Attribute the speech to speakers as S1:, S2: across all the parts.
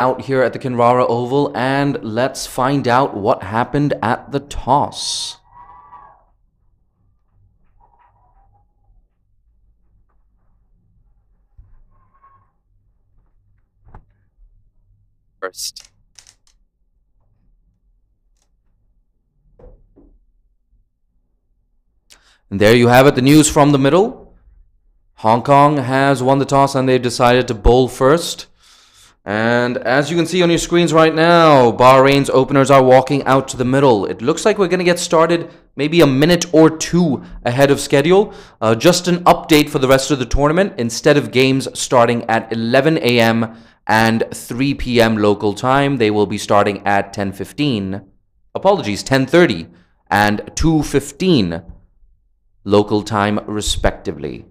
S1: out here at the Kinrara Oval, and let's find out what happened at the toss.
S2: First.
S1: And there you have it, the news from the middle. Hong Kong has won the toss and they've decided to bowl first. And as you can see on your screens right now, Bahrain's openers are walking out to the middle. It looks like we're going to get started maybe a minute or two ahead of schedule. Just an update for the rest of the tournament. Instead of games starting at 11 a.m. and 3 p.m. local time, they will be starting at 10:30 and 2:15 local time respectively.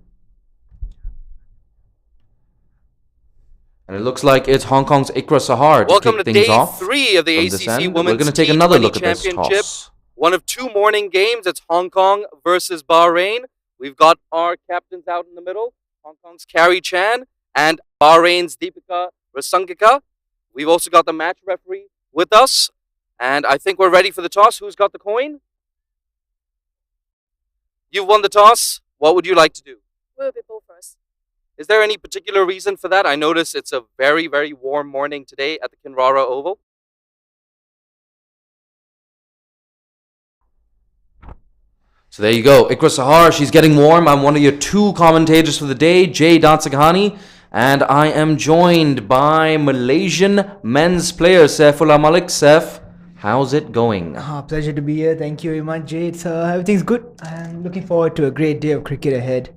S1: And it looks like it's Hong Kong's Ikra Sahar to
S2: Welcome
S1: kick
S2: to
S1: things
S2: day
S1: off
S2: 3 of the ACC Women's
S1: We're going to take
S2: T20
S1: another look at this
S2: Championship.
S1: toss.
S2: One of two morning games. It's Hong Kong versus Bahrain. We've got our captains out in the middle. Hong Kong's Carrie Chan and Bahrain's Deepika Rasangika. We've also got the match referee with us. And I think we're ready for the toss. Who's got the coin? You've won the toss. What would you like to do?
S3: We'll be both first.
S2: Is there any particular reason for that? I notice it's a very, very warm morning today at the Kinrara Oval.
S1: So there you go. Ikra Sahar, she's getting warm. I'm one of your two commentators for the day, Jay Dansaghani. And I am joined by Malaysian men's player, Saifullah Malik. Saif, how's it going?
S4: Pleasure to be here. Thank you very much, Jay. Everything's good. I'm looking forward to a great day of cricket ahead.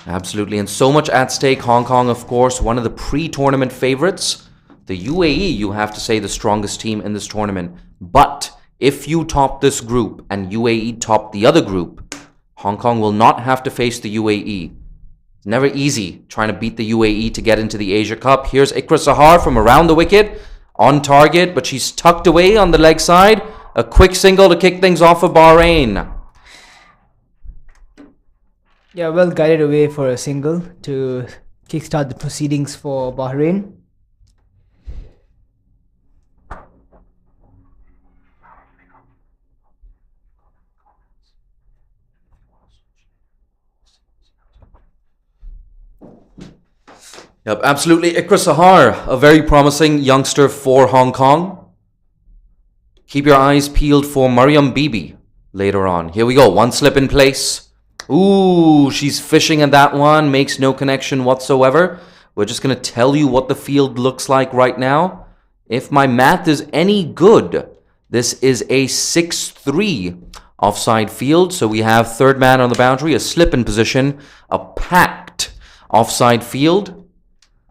S1: Absolutely. And so much at stake. Hong Kong, of course, one of the pre-tournament favorites. The UAE, you have to say, the strongest team in this tournament. But if you top this group and UAE top the other group, Hong Kong will not have to face the UAE. It's never easy trying to beat the UAE to get into the Asia Cup. Here's Ikra Sahar from around the wicket, on target, but she's tucked away on the leg side. A quick single to kick things off for Bahrain.
S4: Yeah, well guided away for a single to kickstart the proceedings for Bahrain.
S1: Yep, absolutely. Ikra Sahar, a very promising youngster for Hong Kong. Keep your eyes peeled for Mariam Bibi later on. Here we go. One slip in place. Ooh, she's fishing at that one. Makes no connection whatsoever. We're just going to tell you what the field looks like right now. If my math is any good, this is a 6-3 offside field. So we have third man on the boundary, a slip in position, a packed offside field.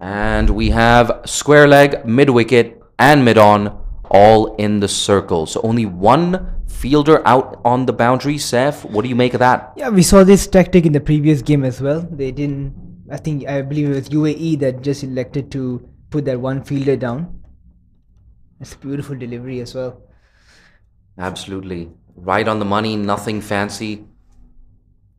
S1: And we have square leg, mid-wicket, and mid-on, all in the circle. So only one fielder out on the boundary. Saif, what do you make of that?
S4: Yeah, we saw this tactic in the previous game as well. They didn't, I believe it was UAE that just elected to put that one fielder down. It's a beautiful delivery as well.
S1: Absolutely. Right on the money, nothing fancy.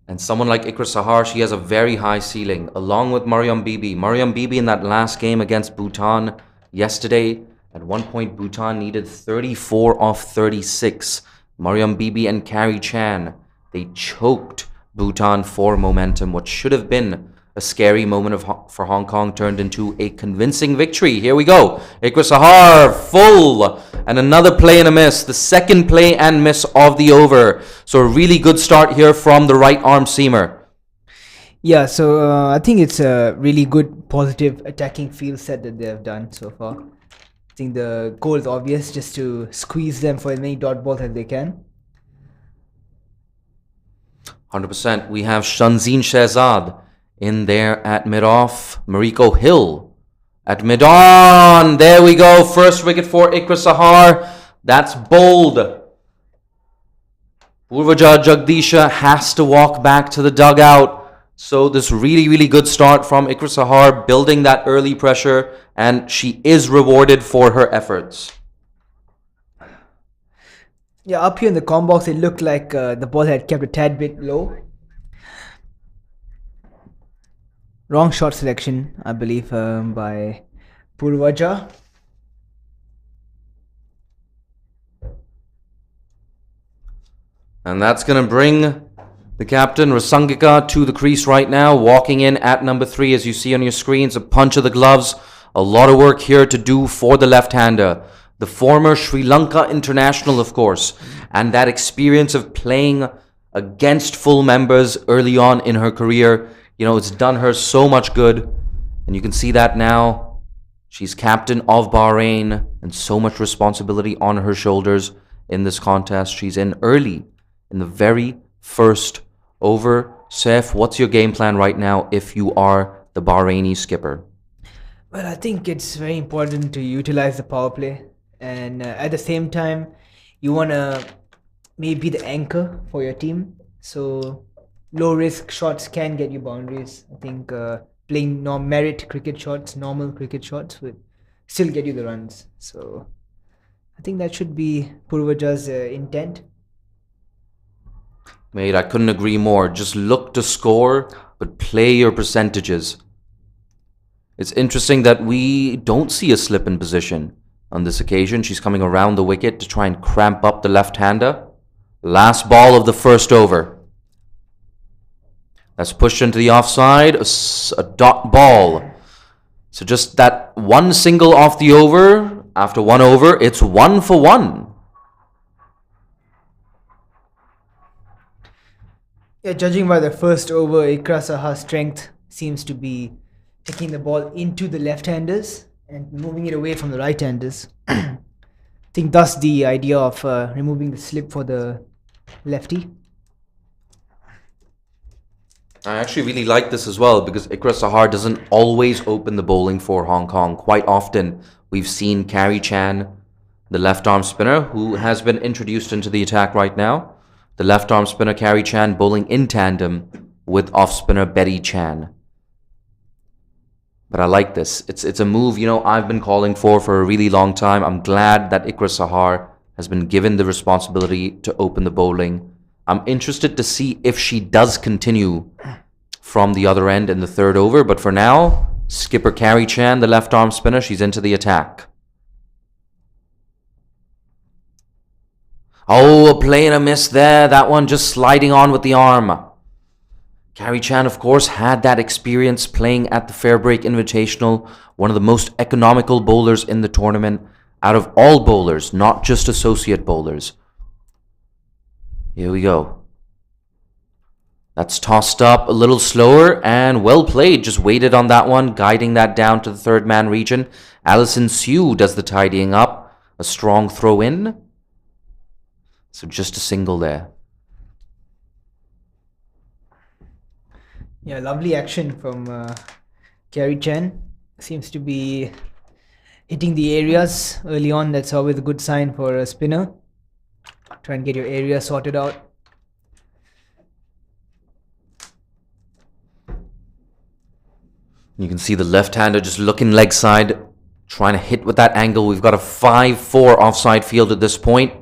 S1: And someone like Ikra Sahar, she has a very high ceiling, along with Mariam Bibi. Mariam Bibi in that last game against Bhutan yesterday, at one point Bhutan needed 34 off 36. Mariam Bibi and Carrie Chan, they choked Bhutan for momentum. What should have been a scary moment for Hong Kong turned into a convincing victory. Here we go. Ikra Sahar, full. And another play and a miss. The second play and miss of the over. So a really good start here from the right arm seamer.
S4: Yeah, so I think it's a really good, positive attacking field set that they have done so far. I think the goal is obvious, just to squeeze them for as many dot balls as they can.
S1: 100%. We have Shanzeen Shehzad in there at mid-off. Mariko Hill at mid-on. There we go. First wicket for Ikra Sahar. That's bold. Purvaja Jagdisha has to walk back to the dugout. So this really, really good start from Ikra Sahar, building that early pressure, and she is rewarded for her efforts.
S4: Yeah, up here in the com box, it looked like the ball had kept a tad bit low. Wrong shot selection, I believe, by Purvaja.
S1: And that's going to bring the captain, Rasangika, to the crease right now. Walking in at number 3, as you see on your screens, a punch of the gloves. A lot of work here to do for the left-hander. The former Sri Lanka international, of course. And that experience of playing against full members early on in her career, it's done her so much good. And you can see that now. She's captain of Bahrain and so much responsibility on her shoulders in this contest. She's in early in the very first over. Saif, what's your game plan right now if you are the Bahraini skipper?
S4: Well, I think it's very important to utilize the power play, and at the same time, you want to maybe be the anchor for your team. So low risk shots can get you boundaries. I think playing normal cricket shots would still get you the runs. So I think that should be Purvaja's intent.
S1: Mate, I couldn't agree more. Just look to score, but play your percentages. It's interesting that we don't see a slip in position on this occasion. She's coming around the wicket to try and cramp up the left-hander. Last ball of the first over. That's pushed into the offside. A dot ball. So just that one single off the over. After one over, it's 1 for 1.
S4: Yeah, judging by the first over, Ikra Saha's strength seems to be taking the ball into the left-handers and moving it away from the right-handers. I think thus the idea of removing the slip for the lefty.
S1: I actually really like this as well because Ikra Sahar doesn't always open the bowling for Hong Kong. Quite often, we've seen Carrie Chan, the left-arm spinner, who has been introduced into the attack right now. The left-arm spinner Carrie Chan bowling in tandem with off-spinner Betty Chan. But I like this. It's a move, I've been calling for a really long time. I'm glad that Ikra Sahar has been given the responsibility to open the bowling. I'm interested to see if she does continue from the other end in the third over. But for now, skipper Carrie Chan, the left-arm spinner, she's into the attack. Oh, a play and a miss there. That one just sliding on with the arm. Carrie Chan, of course, had that experience playing at the Fairbreak Invitational, one of the most economical bowlers in the tournament, out of all bowlers, not just associate bowlers. Here we go. That's tossed up a little slower and well played. Just waited on that one, guiding that down to the third man region. Alison Sue does the tidying up. A strong throw in. So just a single there.
S4: Yeah, lovely action from Carrie Chan. Seems to be hitting the areas early on. That's always a good sign for a spinner. Try and get your area sorted out.
S1: You can see the left-hander just looking leg side, trying to hit with that angle. We've got a 5-4 offside field at this point.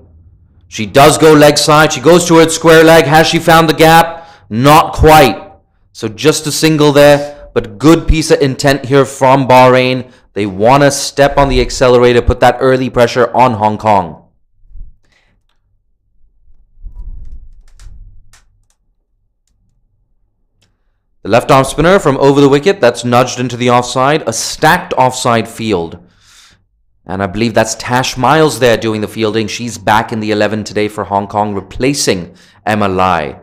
S1: She does go leg side. She goes towards square leg. Has she found the gap? Not quite. So just a single there, but good piece of intent here from Bahrain. They want to step on the accelerator, put that early pressure on Hong Kong. The left arm spinner from over the wicket, that's nudged into the offside. A stacked offside field. And I believe that's Tash Miles there doing the fielding. She's back in the 11 today for Hong Kong, replacing Emma Lai.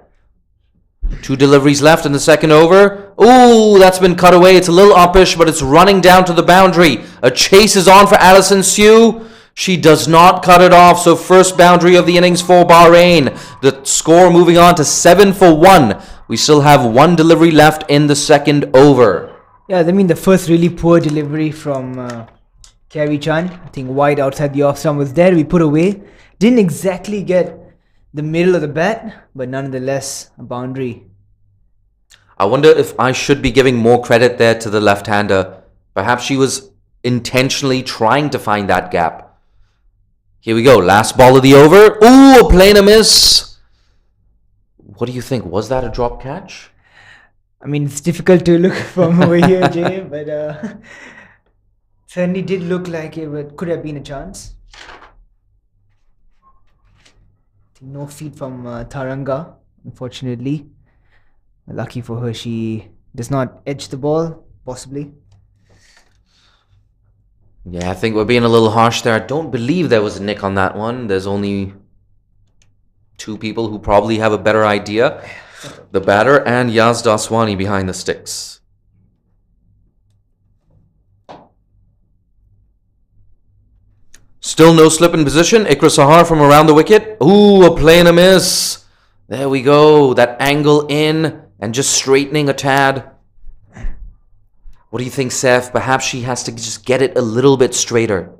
S1: 2 deliveries left in the second over. Ooh, that's been cut away. It's a little uppish, but it's running down to the boundary. A chase is on for Alison Sue. She does not cut it off. So first boundary of the innings for Bahrain. The score moving on to 7 for 1. We still have 1 delivery left in the second over.
S4: Yeah, I mean the first really poor delivery from Carrie Chan. I think wide outside the off stump was there to be put away. Didn't exactly get the middle of the bat, but nonetheless a boundary.
S1: I wonder if I should be giving more credit there to the left-hander. Perhaps she was intentionally trying to find that gap. Here we go. Last ball of the over. Ooh, a play and a miss. What do you think? Was that a drop catch?
S4: I mean, it's difficult to look from over here, Jay, but certainly did look like it could have been a chance. I No feed from Taranga, unfortunately. Lucky for her, she does not edge the ball, possibly.
S1: Yeah, I think we're being a little harsh there. I don't believe there was a nick on that one. There's only two people who probably have a better idea. The batter and Yaz Daswani behind the sticks. Still no slip in position. Ikra Sahar from around the wicket. Ooh, a play and a miss. There we go. That angle in and just straightening a tad. What do you think, Seth? Perhaps she has to just get it a little bit straighter.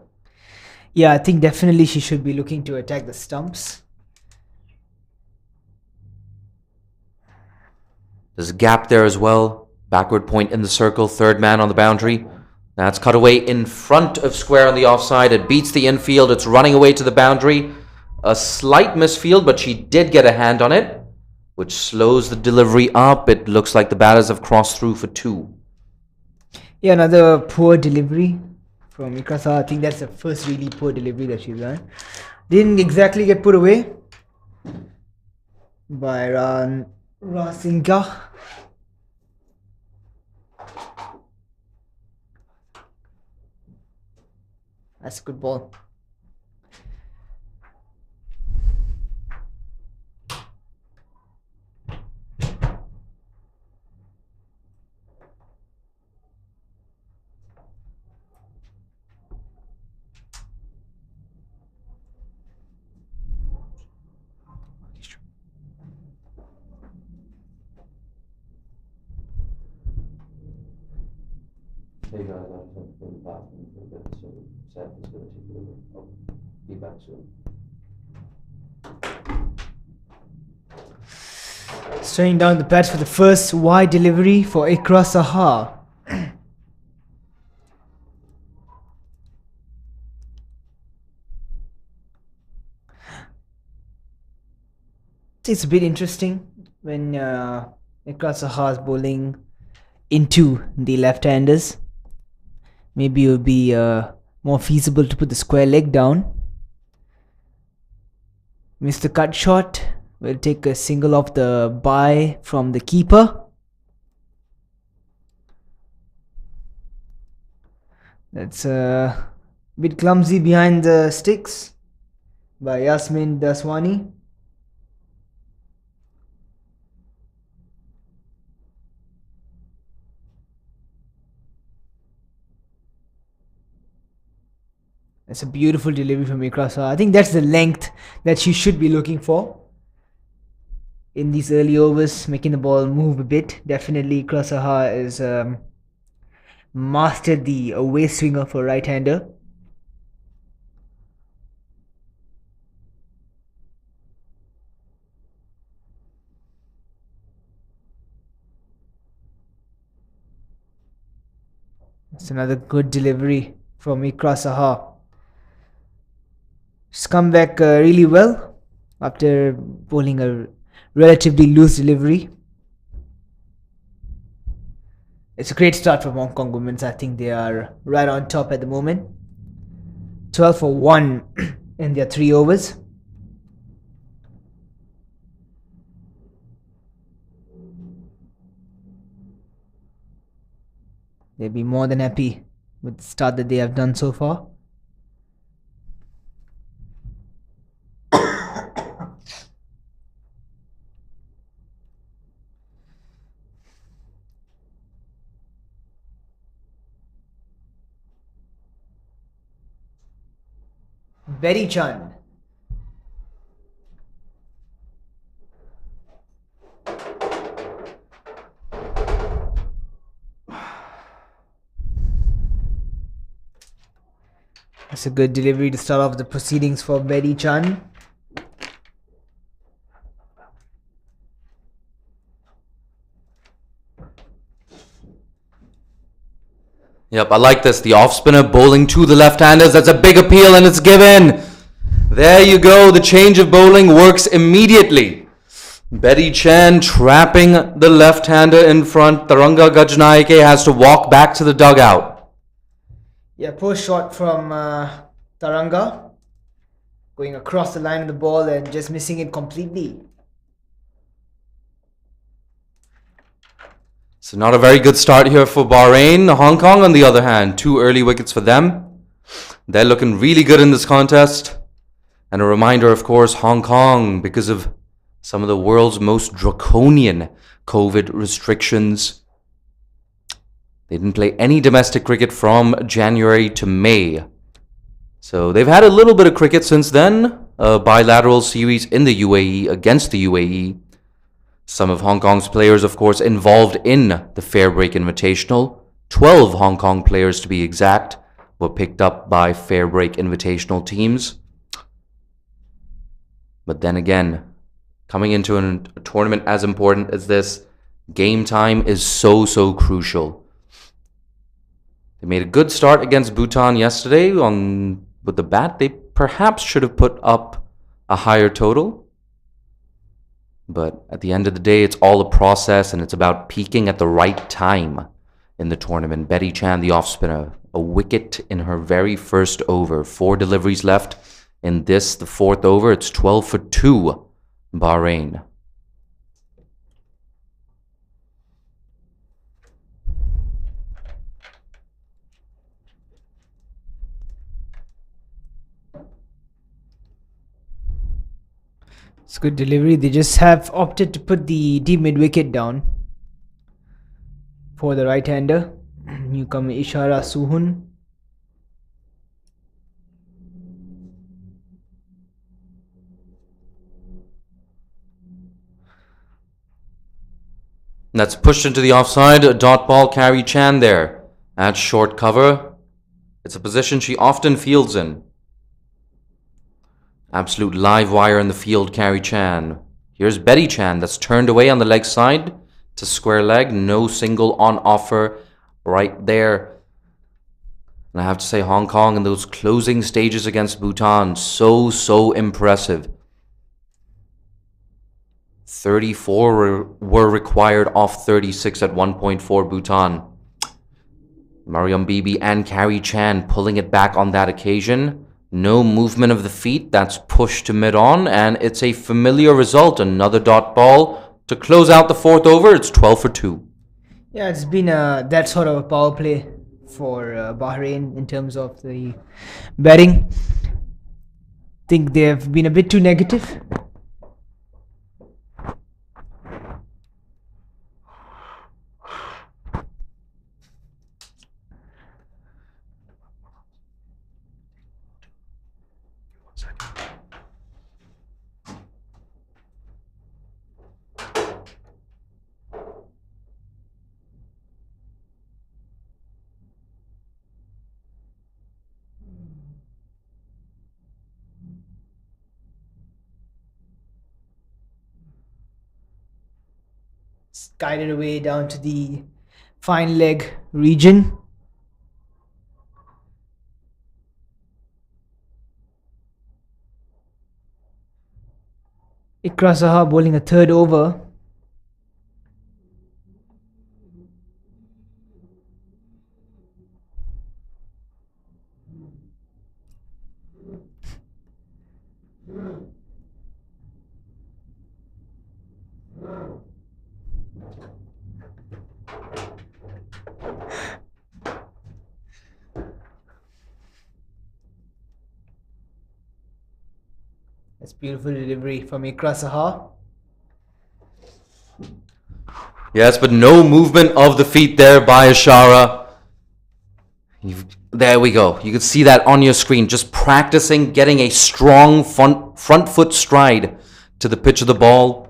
S4: Yeah, I think definitely she should be looking to attack the stumps.
S1: There's a gap there as well. Backward point in the circle. Third man on the boundary. That's cut away in front of square on the offside. It beats the infield. It's running away to the boundary. A slight misfield, but she did get a hand on it, which slows the delivery up. It looks like the batters have crossed through for 2.
S4: Yeah, another poor delivery from Ikra. I think that's the first really poor delivery that she's done. Didn't exactly get put away by Rasinga. That's a good ball.
S1: Hey guys, I just have to go to the bathroom for a bit, so Seth is going to take it over. I'll be back soon.
S4: Staying down the pads for the first wide delivery for Ikra Sahar. It's a bit interesting when Ikra Sahar is bowling into the left-handers. Maybe it would be more feasible to put the square leg down. Missed the cut shot. We'll take a single off the bye from the keeper. That's a bit clumsy behind the sticks by Yasmin Daswani. That's a beautiful delivery from Ikra Sahar. I think that's the length that she should be looking for in these early overs, making the ball move a bit. Definitely Ikra Sahar is mastered the away swinger for right-hander. It's another good delivery from Ikra Sahar. She's come back really well after bowling a relatively loose delivery. It's a great start from Hong Kong Women's. I think they are right on top at the moment. 12 for 1 in their 3 overs. They'll be more than happy with the start that they have done so far. Betty Chan. That's a good delivery to start off the proceedings for Betty Chan.
S1: Yep, I like this. The off spinner bowling to the left-handers. That's a big appeal and it's given. There you go. The change of bowling works immediately. Betty Chan trapping the left-hander in front. Taranga Gajnaike has to walk back to the dugout.
S4: Yeah, poor shot from Taranga. going across the line of the ball and just missing it completely.
S1: So not a very good start here for Bahrain. Hong Kong, on the other hand, 2 early wickets for them. They're looking really good in this contest. And a reminder, of course, Hong Kong, because of some of the world's most draconian COVID restrictions, they didn't play any domestic cricket from January to May. So they've had a little bit of cricket since then, a bilateral series in the UAE against the UAE. Some of Hong Kong's players, of course, involved in the Fairbreak Invitational. 12 Hong Kong players, to be exact, were picked up by Fairbreak Invitational teams. But then again, coming into a tournament as important as this, game time is so crucial. They made a good start against Bhutan yesterday with the bat. They perhaps should have put up a higher total. But at the end of the day, it's all a process, and it's about peaking at the right time in the tournament. Betty Chan, the off-spinner, a wicket in her very first over. 4 deliveries left in this, the 4th over. It's 12 for 2, Bahrain.
S4: It's good delivery. They just have opted to put the deep mid wicket down for the right-hander. Newcomer Ishara Suhun.
S1: That's pushed into the offside. A dot ball, Carrie Chan there at short cover. It's a position she often fields in. Absolute live wire in the field, Carrie Chan. Here's Betty Chan, that's turned away on the leg side to square leg. No single on offer right there. And I have to say, Hong Kong in those closing stages against Bhutan, so impressive. 34 were required off 36 at one point for Bhutan. Mariam Bibi and Carrie Chan pulling it back on that occasion. No movement of the feet, that's pushed to mid-on, and it's a familiar result. Another dot ball to close out the 4th over. It's 12 for 2.
S4: Yeah, it's been that sort of a power play for Bahrain in terms of the batting. I think they've been a bit too negative. It's guided away down to the fine leg region. Ikra Saha bowling a 3rd over. That's beautiful delivery from Ikra Saha.
S1: Yes, but no movement of the feet there by Ishara. There we go. You can see that on your screen. Just practicing getting a strong front foot stride to the pitch of the ball.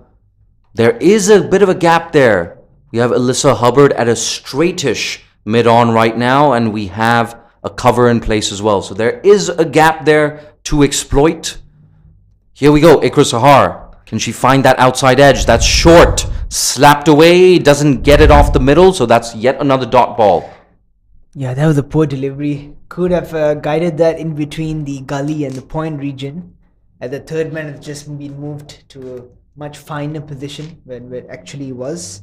S1: There is a bit of a gap there. We have Alyssa Hubbard at a straightish mid-on right now, and we have a cover in place as well. So there is a gap there to exploit. Here we go, Ikra Sahar. Can she find that outside edge? That's short. Slapped away, doesn't get it off the middle, so that's yet another dot ball.
S4: Yeah, that was a poor delivery. Could have guided that in between the gully and the point region. And the 3rd man has just been moved to a much finer position when it actually was.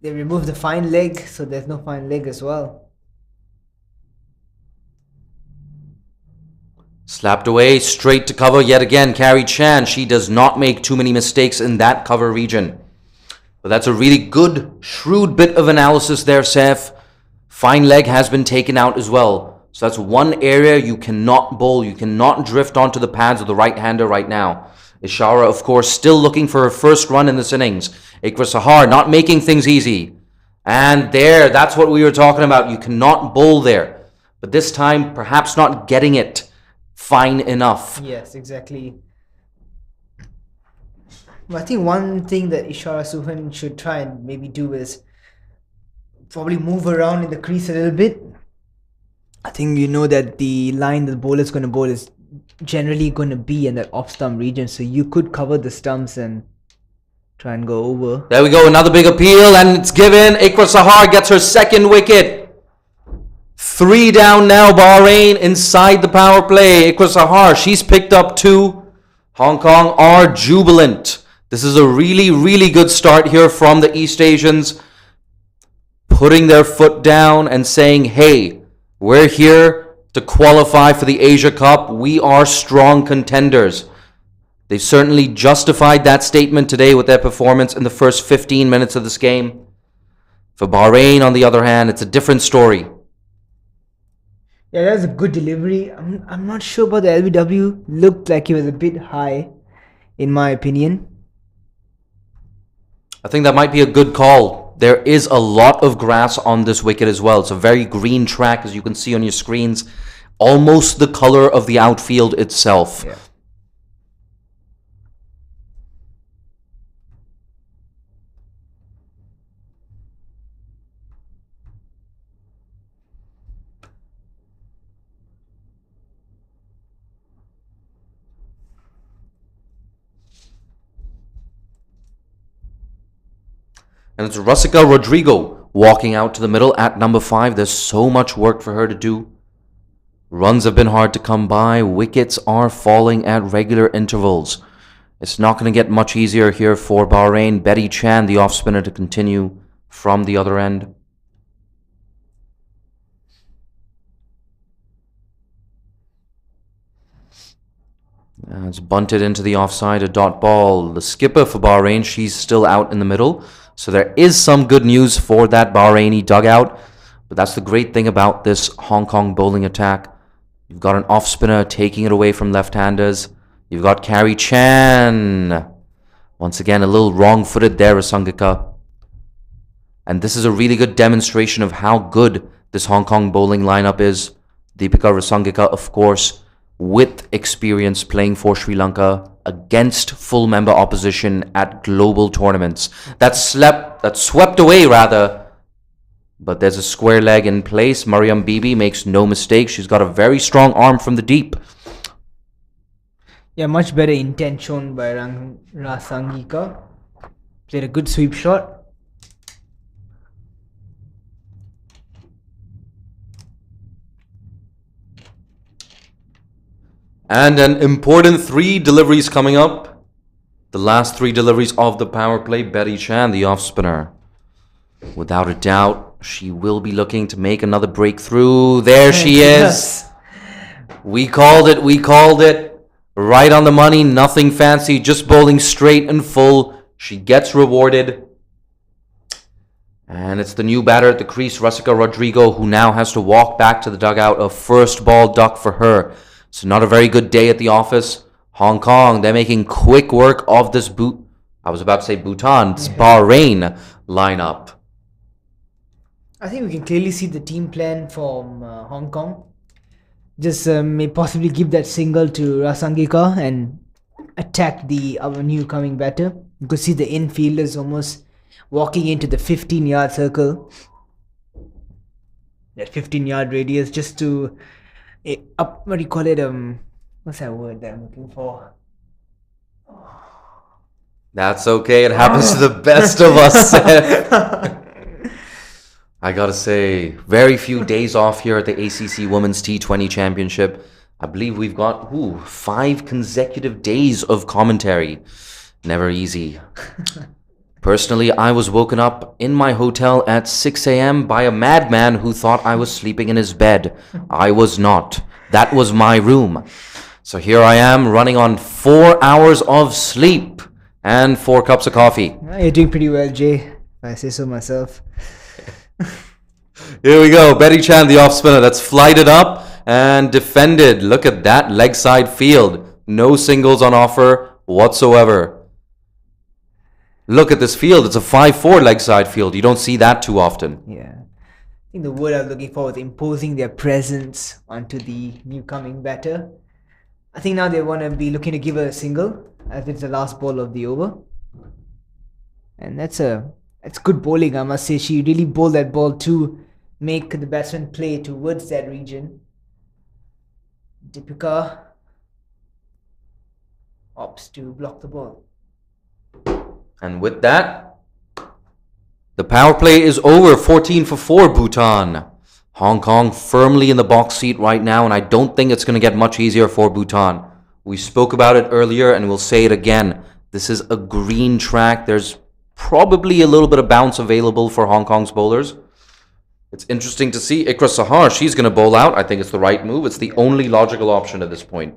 S4: They removed the fine leg, so there's no fine leg as well.
S1: Slapped away, straight to cover yet again. Carrie Chan, she does not make too many mistakes in that cover region. But that's a really good, shrewd bit of analysis there, Seth. Fine leg has been taken out as well. So that's one area you cannot bowl. You cannot drift onto the pads of the right-hander right now. Ishara, of course, still looking for her first run in this innings. Ikra Sahar not making things easy. And there, that's what we were talking about. You cannot bowl there. But this time, perhaps not getting it fine enough.
S4: Yes, exactly. I think one thing that Ishara Suhan should try and maybe do is probably move around in the crease a little bit. I think you know that the line the bowler is going to bowl is generally going to be in that off stump region, so you could cover the stumps and try and go over.
S1: There we go, another big appeal, and it's given. Ikra Sahar gets her second wicket. 3 down now, Bahrain inside the power play. Ikra Sahar, she's picked up 2. Hong Kong are jubilant. This is a really, really good start here from the East Asians, putting their foot down and saying, hey, we're here to qualify for the Asia Cup. We are strong contenders. They've certainly justified that statement today with their performance in the first 15 minutes of this game. For Bahrain, on the other hand, it's a different story.
S4: Yeah, that was a good delivery. I'm not sure about the LBW. Looked like it was a bit high, in my opinion.
S1: I think that might be a good call. There is a lot of grass on this wicket as well. It's a very green track, as you can see on your screens. Almost the color of the outfield itself.
S4: Yeah.
S1: And it's Rusika Rodrigo walking out to the middle at number 5. There's so much work for her to do. Runs have been hard to come by. Wickets are falling at regular intervals. It's not going to get much easier here for Bahrain. Betty Chan, the off-spinner, to continue from the other end. It's bunted into the offside, a dot ball. The skipper for Bahrain, she's still out in the middle. So there is some good news for that Bahraini dugout. But that's the great thing about this Hong Kong bowling attack. You've got an off-spinner taking it away from left-handers. You've got Carrie Chan. Once again, a little wrong-footed there, Rasangika. And this is a really good demonstration of how good this Hong Kong bowling lineup is. Deepika Rasangika, of course, with experience playing for Sri Lanka against full member opposition at global tournaments. That's swept away rather. But there's a square leg in place. Mariam Bibi makes no mistake. She's got a very strong arm from the deep.
S4: Yeah, much better intent shown by Rasangika. Played a good sweep shot.
S1: And an important 3 deliveries coming up. The last 3 deliveries of the power play. Betty Chan, the off-spinner. Without a doubt, she will be looking to make another breakthrough. There she is. We called it. We called it. Right on the money. Nothing fancy. Just bowling straight and full. She gets rewarded. And it's the new batter at the crease, Rusika Rodrigo, who now has to walk back to the dugout. A first ball duck for her. So not a very good day at the office. Hong Kong, they're making quick work of this Bhutan, this Bahrain lineup.
S4: I think we can clearly see the team plan from Hong Kong. Just may possibly give that single to Rasangika and attack our new coming batter. You could see the infielders almost walking into the 15-yard circle. That 15-yard radius just to what do you call it? What's that word that I'm looking for?
S1: That's okay. It happens to the best of us. I gotta say, very few days off here at the ACC Women's T20 Championship. I believe we've got 5 consecutive days of commentary. Never easy. Personally, I was woken up in my hotel at 6 a.m. by a madman who thought I was sleeping in his bed. I was not. That was my room. So here I am running on 4 hours of sleep and 4 cups of coffee.
S4: You're doing pretty well, Jay, if I say so myself.
S1: Here we go. Betty Chan, the off spinner. That's flighted up and defended. Look at that leg side field. No singles on offer whatsoever. Look at this field. It's a 5-4 leg side field. You don't see that too often.
S4: Yeah. I think the word I was looking for was imposing their presence onto the new coming batter. I think now they want to be looking to give her a single as it's the last ball of the over. And that's good bowling, I must say. She really bowled that ball to make the batsman play towards that region. Deepika opts to block the ball.
S1: And with that, the power play is over. 14 for 4, Bhutan. Hong Kong firmly in the box seat right now, and I don't think it's going to get much easier for Bhutan. We spoke about it earlier, and we'll say it again. This is a green track. There's probably a little bit of bounce available for Hong Kong's bowlers. It's interesting to see Ikra Sahar. She's going to bowl out. I think it's the right move. It's the only logical option at this point.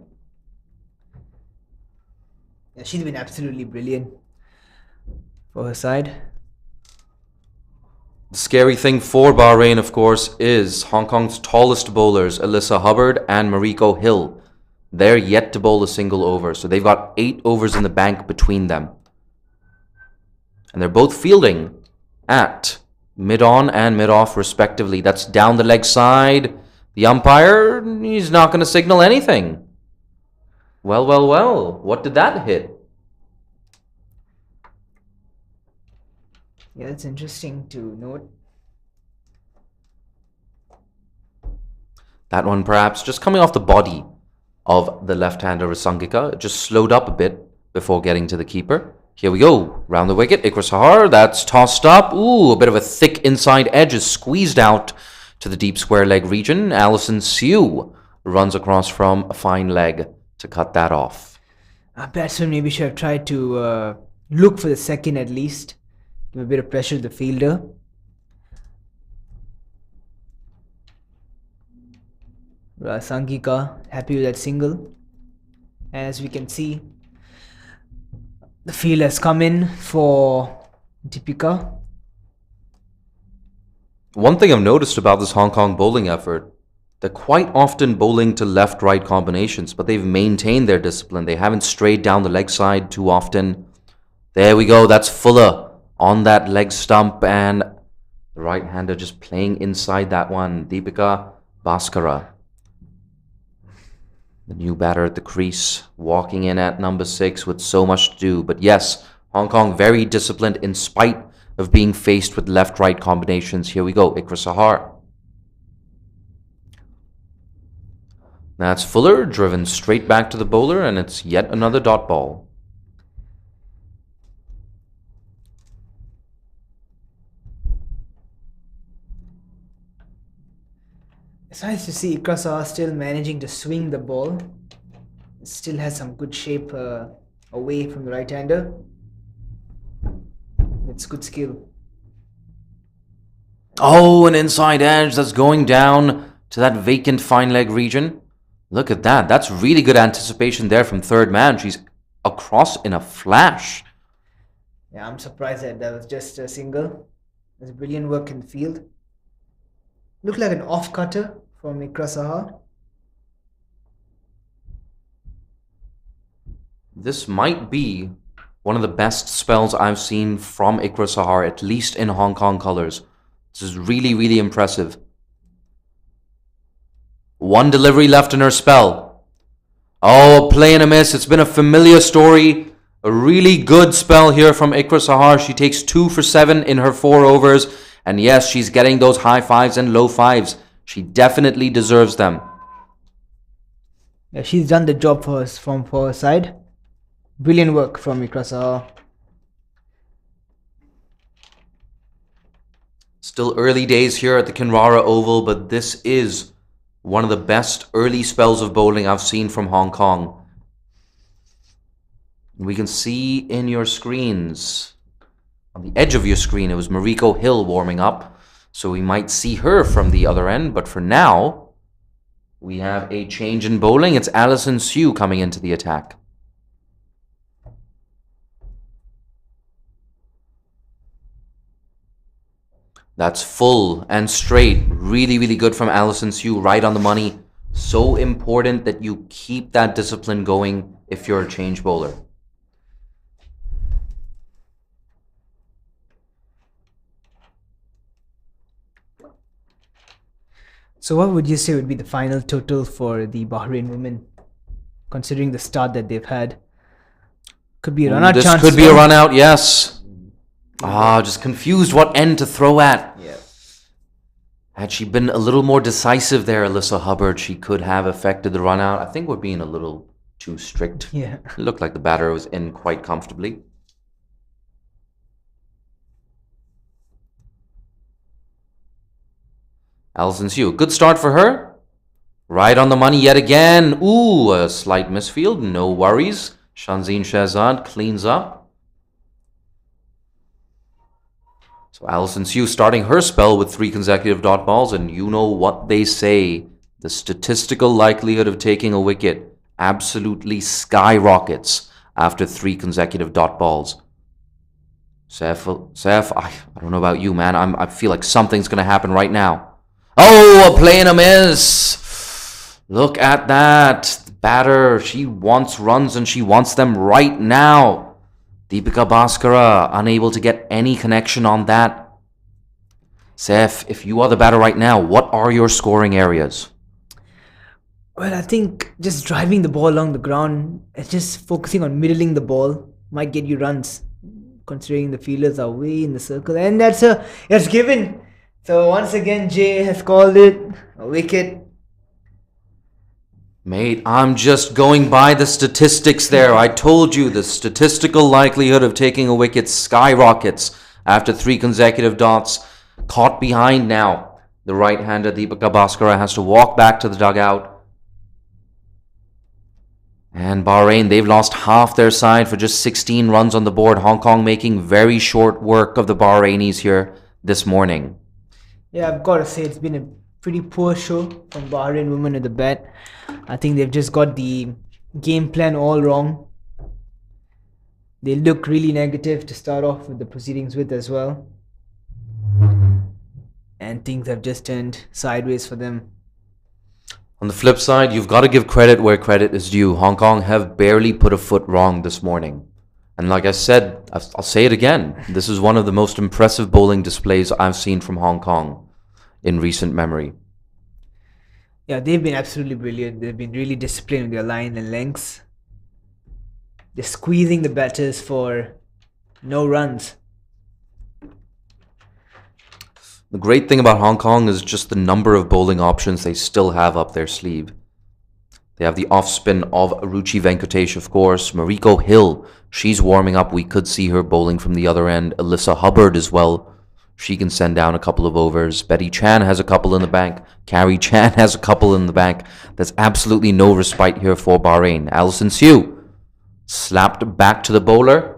S4: Yeah, she's been absolutely brilliant for her side.
S1: The scary thing for Bahrain, of course, is Hong Kong's tallest bowlers, Alyssa Hubbard and Mariko Hill. They're yet to bowl a single over, so they've got 8 overs in the bank between them. And they're both fielding at mid-on and mid-off respectively. That's down the leg side. The umpire, he's not going to signal anything. Well. What did that hit?
S4: Yeah, it's interesting to note.
S1: That one perhaps just coming off the body of the left-hander Rasangika. It just slowed up a bit before getting to the keeper. Here we go. Round the wicket. Ikra Sahar. That's tossed up. Ooh, a bit of a thick inside edge is squeezed out to the deep square leg region. Alison Sue runs across from a fine leg to cut that off.
S4: Batsman maybe should have tried to look for the second at least. Give a bit of pressure to the fielder. Sangika happy with that single. As we can see, the field has come in for Deepika.
S1: One thing I've noticed about this Hong Kong bowling effort, they're quite often bowling to left-right combinations, but they've maintained their discipline. They haven't strayed down the leg side too often. There we go. That's Fuller on that leg stump, and the right-hander just playing inside that one. Deepika Bhaskara, the new batter at the crease, walking in at number 6 with so much to do. But yes, Hong Kong very disciplined in spite of being faced with left-right combinations. Here we go, Ikra Sahar. That's Fuller, driven straight back to the bowler, and it's yet another dot ball.
S4: It's nice to see Ikra Sahar still managing to swing the ball. It still has some good shape away from the right-hander. It's good skill.
S1: Oh, an inside edge that's going down to that vacant fine leg region. Look at that. That's really good anticipation there from third man. She's across in a flash.
S4: Yeah, I'm surprised that was just a single. There's brilliant work in the field. Looked like an off-cutter from Ikra Sahar.
S1: This might be one of the best spells I've seen from Ikra Sahar, at least in Hong Kong colours. This is really, really impressive. One delivery left in her spell. Oh, a play and a miss. It's been a familiar story. A really good spell here from Ikra Sahar. She takes 2 for 7 in her 4 overs. And yes, she's getting those high 5s and low 5s. She definitely deserves them.
S4: Yeah, she's done the job for us for her side. Brilliant work from Ikra Sahar.
S1: Still early days here at the Kinrara Oval, but this is one of the best early spells of bowling I've seen from Hong Kong. We can see in your screens, on the edge of your screen, it was Mariko Hill warming up. So we might see her from the other end, but for now, We have a change in bowling. It's Alison Sue coming into the attack. That's full and straight. Really, really good from Alison Sue. Right on the money. So important that you keep that discipline going if you're a change bowler.
S4: So what would you say would be the final total for the Bahrain women, considering the start that they've had? Could be a run-out
S1: This
S4: chance.
S1: could be a run-out, yes. Just confused what end to throw at.
S4: Yeah.
S1: Had she been a little more decisive there, Alyssa Hubbard, she could have affected the run-out. I think we're being a little too strict.
S4: Yeah.
S1: It looked like the batter was in quite comfortably. Alison Sue, good start for her. Right on the money yet again. Ooh, a slight misfield. No worries. Shanzeen Shahzad cleans up. So Alison Sue starting her spell with 3 consecutive dot balls, and you know what they say. The statistical likelihood of taking a wicket absolutely skyrockets after 3 consecutive dot balls. Saif, I don't know about you, man. I feel like something's going to happen right now. Oh, a play and a miss. Look at that. The batter, she wants runs and she wants them right now. Deepika Bhaskara unable to get any connection on that. Saif, if you are the batter right now, what are your scoring areas?
S4: Well, I think just driving the ball along the ground and just focusing on middling the ball might get you runs, considering the fielders are way in the circle. And that's given. So once again, Jay has called it a wicket.
S1: Mate, I'm just going by the statistics there. I told you the statistical likelihood of taking a wicket skyrockets after 3 consecutive dots. Caught behind now. The right-hander Deepika Bhaskara has to walk back to the dugout. And Bahrain, they've lost half their side for just 16 runs on the board. Hong Kong making very short work of the Bahrainis here this morning.
S4: Yeah, I've got to say it's been a pretty poor show from Bahrain women at the bat. I think they've just got the game plan all wrong. They look really negative to start off with the proceedings with as well. And things have just turned sideways for them.
S1: On the flip side, you've got to give credit where credit is due. Hong Kong have barely put a foot wrong this morning. And like I said, I'll say it again. This is one of the most impressive bowling displays I've seen from Hong Kong in recent memory.
S4: Yeah, they've been absolutely brilliant. They've been really disciplined with their line and lengths. They're squeezing the batters for no runs.
S1: The great thing about Hong Kong is just the number of bowling options they still have up their sleeve. They have the off-spin of Ruchi Venkatesh, of course. Mariko Hill, she's warming up. We could see her bowling from the other end. Alyssa Hubbard as well. She can send down a couple of overs. Betty Chan has a couple in the bank. Carrie Chan has a couple in the bank. There's absolutely no respite here for Bahrain. Alison Sue slapped back to the bowler.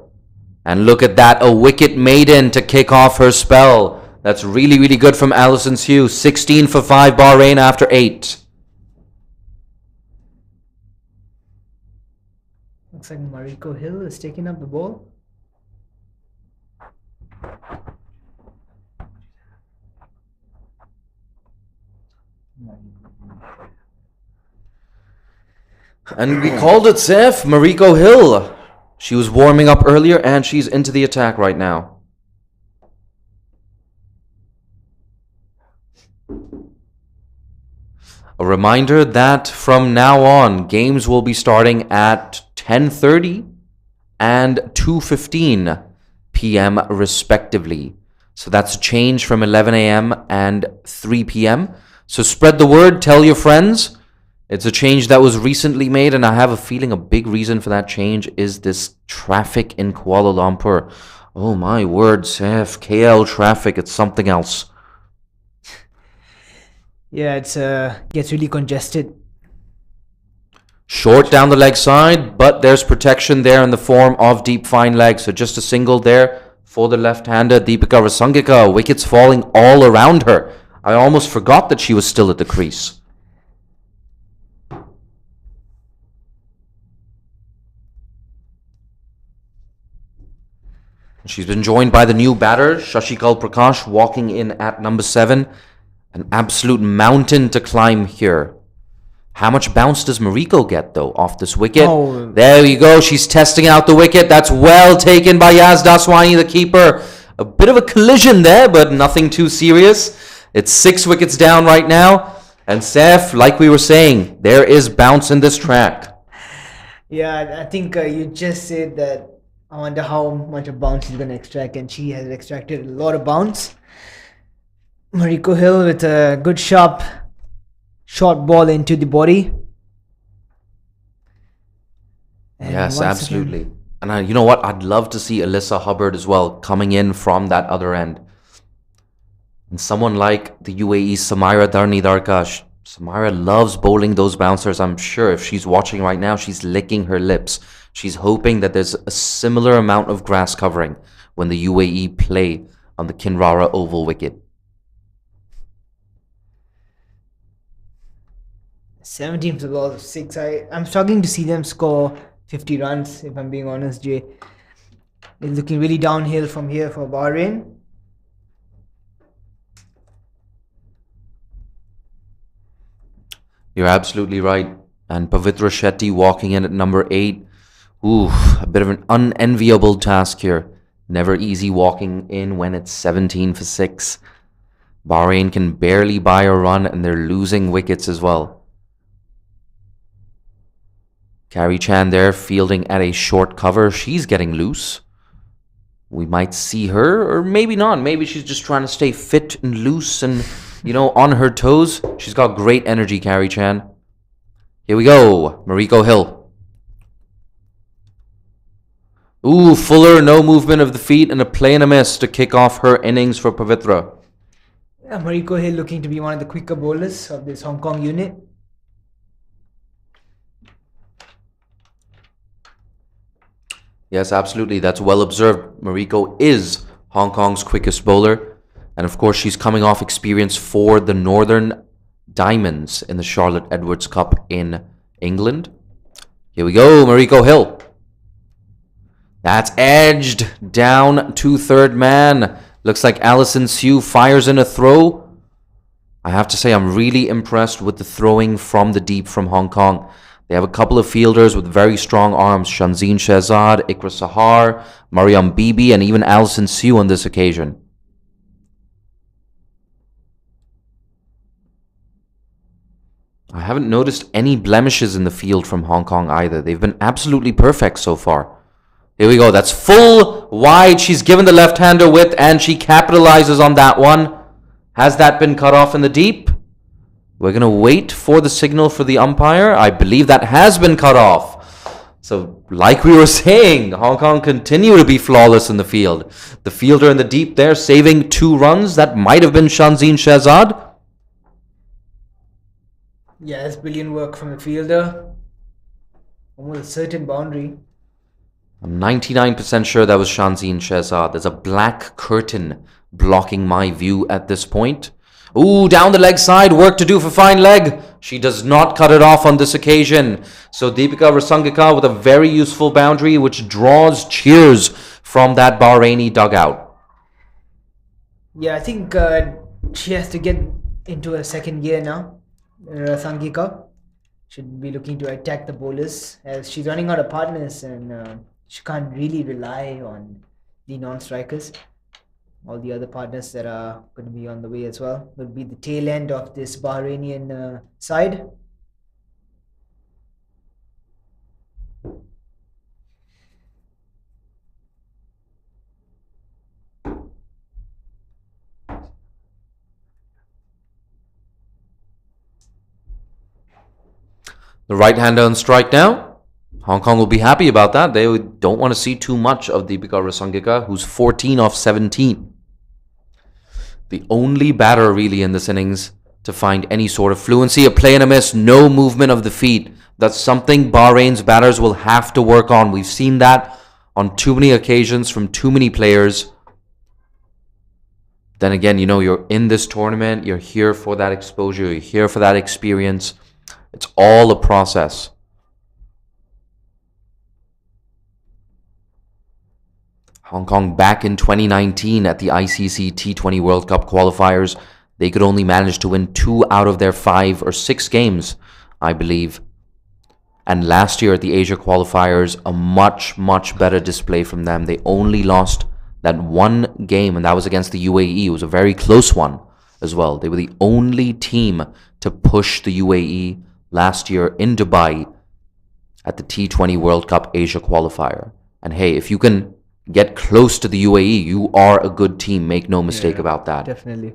S1: And look at that, a wicket maiden to kick off her spell. That's really, really good from Alison Sue. 16 for 5 Bahrain after 8.
S4: Looks like Mariko Hill is taking up the ball.
S1: And we called it safe. Mariko Hill. She was warming up earlier and she's into the attack right now. A reminder that from now on, games will be starting at 10:30 and 2:15 p.m. respectively. So that's a change from 11 a.m. and 3 p.m. So spread the word, tell your friends. It's a change that was recently made, and I have a feeling a big reason for that change is this traffic in Kuala Lumpur. Oh my word, Saif, KL traffic, it's something else.
S4: Yeah, it's gets really congested.
S1: Short down the leg side, but there's protection there in the form of deep fine leg. So just a single there for the left-hander, Deepika Rasangika. Wickets falling all around her. I almost forgot that she was still at the crease. She's been joined by the new batter, Shashikal Prakash, walking in at number 7. An absolute mountain to climb here. How much bounce does Mariko get, though, off this wicket?
S4: Oh.
S1: There you go. She's testing out the wicket. That's well taken by Yaz Daswani, the keeper. A bit of a collision there, but nothing too serious. It's 6 wickets down right now. And Saif, like we were saying, there is bounce in this track.
S4: Yeah, I think you just said that. I wonder how much of bounce she's going to extract, and she has extracted a lot of bounce. Mariko Hill with a good sharp short ball into the body. And
S1: Yes,
S4: once
S1: absolutely.
S4: again-
S1: And you know what? I'd love to see Alyssa Hubbard as well coming in from that other end. And someone like the UAE's Samira Darni Darkash. Samira loves bowling those bouncers. I'm sure if she's watching right now, she's licking her lips. She's hoping that there's a similar amount of grass covering when the UAE play on the Kinrara Oval wicket.
S4: 17 for the loss of 6. I'm struggling to see them score 50 runs, if I'm being honest, Jay. It's looking really downhill from here for Bahrain.
S1: You're absolutely right. And Pavitra Shetty walking in at number 8. Ooh, a bit of an unenviable task here. Never easy walking in when it's 17 for 6. Bahrain can barely buy a run and they're losing wickets as well. Carrie Chan there fielding at a short cover. She's getting loose. We might see her, or maybe not. Maybe she's just trying to stay fit and loose and, on her toes. She's got great energy, Carrie Chan. Here we go. Mariko Hill. Ooh, Fuller, no movement of the feet and a play and a miss to kick off her innings for Pavitra.
S4: Yeah, Mariko Hill looking to be one of the quicker bowlers of this Hong Kong unit.
S1: Yes, absolutely. That's well observed. Mariko is Hong Kong's quickest bowler. And of course, she's coming off experience for the Northern Diamonds in the Charlotte Edwards Cup in England. Here we go, Mariko Hill. That's edged down to third man. Looks like Alison Sue fires in a throw. I have to say, I'm really impressed with the throwing from the deep from Hong Kong. They have a couple of fielders with very strong arms. Shanzeen Shehzad, Ikra Sahar, Mariam Bibi, and even Alison Sue on this occasion. I haven't noticed any blemishes in the field from Hong Kong either. They've been absolutely perfect so far. Here we go. That's full wide. She's given the left-hander width, and she capitalizes on that one. Has that been cut off in the deep? We're going to wait for the signal for the umpire. I believe that has been cut off. So, like we were saying, Hong Kong continue to be flawless in the field. The fielder in the deep there saving 2 runs. That might have been Shanzeen Shehzad.
S4: Yeah, it's brilliant work from the fielder. Almost a certain boundary.
S1: I'm 99% sure that was Shanzeen Shehzad. There's a black curtain blocking my view at this point. Ooh, down the leg side, work to do for fine leg. She does not cut it off on this occasion. So Deepika Rasangika with a very useful boundary which draws cheers from that Bahraini dugout.
S4: Yeah, I think she has to get into a second gear now. Rasangika should be looking to attack the bowlers as she's running out of partners, and she can't really rely on the non-strikers. All the other partners that are going to be on the way as well will be the tail end of this Bahrainian side.
S1: The right-hander on strike now. Hong Kong will be happy about that. They don't want to see too much of Deepika Rasangika, who's 14 off 17. The only batter really in this innings to find any sort of fluency. A play and a miss, no movement of the feet. That's something Bahrain's batters will have to work on. We've seen that on too many occasions from too many players. Then again, you're in this tournament. You're here for that exposure. You're here for that experience. It's all a process. Hong Kong back in 2019 at the ICC T20 World Cup qualifiers. They could only manage to win 2 out of their 5 or 6 games, I believe. And last year at the Asia qualifiers, a much, much better display from them. They only lost that one game, and that was against the UAE. It was a very close one as well. They were the only team to push the UAE last year in Dubai at the T20 World Cup Asia qualifier. And hey, if you can get close to the UAE, you are a good team. Make no mistake about that.
S4: Definitely.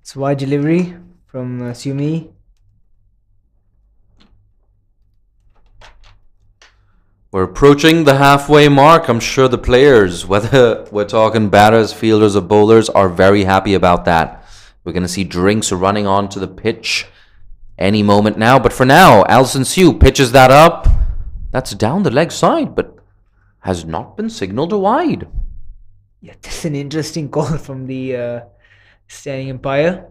S4: It's wide delivery from Sumi.
S1: We're approaching the halfway mark. I'm sure the players, whether we're talking batters, fielders, or bowlers, are very happy about that. We're going to see drinks running onto the pitch any moment now. But for now, Alison Sue pitches that up. That's down the leg side, but has not been signaled a wide.
S4: Yeah, that's an interesting call from the standing umpire.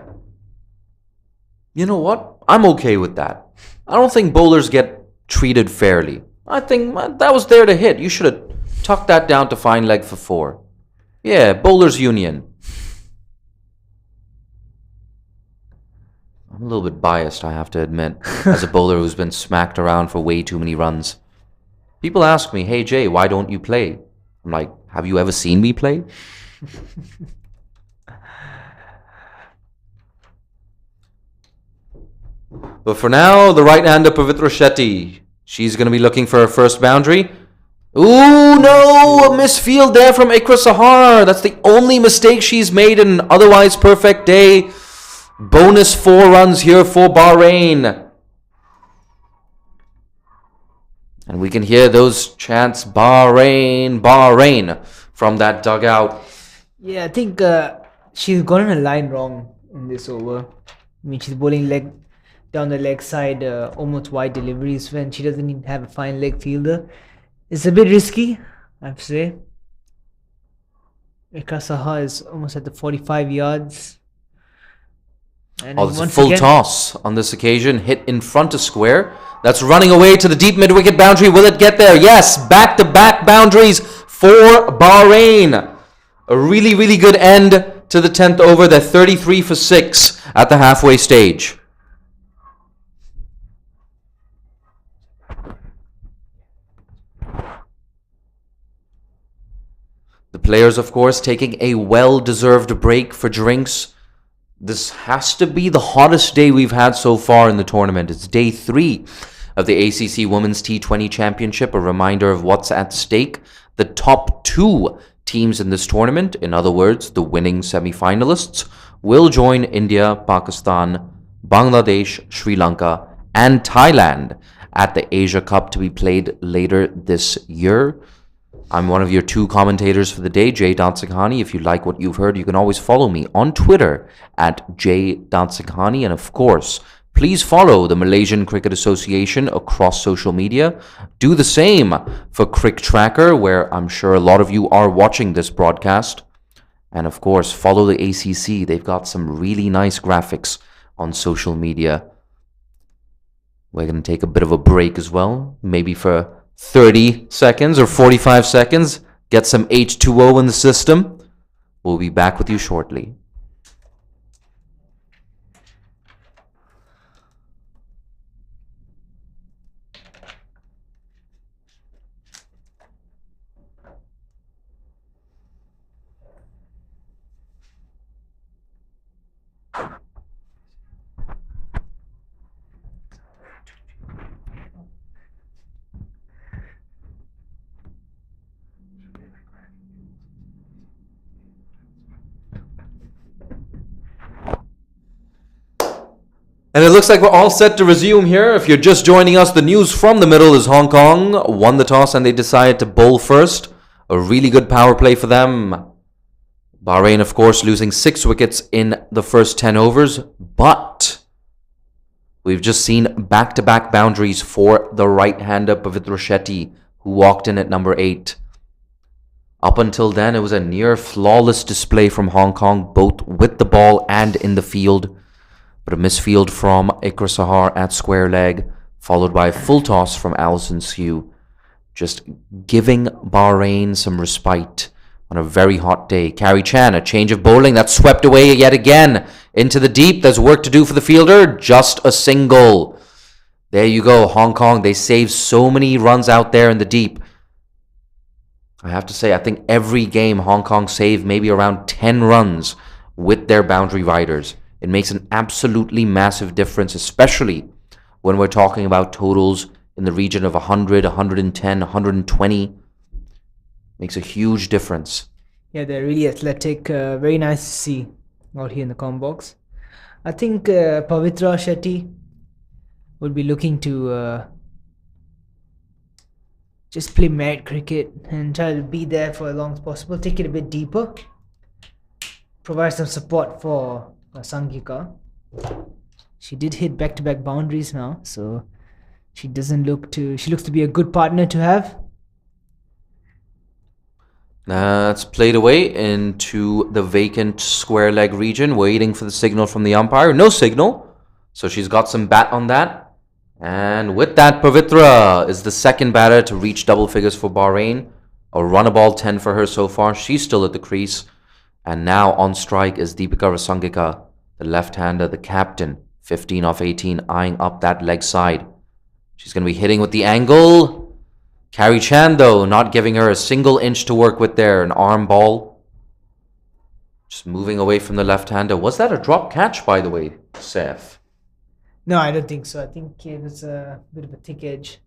S1: You know what? I'm okay with that. I don't think bowlers get treated fairly. I think that was there to hit. You should have tucked that down to fine leg for 4. Yeah, bowlers union. I'm a little bit biased, I have to admit, as a bowler who's been smacked around for way too many runs. People ask me, hey Jay, why don't you play? I'm like, have you ever seen me play? But for now, the right-hander Pavitra Shetty. She's going to be looking for her first boundary. Ooh, no! A misfield there from Ikra Sahar. That's the only mistake she's made in an otherwise perfect day. Bonus 4 runs here for Bahrain. And we can hear those chants, Bahrain, Bahrain, from that dugout.
S4: Yeah, I think she's gotten a line wrong in this over. I mean, she's bowling down the leg side, almost wide deliveries when she doesn't even have a fine leg fielder. It's a bit risky, I have to say. Ikra Sahar is almost at the 45 yards. And
S1: it's a full toss on this occasion, hit in front of square. That's running away to the deep mid-wicket boundary. Will it get there? Yes, back-to-back boundaries for Bahrain. A really, really good end to the 10th over. They're 33 for 6 at the halfway stage. The players, of course, taking a well-deserved break for drinks. This has to be the hottest day we've had so far in the tournament. It's day 3 of the ACC Women's T20 Championship. A reminder of what's at stake. The top 2 teams in this tournament, in other words, the winning semi-finalists, will join India, Pakistan, Bangladesh, Sri Lanka, and Thailand at the Asia Cup to be played later this year. I'm one of your 2 commentators for the day, Jay Dansikhani. If you like what you've heard, you can always follow me on Twitter at Jay Dansikhani. And of course, please follow the Malaysian Cricket Association across social media. Do the same for Crick Tracker, where I'm sure a lot of you are watching this broadcast. And of course, follow the ACC. They've got some really nice graphics on social media. We're going to take a bit of a break as well, maybe for 30 seconds or 45 seconds, get some H2O in the system. We'll be back with you shortly. And it looks like we're all set to resume here. If you're just joining us, the news from the middle is Hong Kong won the toss and they decided to bowl first. A really good power play for them. Bahrain, of course, losing 6 wickets in the first 10 overs. But we've just seen back-to-back boundaries for the right-hander Pavitra Shetty, who walked in at number 8. Up until then, it was a near flawless display from Hong Kong, both with the ball and in the field. But a misfield from Ikra Sahar at square leg, followed by a full toss from Alison Sue. just giving Bahrain some respite on a very hot day. Carrie Chan, a change of bowling that's swept away yet again into the deep. There's work to do for the fielder. Just a single. There you go, Hong Kong. They save so many runs out there in the deep. I have to say, I think every game Hong Kong save maybe around 10 runs with their boundary riders. It makes an absolutely massive difference, especially when we're talking about totals in the region of 100, 110, 120. Makes a huge difference.
S4: Yeah, they're really athletic. Very nice to see out here in the com box. I think Pavitra Shetty would be looking to just play merit cricket and try to be there for as long as possible. Take it a bit deeper. Provide some support for Sangika. She did hit back-to-back boundaries now, so she looks to be a good partner to have.
S1: That's played away into the vacant square leg region, waiting for the signal from the umpire. No signal, so she's got some bat on that. And with that, Pavitra is the second batter to reach double figures for Bahrain. A run a ball 10 for her so far. She's still at the crease. And now on strike is Deepika Rasangika, the left-hander, the captain. 15 off 18, eyeing up that leg side. She's going to be hitting with the angle. Carrie Chan, though, not giving her a single inch to work with there. An arm ball. Just moving away from the left-hander. Was that a drop catch, by the way, Seth?
S4: No, I don't think so. I think it was a bit of a thick edge.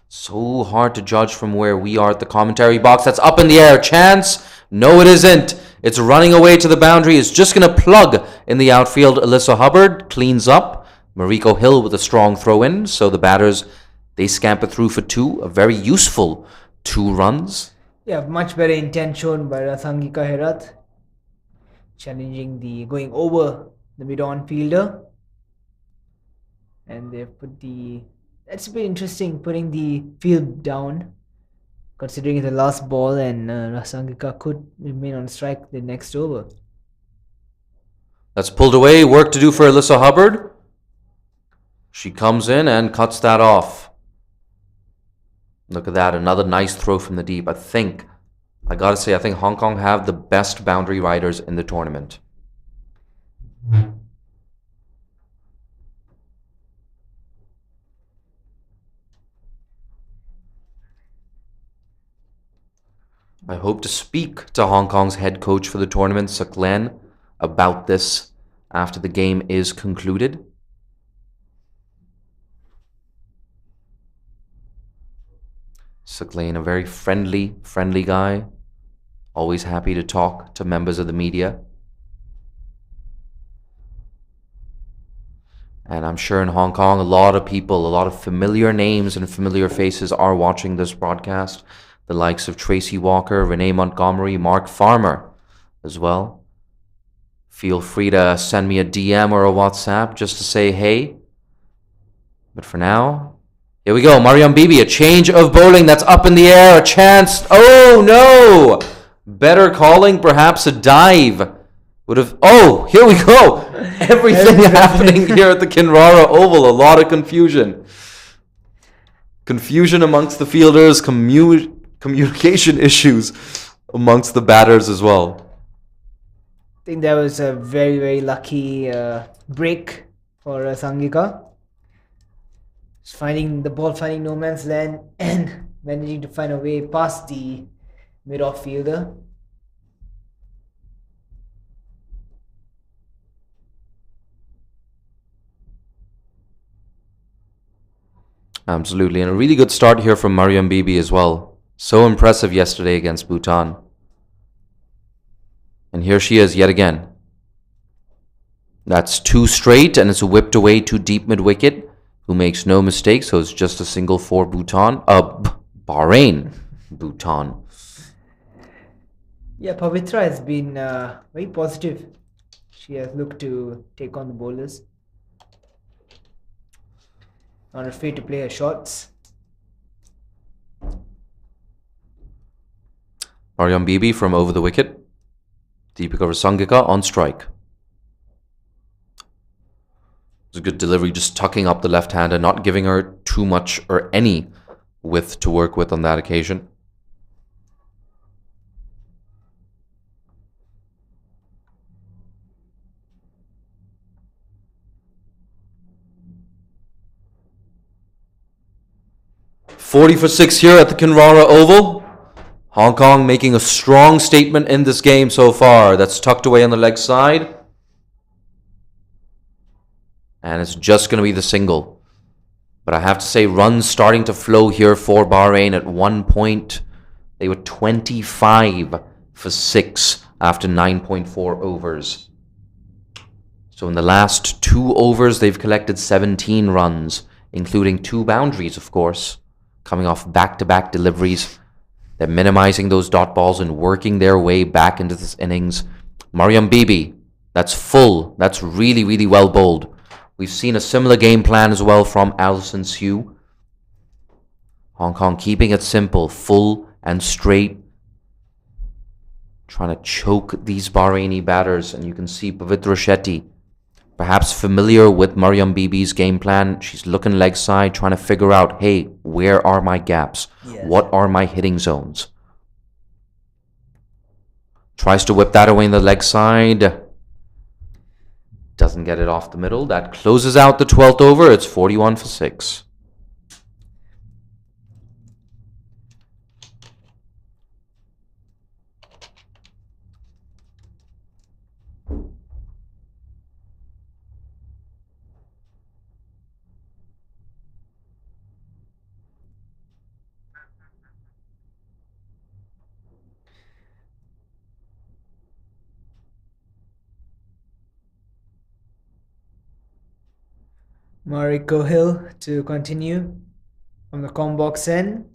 S1: So hard to judge from where we are at the commentary box. That's up in the air. Chance? No, it isn't. It's running away to the boundary. It's just going to plug in the outfield. Alyssa Hubbard cleans up. Mariko Hill with a strong throw-in. So the batters, they scamper through for 2. A very useful 2 runs.
S4: Yeah, much better intent shown by Rasangika Herat. Going over the mid-on fielder. And they've that's a bit interesting, putting the field down, considering it's the last ball and Rasangika could remain on strike the next over.
S1: That's pulled away. Work to do for Alyssa Hubbard. She comes in and cuts that off. Look at that. Another nice throw from the deep. I gotta say, I think Hong Kong have the best boundary riders in the tournament. I hope to speak to Hong Kong's head coach for the tournament, Saklen, about this after the game is concluded. Saklen, a very friendly guy. Always happy to talk to members of the media. And I'm sure in Hong Kong, a lot of familiar names and familiar faces are watching this broadcast. The likes of Tracy Walker, Renee Montgomery, Mark Farmer as well. Feel free to send me a DM or a WhatsApp just to say hey. But for now, here we go. Mariam Bibi, a change of bowling that's up in the air. A chance. Oh, no. Better calling, perhaps a dive. Oh, here we go. Everything happening here at the Kinrara Oval. A lot of confusion. Confusion amongst the fielders, communication issues amongst the batters as well.
S4: I think that was a very, very lucky break for Sangika. Finding no man's land and managing to find a way past the mid-off fielder.
S1: Absolutely, and a really good start here from Mariam Bibi as well. So impressive yesterday against Bhutan. And here she is yet again. That's 2 straight, and it's whipped away to deep mid-wicket, who makes no mistake, so it's just a single for Bhutan. Bahrain. Bhutan.
S4: Yeah, Pavitra has been very positive. She has looked to take on the bowlers. Not afraid to play her shots.
S1: Mariam Bibi from over the wicket. Deepika Rasangika on strike. It's a good delivery, just tucking up the left-hander, not giving her too much or any width to work with on that occasion. .40 for 6 here at the Kinrara Oval. Hong Kong making a strong statement in this game so far. That's tucked away on the leg side. And it's just going to be the single. But I have to say, runs starting to flow here for Bahrain. At one point, they were 25 for 6 after 9.4 overs. So in the last 2 overs, they've collected 17 runs, including 2 boundaries, of course, coming off back-to-back deliveries. They're minimizing those dot balls and working their way back into this innings. Mariam Bibi, that's full. That's really, really well bowled. We've seen a similar game plan as well from Alison Sue. Hong Kong keeping it simple, full and straight. Trying to choke these Bahraini batters. And you can see Pavitra Shetty, perhaps familiar with Mariam Bibi's game plan. She's looking leg side, trying to figure out, hey, where are my gaps?
S4: Yes.
S1: What are my hitting zones? Tries to whip that away in the leg side. Doesn't get it off the middle. That closes out the 12th over. It's 41 for 6.
S4: Mariko Hill to continue from the com box end.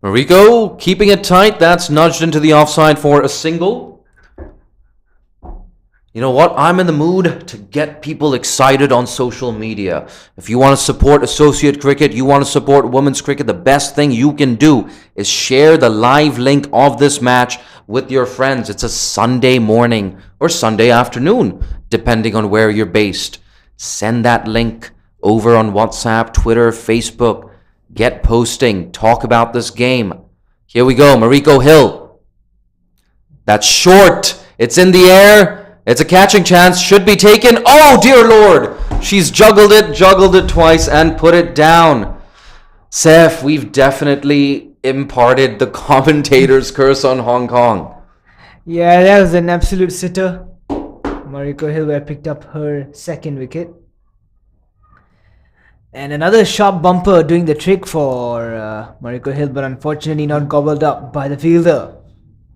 S1: Mariko keeping it tight. That's nudged into the offside for a single. You know what? I'm in the mood to get people excited on social media. If you want to support associate cricket, you want to support women's cricket, the best thing you can do is share the live link of this match with your friends. It's a Sunday morning or Sunday afternoon, depending on where you're based. Send that link over on WhatsApp, Twitter, Facebook. Get posting. Talk about this game. Here we go. Mariko Hill. That's short. It's in the air. It's a catching chance. Should be taken. Oh, dear Lord. She's juggled it twice and put it down. Seth, we've definitely imparted the commentator's curse on Hong Kong.
S4: Yeah, that was an absolute sitter. Mariko Hill had picked up her second wicket. And another sharp bumper doing the trick for Mariko Hill, but unfortunately not gobbled up by the fielder.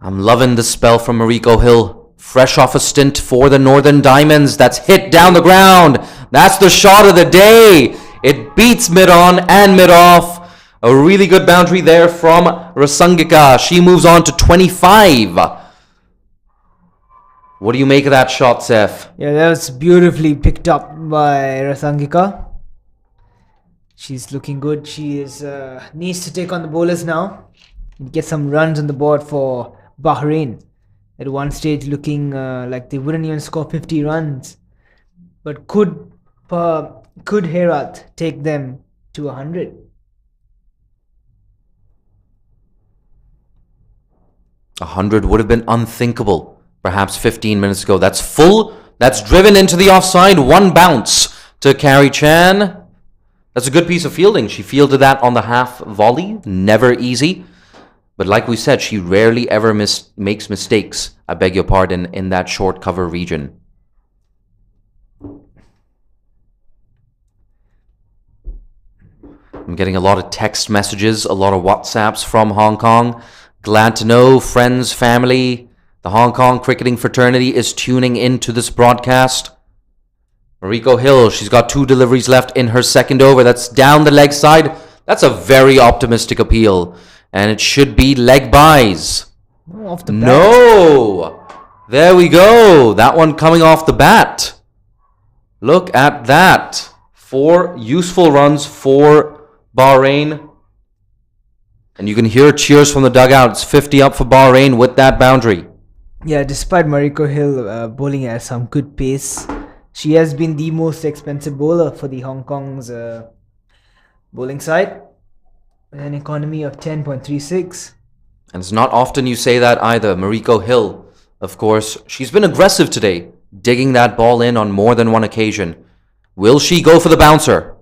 S1: I'm loving the spell from Mariko Hill. Fresh off a stint for the Northern Diamonds. That's hit down the ground. That's the shot of the day. It beats mid-on and mid-off. A really good boundary there from Rasangika. She moves on to 25. What do you make of that shot, Seth?
S4: Yeah, that was beautifully picked up by Rasangika. She's looking good. She needs to take on the bowlers now. Get some runs on the board for Bahrain. At one stage looking like they wouldn't even score 50 runs. But could Herat take them to 100?
S1: 100 would have been unthinkable perhaps 15 minutes ago. That's full. That's driven into the offside. One bounce to Carrie Chan. That's a good piece of fielding. She fielded that on the half volley. Never easy. But like we said, she rarely ever makes mistakes, I beg your pardon, in that short cover region. I'm getting a lot of text messages, a lot of WhatsApps from Hong Kong. Glad to know friends, family, the Hong Kong cricketing fraternity is tuning into this broadcast. Mariko Hill, she's got 2 deliveries left in her second over. That's down the leg side. That's a very optimistic appeal. And it should be leg buys.
S4: Oh, off the bat.
S1: No! There we go. That one coming off the bat. Look at that. 4 useful runs for Bahrain. And you can hear cheers from the dugout. It's 50 up for Bahrain with that boundary.
S4: Yeah, despite Mariko Hill bowling at some good pace, she has been the most expensive bowler for the Hong Kong's bowling side with an economy of 10.36.
S1: And it's not often you say that either. Mariko Hill, of course, she's been aggressive today, digging that ball in on more than one occasion. Will she go for the bouncer?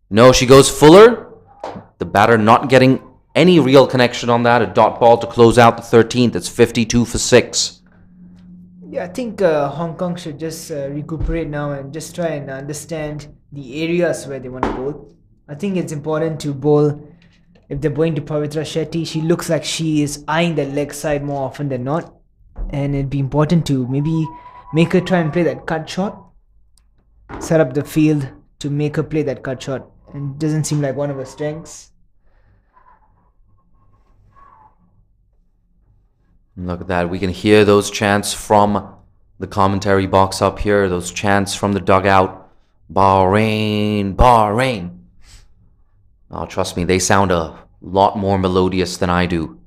S1: No, she goes fuller. The batter not getting any real connection on that. A dot ball to close out the 13th. It's 52 for 6.
S4: Yeah, I think Hong Kong should just recuperate now and just try and understand the areas where they want to bowl. I think it's important to bowl. If they're going to Pavitra Shetty, she looks like she is eyeing the leg side more often than not. And it'd be important to maybe make her try and play that cut shot. Set up the field to make her play that cut shot. And it doesn't seem like one of her strengths.
S1: Look at that. We can hear those chants from the commentary box up here. Those chants from the dugout. Bahrain, Bahrain. Oh, trust me, they sound a lot more melodious than I do.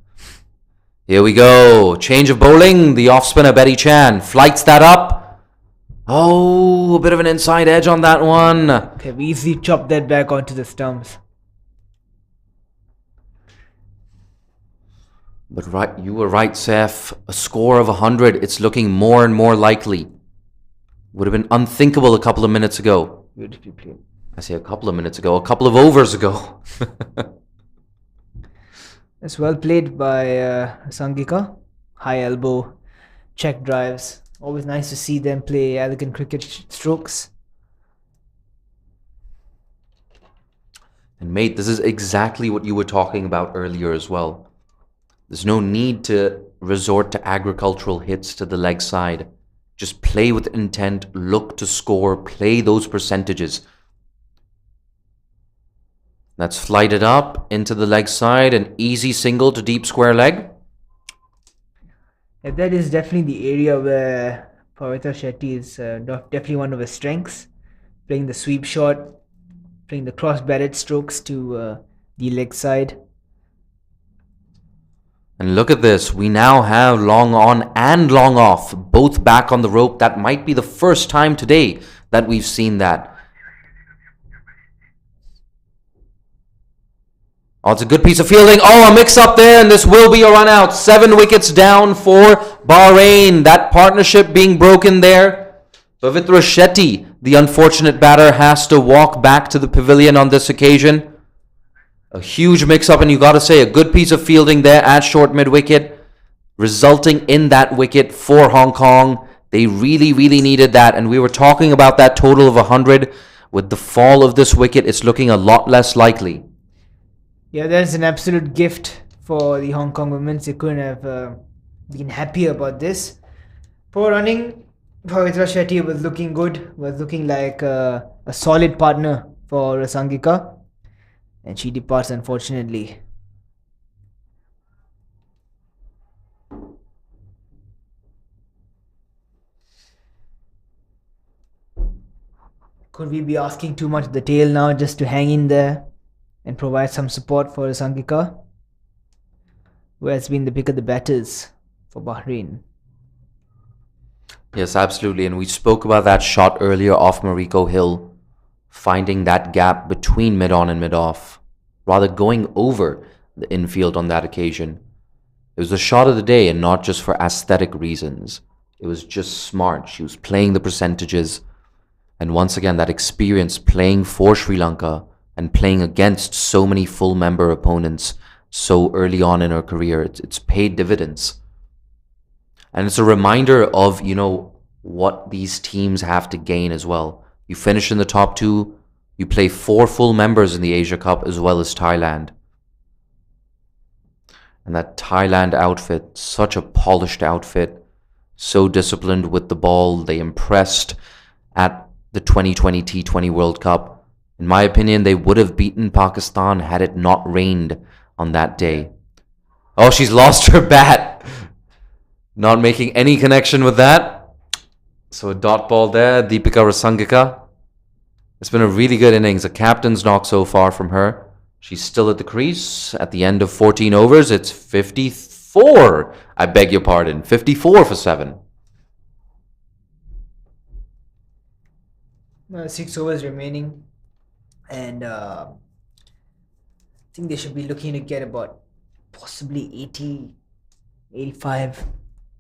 S1: Here we go. Change of bowling. The off spinner Betty Chan flights that up. Oh, a bit of an inside edge on that one.
S4: Okay, we easily chop that back onto the stumps.
S1: But right, you were right, Seth. A score of 100. It's looking more and more likely. Would have been unthinkable a couple of minutes ago.
S4: Beautifully played.
S1: I say a couple of minutes ago. A couple of overs ago.
S4: It's well played by Sangika. High elbow, check drives. Always nice to see them play elegant cricket strokes.
S1: And mate, this is exactly what you were talking about earlier as well. There's no need to resort to agricultural hits to the leg side. Just play with intent, look to score, play those percentages. That's flighted up into the leg side, an easy single to deep square leg.
S4: Yeah, that is definitely the area where Pavitra Shetty is definitely one of her strengths. Playing the sweep shot, playing the cross-batted strokes to the leg side.
S1: And look at this, we now have long on and long off, both back on the rope. That might be the first time today that we've seen that. Oh, it's a good piece of fielding. Oh, a mix-up there, and this will be a run-out. 7 wickets down for Bahrain. That partnership being broken there. Pavitra Shetty, the unfortunate batter, has to walk back to the pavilion on this occasion. A huge mix-up, and you got to say, a good piece of fielding there at short mid-wicket, resulting in that wicket for Hong Kong. They really, really needed that, and we were talking about that total of 100. With the fall of this wicket, it's looking a lot less likely.
S4: Yeah, that's an absolute gift for the Hong Kong women. They couldn't have been happier about this. Poor running, Pavitra Shetty was looking good, was looking like a solid partner for Sangika. And she departs, unfortunately. Could we be asking too much of the tail now just to hang in there and provide some support for Sangika, who has been the pick of the batters for Bahrain?
S1: Yes, absolutely. And we spoke about that shot earlier off Mariko Hill, finding that gap between mid-on and mid-off, rather going over the infield on that occasion. It was the shot of the day, and not just for aesthetic reasons. It was just smart. She was playing the percentages. And once again, that experience playing for Sri Lanka and playing against so many full member opponents so early on in her career, it's paid dividends. And it's a reminder of, what these teams have to gain as well. You finish in the top 2, you play 4 full members in the Asia Cup as well as Thailand. And that Thailand outfit, such a polished outfit, so disciplined with the ball. They impressed at the 2020 T20 World Cup. In my opinion, they would have beaten Pakistan had it not rained on that day. Oh, she's lost her bat. Not making any connection with that. So a dot ball there, Deepika Rasangika. It's been a really good innings. A captain's knock so far from her. She's still at the crease at the end of 14 overs. It's 54 54. I beg your pardon. 54 for 7.
S4: 6 overs remaining, and I think they should be looking to get about possibly 80, 85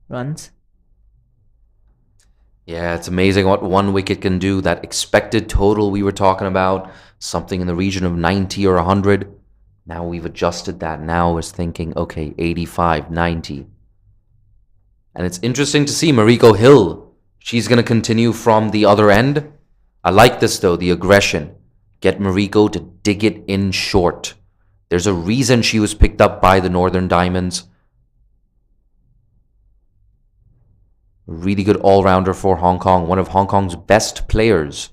S4: runs.
S1: Yeah, it's amazing what one wicket can do. That expected total we were talking about, something in the region of 90 or 100. Now we've adjusted that. Now it's thinking, okay, 85, 90. And it's interesting to see Mariko Hill. She's going to continue from the other end. I like this, though, the aggression. Get Mariko to dig it in short. There's a reason she was picked up by the Northern Diamonds. Really good all-rounder for Hong Kong. One of Hong Kong's best players.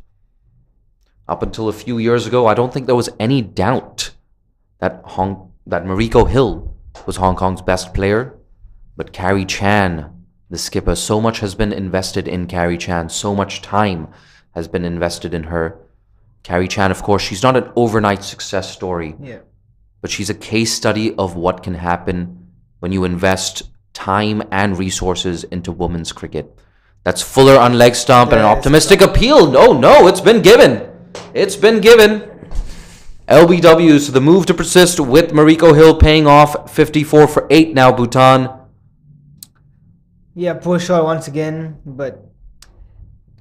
S1: Up until a few years ago, I don't think there was any doubt that Mariko Hill was Hong Kong's best player. But Carrie Chan, the skipper, so much has been invested in Carrie Chan. So much time has been invested in her. Carrie Chan, of course, she's not an overnight success story.
S4: Yeah.
S1: But she's a case study of what can happen when you invest time and resources into women's cricket. That's Fuller on leg stump and an optimistic appeal. No, it's been given. It's been given. LBWs, the move to persist with Mariko Hill paying off. 54 for 8 now, Bhutan.
S4: Yeah, poor shot once again, but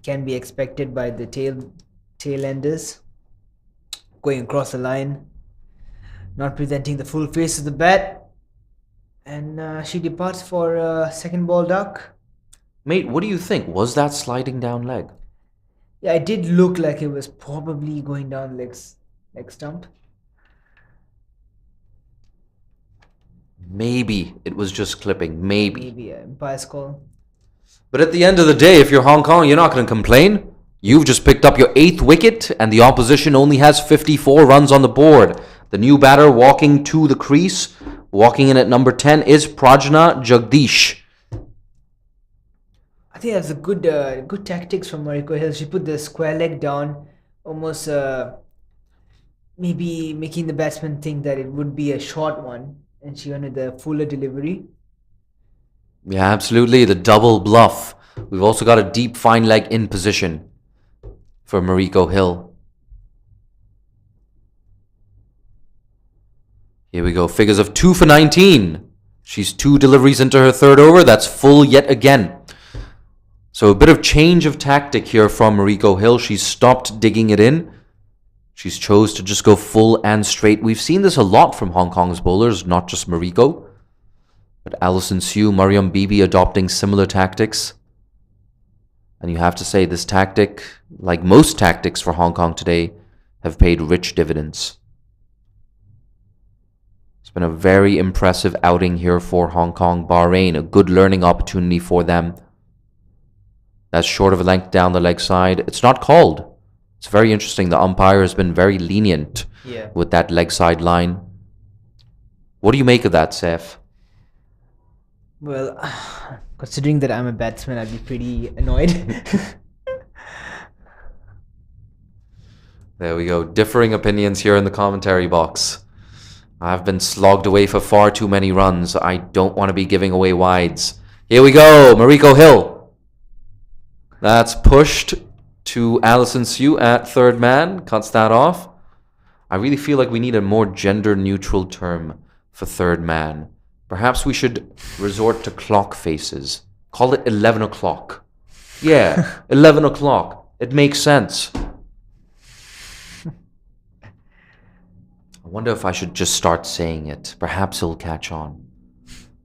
S4: can be expected by the tail enders. Going across the line, not presenting the full face of the bat. And she departs for second ball duck.
S1: Mate, what do you think? Was that sliding down leg?
S4: Yeah, it did look like it was probably going down leg stump.
S1: Maybe it was just clipping. Maybe.
S4: Maybe an umpire's call.
S1: But at the end of the day, if you're Hong Kong, you're not going to complain. You've just picked up your 8th wicket, and the opposition only has 54 runs on the board. The new batter walking to the crease, walking in at number 10, is Prajna Jagdish.
S4: I think that's a good tactics from Mariko Hill. She put the square leg down, almost maybe making the batsman think that it would be a short one, and she went with the fuller delivery.
S1: Yeah, absolutely. The double bluff. We've also got a deep fine leg in position for Mariko Hill. Here we go. Figures of 2 for 19. She's 2 deliveries into her third over. That's full yet again. So a bit of change of tactic here from Mariko Hill. She's stopped digging it in. She's chose to just go full and straight. We've seen this a lot from Hong Kong's bowlers, not just Mariko. But Alison Sue, Mariam Bibi adopting similar tactics. And you have to say this tactic, like most tactics for Hong Kong today, have paid rich dividends. It's been a very impressive outing here for Hong Kong. Bahrain, a good learning opportunity for them. That's short of a length down the leg side. It's not called. It's very interesting. The umpire has been very lenient with that leg side line. What do you make of that, Saif?
S4: Well, considering that I'm a batsman, I'd be pretty annoyed.
S1: There we go. Differing opinions here in the commentary box. I've been slogged away for far too many runs. I don't want to be giving away wides. Here we go. Mariko Hill. That's pushed to Alison Sue at third man. Cuts that off. I really feel like we need a more gender-neutral term for third man. Perhaps we should resort to clock faces. Call it 11 o'clock. Yeah, 11 o'clock. It makes sense. I wonder if I should just start saying it. Perhaps it'll catch on.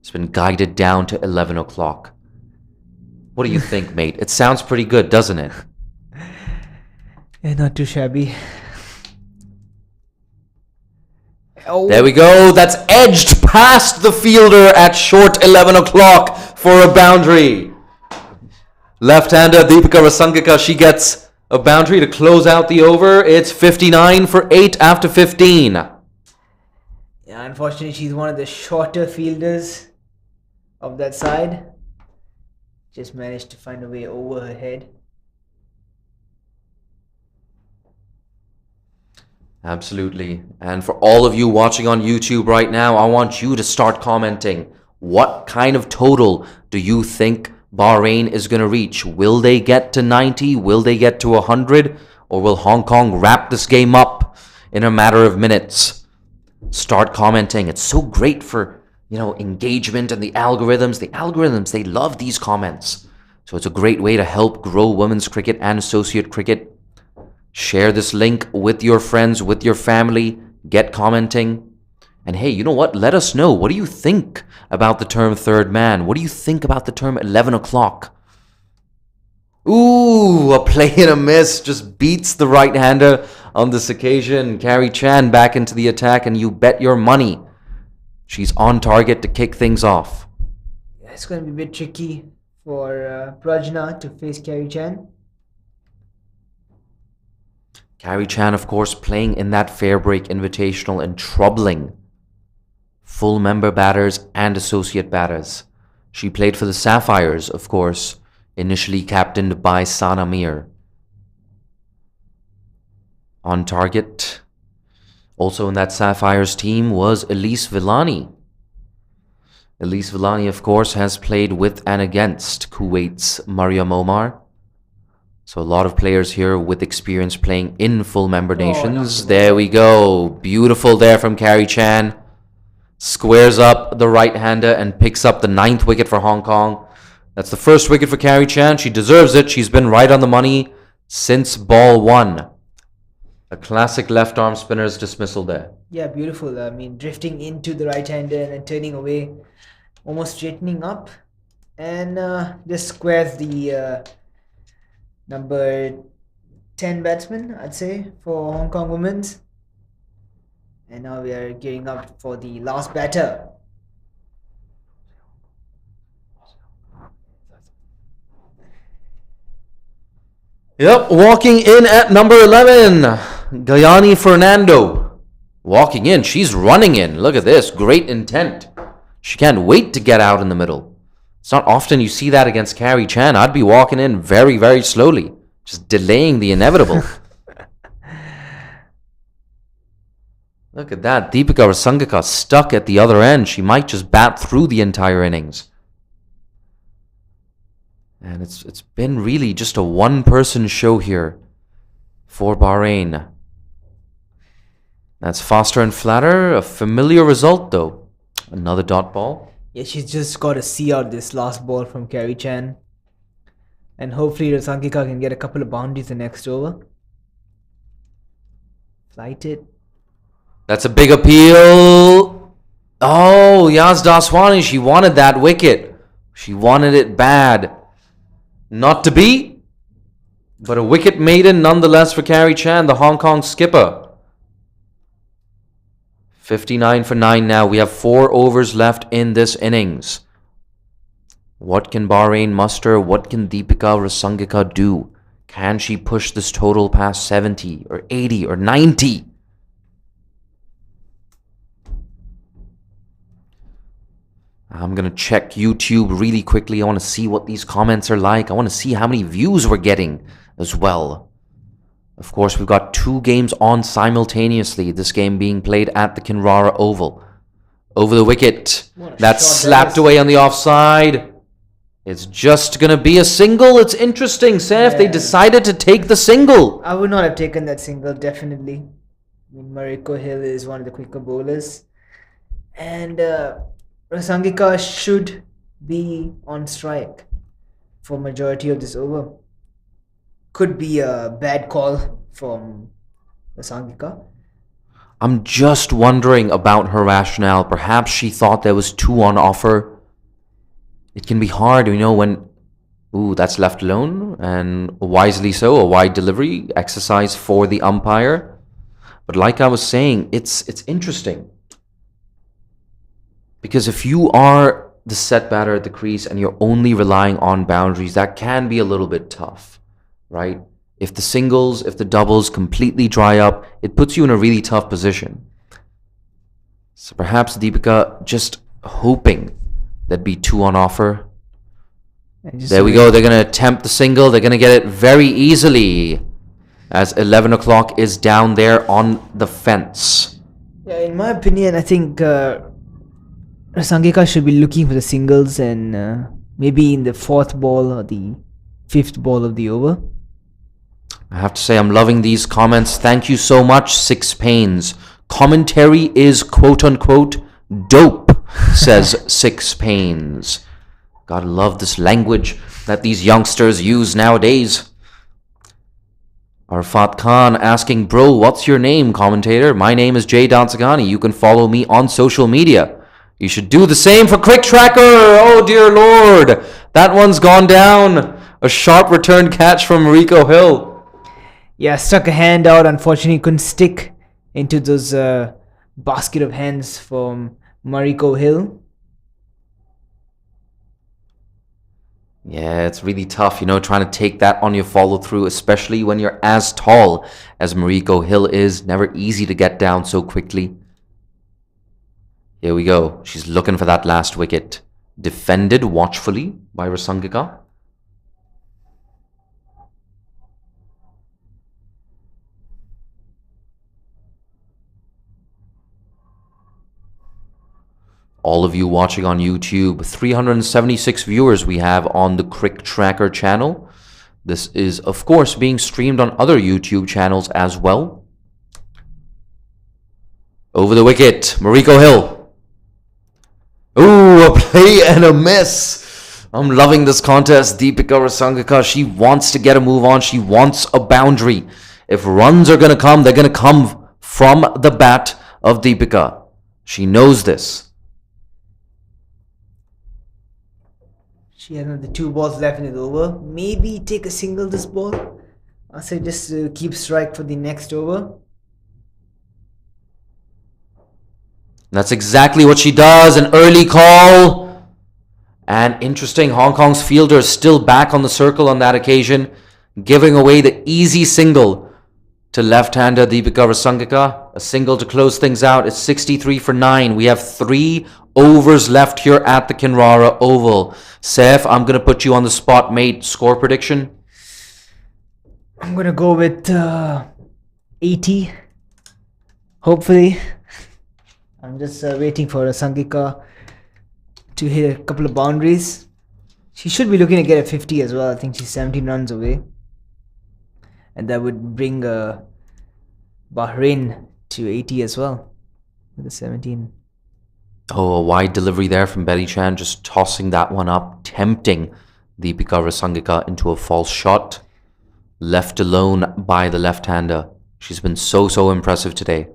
S1: It's been guided down to 11 o'clock. What do you think, mate? It sounds pretty good, doesn't it?
S4: Yeah, not too shabby.
S1: Oh. There we go. That's edged past the fielder at short 11 o'clock for a boundary. Left-hander Deepika Rasangika, she gets a boundary to close out the over. It's 59 for 8 after 15.
S4: Yeah, unfortunately, she's one of the shorter fielders of that side. Just managed to find a way over her head. Absolutely. And for all of you watching on YouTube right now, I want you to start commenting.
S1: What kind of total do you think Bahrain is going to reach? Will they get to 90? Will they get to 100? Or will Hong Kong wrap this game up in a matter of minutes? Start commenting. It's so great for, engagement and the algorithms. The algorithms, they love these comments. So it's a great way to help grow women's cricket and associate cricket. Share this link with your friends, with your family. Get commenting. And hey, you know what? Let us know. What do you think about the term third man? What do you think about the term 11 o'clock? Ooh, a play and a miss just beats the right-hander on this occasion. Carrie Chan back into the attack, and you bet your money she's on target to kick things off.
S4: Yeah, it's going to be a bit tricky for Prajna to face Carrie Chan.
S1: Carrie Chan, of course, playing in that Fair Break Invitational and troubling full member batters and associate batters. She played for the Sapphires, of course, initially captained by Sana Mir. On target, also in that Sapphires team, was Elise Villani. Elise Villani, of course, has played with and against Kuwait's Mariam Omar. So a lot of players here with experience playing in full member nations. There we go. Beautiful there from Carrie Chan. Squares up the right-hander and picks up the 9th wicket for Hong Kong. That's the first wicket for Carrie Chan. She deserves it. She's been right on the money since ball 1. A classic left-arm spinner's dismissal there.
S4: Yeah, beautiful. I mean, drifting into the right-hander and then turning away, almost straightening up. And just squares the number 10 batsman, I'd say, for Hong Kong women's. And now we are gearing up for the last batter.
S1: Yep, walking in at number 11, Gayani Fernando. Walking in, she's running in. Look at this, great intent. She can't wait to get out in the middle. It's not often you see that against Carrie Chan. I'd be walking in very, very slowly, just delaying the inevitable. Look at that. Deepika Rasangaka stuck at the other end. She might just bat through the entire innings. And it's been really just a one-person show here for Bahrain. That's faster and flatter. A familiar result, though. Another dot ball.
S4: Yeah, she's just got to see out this last ball from Carrie Chan. And hopefully Rasangika can get a couple of boundaries the next over. Flight it.
S1: That's a big appeal. Oh, Yaz Daswani, she wanted that wicket. She wanted it bad. Not to be, but a wicket maiden nonetheless for Carrie Chan, the Hong Kong skipper. 59 for 9 now. We have 4 overs left in this innings. What can Bahrain muster? What can Deepika Rasangika do? Can she push this total past 70 or 80 or 90? I'm going to check YouTube really quickly. I want to see what these comments are like. I want to see how many views we're getting as well. Of course, we've got 2 games on simultaneously. This game being played at the Kinrara Oval. Over the wicket. That's slapped away on the offside. It's just going to be a single. It's interesting, Saif. They decided to take the single.
S4: I would not have taken that single, definitely. I mean, Mariko Hill is one of the quicker bowlers. And Rasangika should be on strike for majority of this over. Could be a bad call from Rasangika.
S1: I'm just wondering about her rationale. Perhaps she thought there was 2 on offer. It can be hard, when... Ooh, that's left alone. And wisely so, a wide delivery. Exercise for the umpire. But like I was saying, it's interesting. Because if you are the set batter at the crease and you're only relying on boundaries, that can be a little bit tough, right? If the singles, if the doubles completely dry up, it puts you in a really tough position. So perhaps Deepika just hoping there'd be 2 on offer. There we go. They're going to attempt the single. They're going to get it very easily as 11 o'clock is down there on the fence.
S4: Yeah, in my opinion, I think Rasangika should be looking for the singles and maybe in the 4th ball or the 5th ball of the over.
S1: I have to say, I'm loving these comments. Thank you so much, Six Pains. Commentary is quote-unquote dope, says Six Pains. Gotta love this language that these youngsters use nowadays. Arfat Khan asking, bro, what's your name, commentator? My name is Jay Dansagani. You can follow me on social media. You should do the same for Quick Tracker. Oh, dear Lord. That one's gone down. A sharp return catch from Mariko Hill.
S4: Yeah, stuck a hand out. Unfortunately, couldn't stick into those basket of hands from Mariko Hill.
S1: Yeah, it's really tough, trying to take that on your follow through, especially when you're as tall as Mariko Hill is. Never easy to get down so quickly. Here we go. She's looking for that last wicket. Defended watchfully by Rasangika. All of you watching on YouTube, 376 viewers we have on the Crick Tracker channel. This is, of course, being streamed on other YouTube channels as well. Over the wicket, Mariko Hill. Ooh, a play and a miss. I'm loving this contest. Deepika Rasangika, she wants to get a move on. She wants a boundary. If runs are going to come, they're going to come from the bat of Deepika. She knows this.
S4: She has another 2 balls left in the over. Maybe take a single this ball. I'll say just keep strike for the next over.
S1: That's exactly what she does. An early call. And interesting, Hong Kong's fielder is still back on the circle on that occasion, giving away the easy single to left-hander Deepika Rasangika. A single to close things out. It's 63 for 9. We have 3 overs left here at the Kinrara Oval. Saif, I'm going to put you on the spot, mate. Score prediction?
S4: I'm going to go with 80. Hopefully. I'm just waiting for Rasangika to hit a couple of boundaries. She should be looking to get a 50 as well. I think she's 17 runs away. And that would bring Bahrain to 80 as well. With the 17.
S1: Oh, a wide delivery there from Betty Chan, just tossing that one up, tempting Deepika Rasangika into a false shot. Left alone by the left-hander. She's been so impressive today.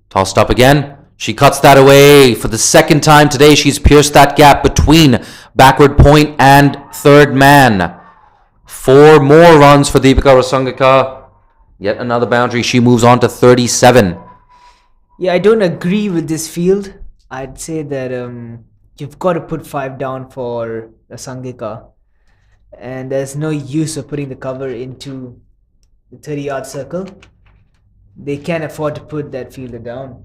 S1: Tossed up again. She cuts that away. For the second time today, she's pierced that gap between backward point and third man. 4 more runs for Deepika Rasangika. Yet another boundary. She moves on to 37.
S4: Yeah, I don't agree with this field. I'd say that you've got to put 5 down for Rasangika. And there's no use of putting the cover into the 30-yard circle. They can't afford to put that fielder down.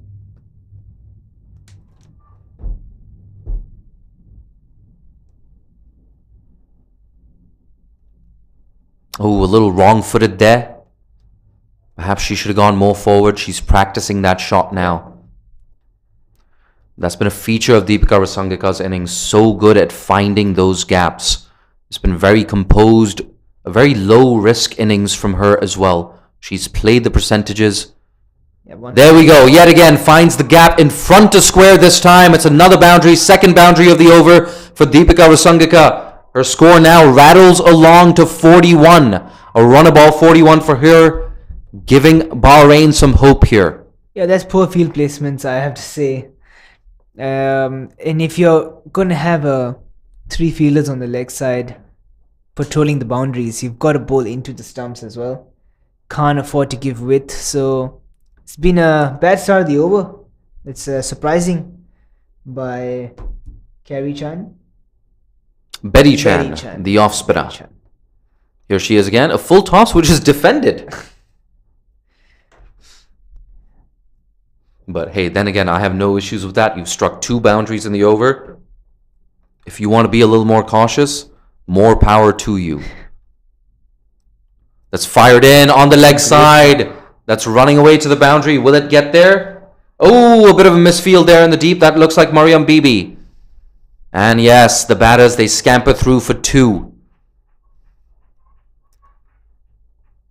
S1: Oh, a little wrong-footed there. Perhaps she should have gone more forward. She's practicing that shot now. That's been a feature of Deepika Rasangika's innings. So good at finding those gaps. It's been very composed, a very low-risk innings from her as well. She's played the percentages.
S4: Yeah,
S1: there we go. Yet again, finds the gap in front of square this time. It's another boundary, second boundary of the over for Deepika Rasangika. Her score now rattles along to 41. A run of ball 41 for her, giving Bahrain some hope here.
S4: Yeah, that's poor field placements, I have to say. And if you're going to have 3 fielders on the leg side patrolling the boundaries, you've got to bowl into the stumps as well. Can't afford to give width, so it's been a bad start of the over. It's surprising by Carrie Chan.
S1: Betty Chan, the off-spinner. Here she is again, a full toss which is defended. But hey, then again, I have no issues with that. You've struck 2 boundaries in the over. If you want to be a little more cautious, more power to you. That's fired in on the leg side. That's running away to the boundary. Will it get there? Oh, a bit of a misfield there in the deep. That looks like Mariam Bibi. And yes, the batters, they scamper through for 2.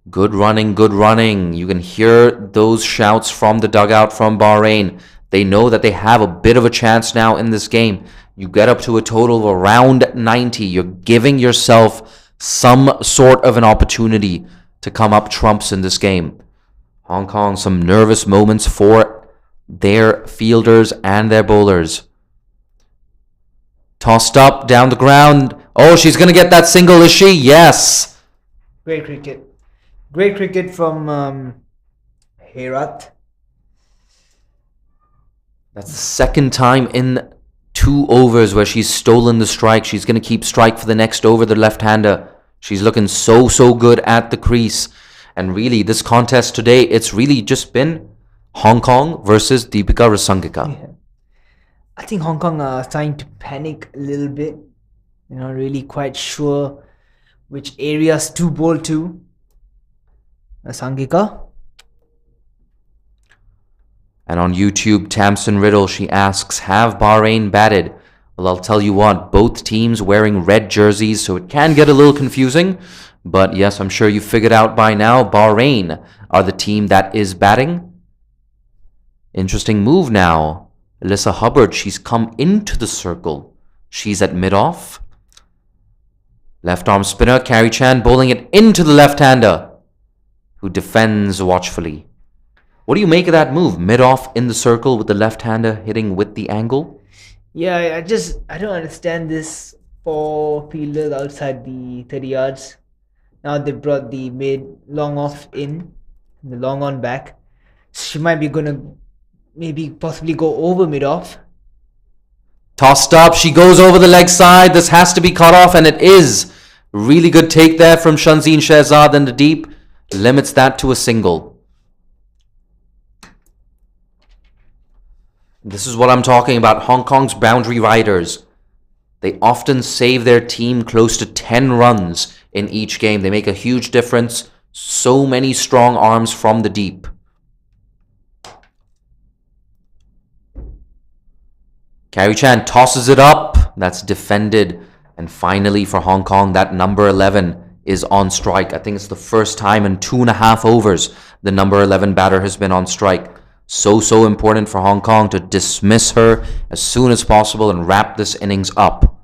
S1: Good running, good running. You can hear those shouts from the dugout from Bahrain. They know that they have a bit of a chance now in this game. You get up to a total of around 90. You're giving yourself some sort of an opportunity to come up trumps in this game. Hong Kong, some nervous moments for their fielders and their bowlers. Tossed up, down the ground. Oh, she's going to get that single, is she? Yes.
S4: Great cricket. Great cricket from Herat.
S1: That's the second time in 2 overs where she's stolen the strike. She's going to keep strike for the next over, the left-hander. She's looking so good at the crease. And really, this contest today, it's really just been Hong Kong versus Deepika Rasangika.
S4: Yeah. I think Hong Kong are starting to panic a little bit. They're not really quite sure which areas to bowl to. Rasangika.
S1: And on YouTube, Tamsin Riddle, she asks, have Bahrain batted? Well, I'll tell you what, both teams wearing red jerseys, so it can get a little confusing. But yes, I'm sure you figured out by now, Bahrain are the team that is batting. Interesting move now. Alyssa Hubbard, she's come into the circle. She's at mid-off. Left arm spinner, Carrie Chan bowling it into the left-hander, who defends watchfully. What do you make of that move? Mid-off in the circle with the left-hander hitting with the angle?
S4: Yeah, I don't understand this 4 fielders outside the 30 yards. Now they brought the mid long off in, the long on back. She might be gonna possibly go over mid off.
S1: Tossed up, she goes over the leg side. This has to be cut off, and it is. Really good take there from Shanzeen Shehzad in the deep. Limits that to a single. This is what I'm talking about. Hong Kong's boundary riders. They often save their team close to 10 runs in each game. They make a huge difference. So many strong arms from the deep. Carrie Chan tosses it up. That's defended. And finally for Hong Kong, that number 11 is on strike. I think it's the first time in 2.5 overs the number 11 batter has been on strike. So important for Hong Kong to dismiss her as soon as possible and wrap this innings up.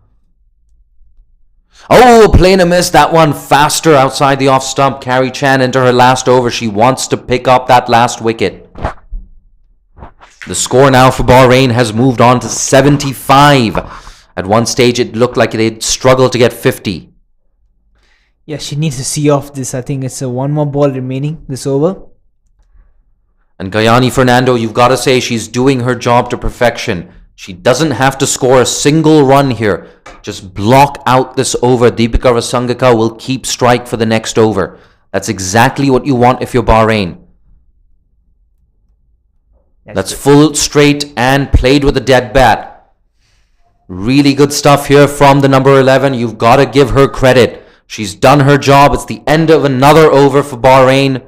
S1: Oh, plain a miss. That one faster outside the off stump. Carrie Chan into her last over. She wants to pick up that last wicket. The score now for Bahrain has moved on to 75. At one stage, it looked like they'd struggle to get 50.
S4: Yeah, she needs to see off this. I think it's one more ball remaining this over.
S1: And Gayani Fernando, you've got to say she's doing her job to perfection. She doesn't have to score a single run here. Just block out this over. Deepika Rasangika will keep strike for the next over. That's exactly what you want if you're Bahrain. That's full straight and played with a dead bat. Really good stuff here from the number 11. You've got to give her credit. She's done her job. It's the end of another over for Bahrain.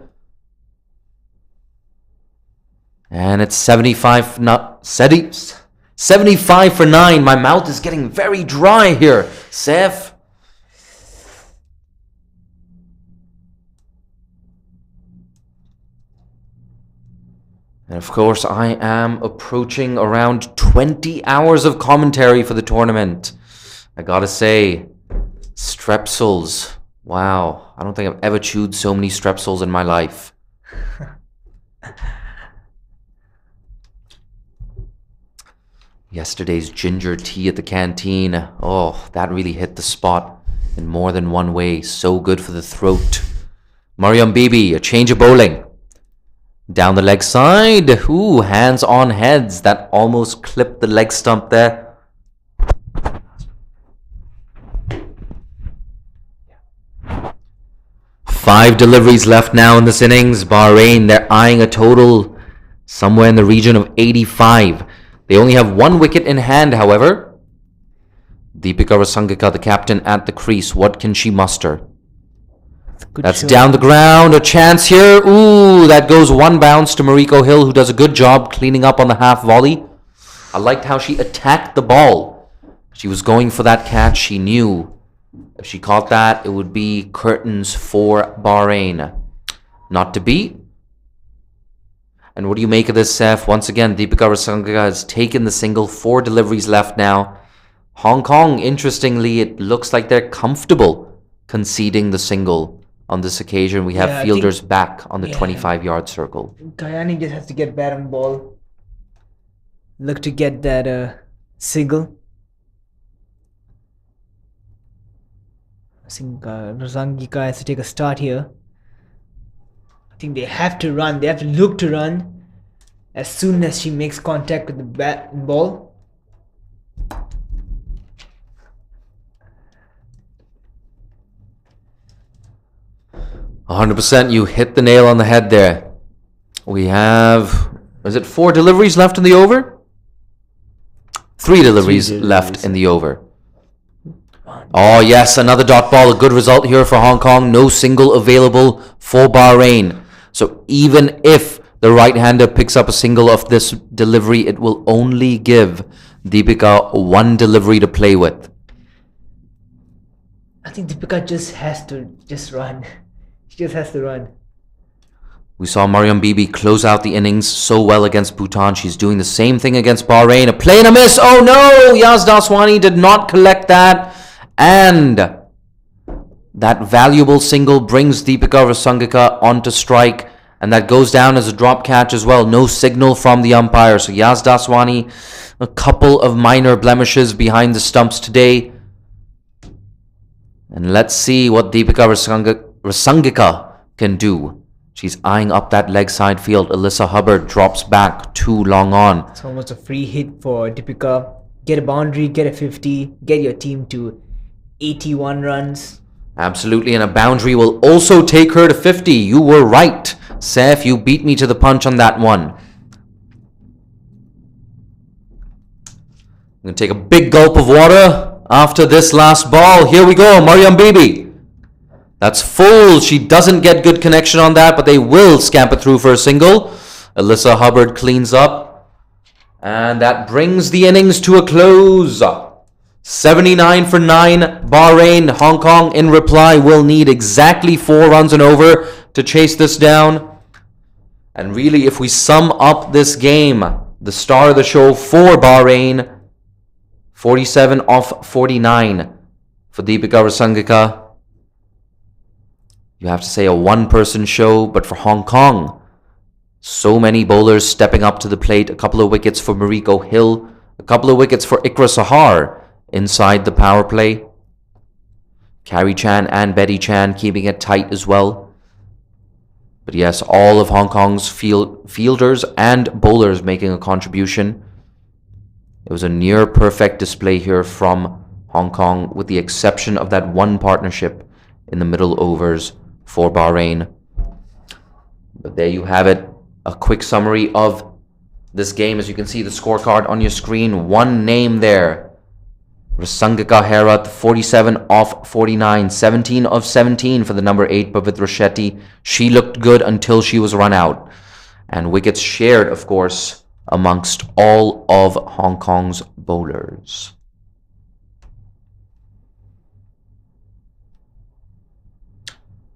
S1: And it's 75 for 9. My mouth is getting very dry here, Seth. And of course, I am approaching around 20 hours of commentary for the tournament. I gotta say, strepsils. Wow, I don't think I've ever chewed so many strepsils in my life. Yesterday's ginger tea at the canteen. Oh, that really hit the spot in more than one way. So good for the throat. Mariam Bibi, a change of bowling. Down the leg side. Ooh, hands on heads. That almost clipped the leg stump there. Five deliveries left now in this innings. Bahrain, they're eyeing a total somewhere in the region of 85. They only have 1 wicket in hand, however. Deepika Rasangika, the captain, at the crease. What can she muster? That's down the ground. A chance here. Ooh, that goes 1 bounce to Mariko Hill, who does a good job cleaning up on the half volley. I liked how she attacked the ball. She was going for that catch. She knew if she caught that, it would be curtains for Bahrain. Not to be. And what do you make of this, Seth? Once again, Deepika Rasangika has taken the single. 4 deliveries left now. Hong Kong, interestingly, it looks like they're comfortable conceding the single on this occasion. We have fielders back on the 25-yard circle.
S4: Kayani just has to get bad on ball. Look to get that single. I think Rasangika has to take a start here. I think they have to run. They have to look to run as soon as she makes contact with the bat and ball.
S1: 100%, you hit the nail on the head there. We have, is it 4 deliveries left in the over? 3 deliveries left in the over. Oh yes, another dot ball. A good result here for Hong Kong. No single available for Bahrain. So even if the right-hander picks up a single of this delivery, it will only give Deepika 1 delivery to play with.
S4: I think Deepika just has to run. She just has to run.
S1: We saw Mariam Bibi close out the innings so well against Bhutan. She's doing the same thing against Bahrain. A play and a miss. Oh no! Yas Daswani did not collect that. And that valuable single brings Deepika Rasangika onto strike. And that goes down as a drop catch as well. No signal from the umpire. So Yas Daswani, a couple of minor blemishes behind the stumps today. And let's see what Deepika Rasangika can do. She's eyeing up that leg side field. Alyssa Hubbard drops back too long on.
S4: It's almost a free hit for Deepika. Get a boundary, get a 50, get your team to 81 runs.
S1: Absolutely, and a boundary will also take her to 50. You were right, Seth. You beat me to the punch on that one. I'm going to take a big gulp of water after this last ball. Here we go, Mariam Bibi. That's full. She doesn't get good connection on that, but they will scamper through for a single. Alyssa Hubbard cleans up. And that brings the innings to a close. 79 for 9. Bahrain, Hong Kong in reply will need exactly 4 runs and over to chase this down. And really, if we sum up this game, the star of the show for Bahrain, 47 off 49 for Deepika Rasangika. You have to say a one-person show, but for Hong Kong, so many bowlers stepping up to the plate. A couple of wickets for Mariko Hill, a couple of wickets for Ikra Sahar inside the power play. Carrie Chan and Betty Chan keeping it tight as well. But yes, all of Hong Kong's fielders and bowlers making a contribution. It was a near perfect display here from Hong Kong, with the exception of that one partnership in the middle overs for Bahrain. But there you have it. A quick summary of this game. As you can see the scorecard on your screen. One name there. Rasangika Herath, 47 off 49. 17 of 17 for the number 8, Pavitra Shetty. She looked good until she was run out. And wickets shared, of course, amongst all of Hong Kong's bowlers.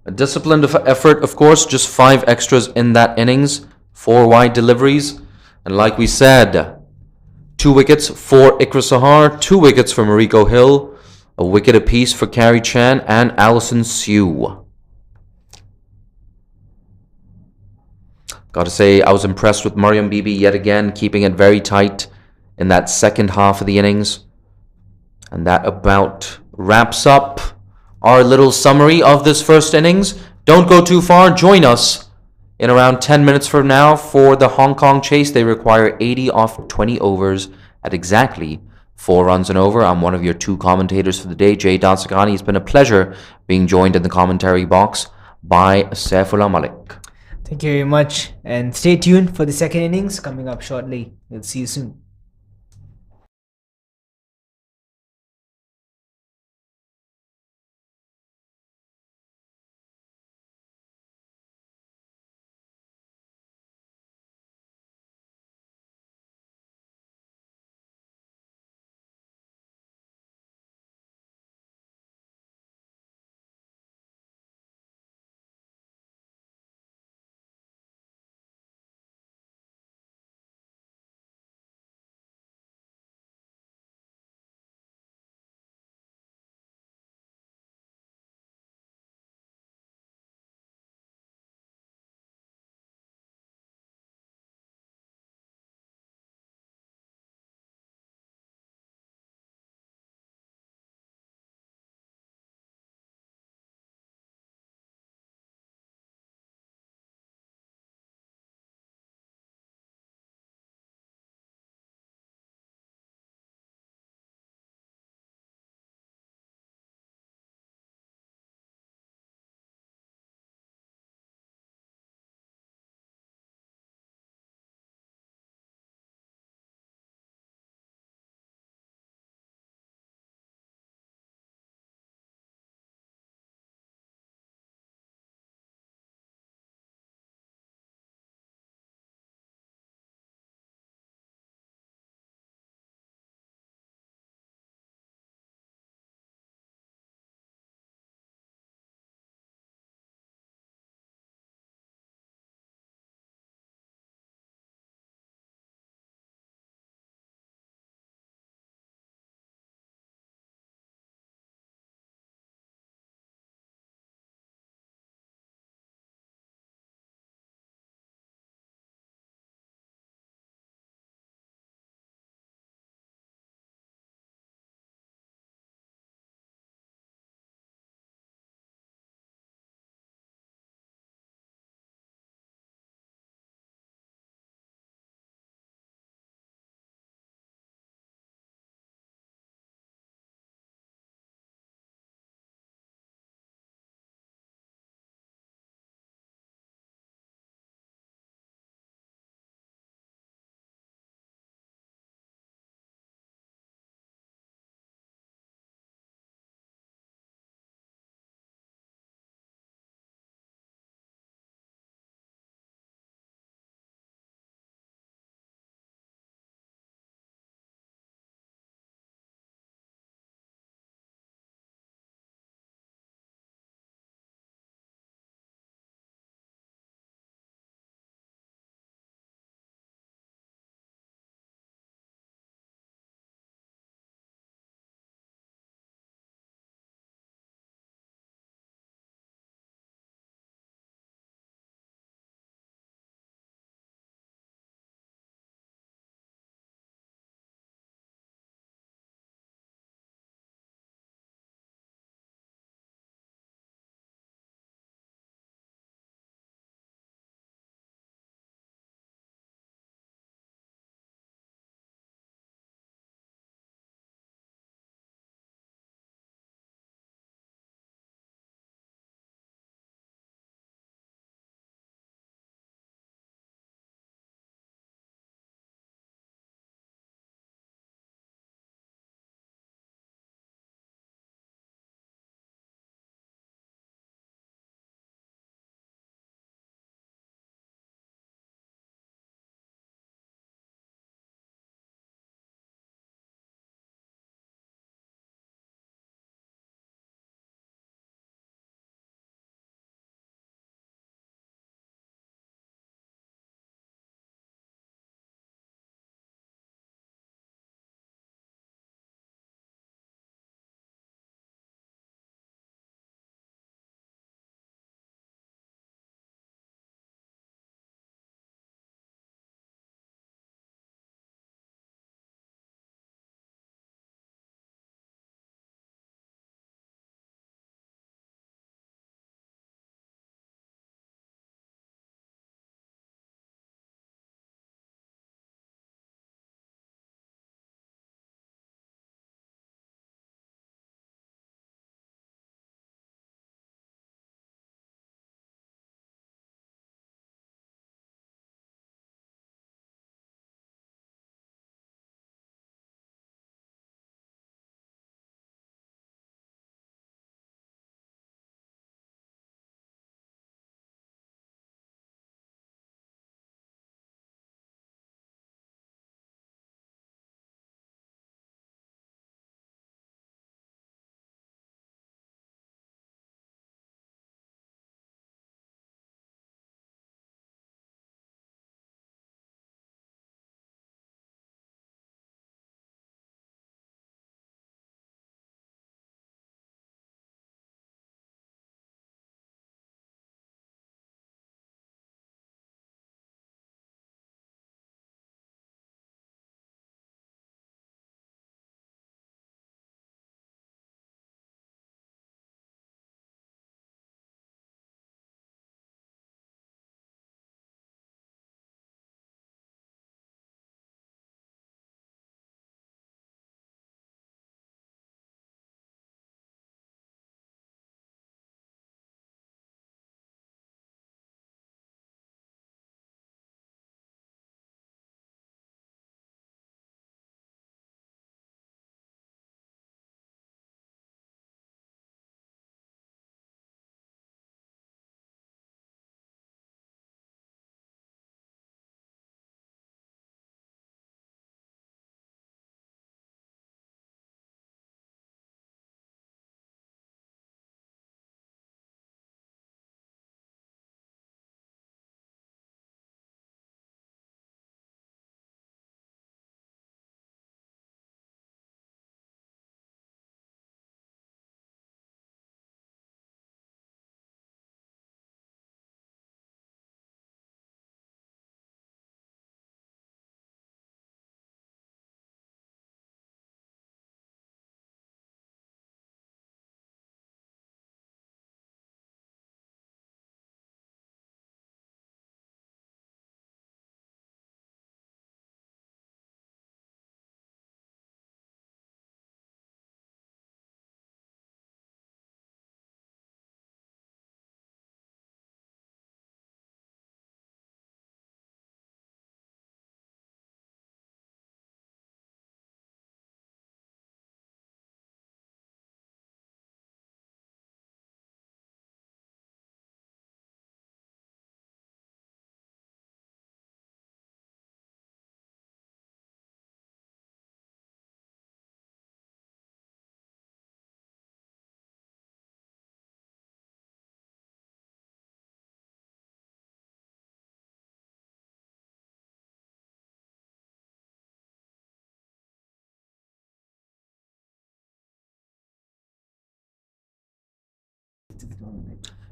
S1: A disciplined effort, of course, just 5 extras in that innings, 4 wide deliveries, and like we said, 2 wickets for Ikra Sahar, 2 wickets for Mariko Hill, a wicket apiece for Carrie Chan and Alison Sue. Gotta say, I was impressed with Mariam Bibi yet again, keeping it very tight in that second half of the innings. And that about wraps up our little summary of this first innings. Don't go too far. Join us in around 10 minutes from now for the Hong Kong chase. They require 80 off 20 overs at exactly 4 runs and over. I'm one of your 2 commentators for the day, Jay Dansakani. It's been a pleasure being joined in the commentary box by Saifullah Malik.
S4: Thank you very much, and stay tuned for the second innings coming up shortly. We'll see you soon.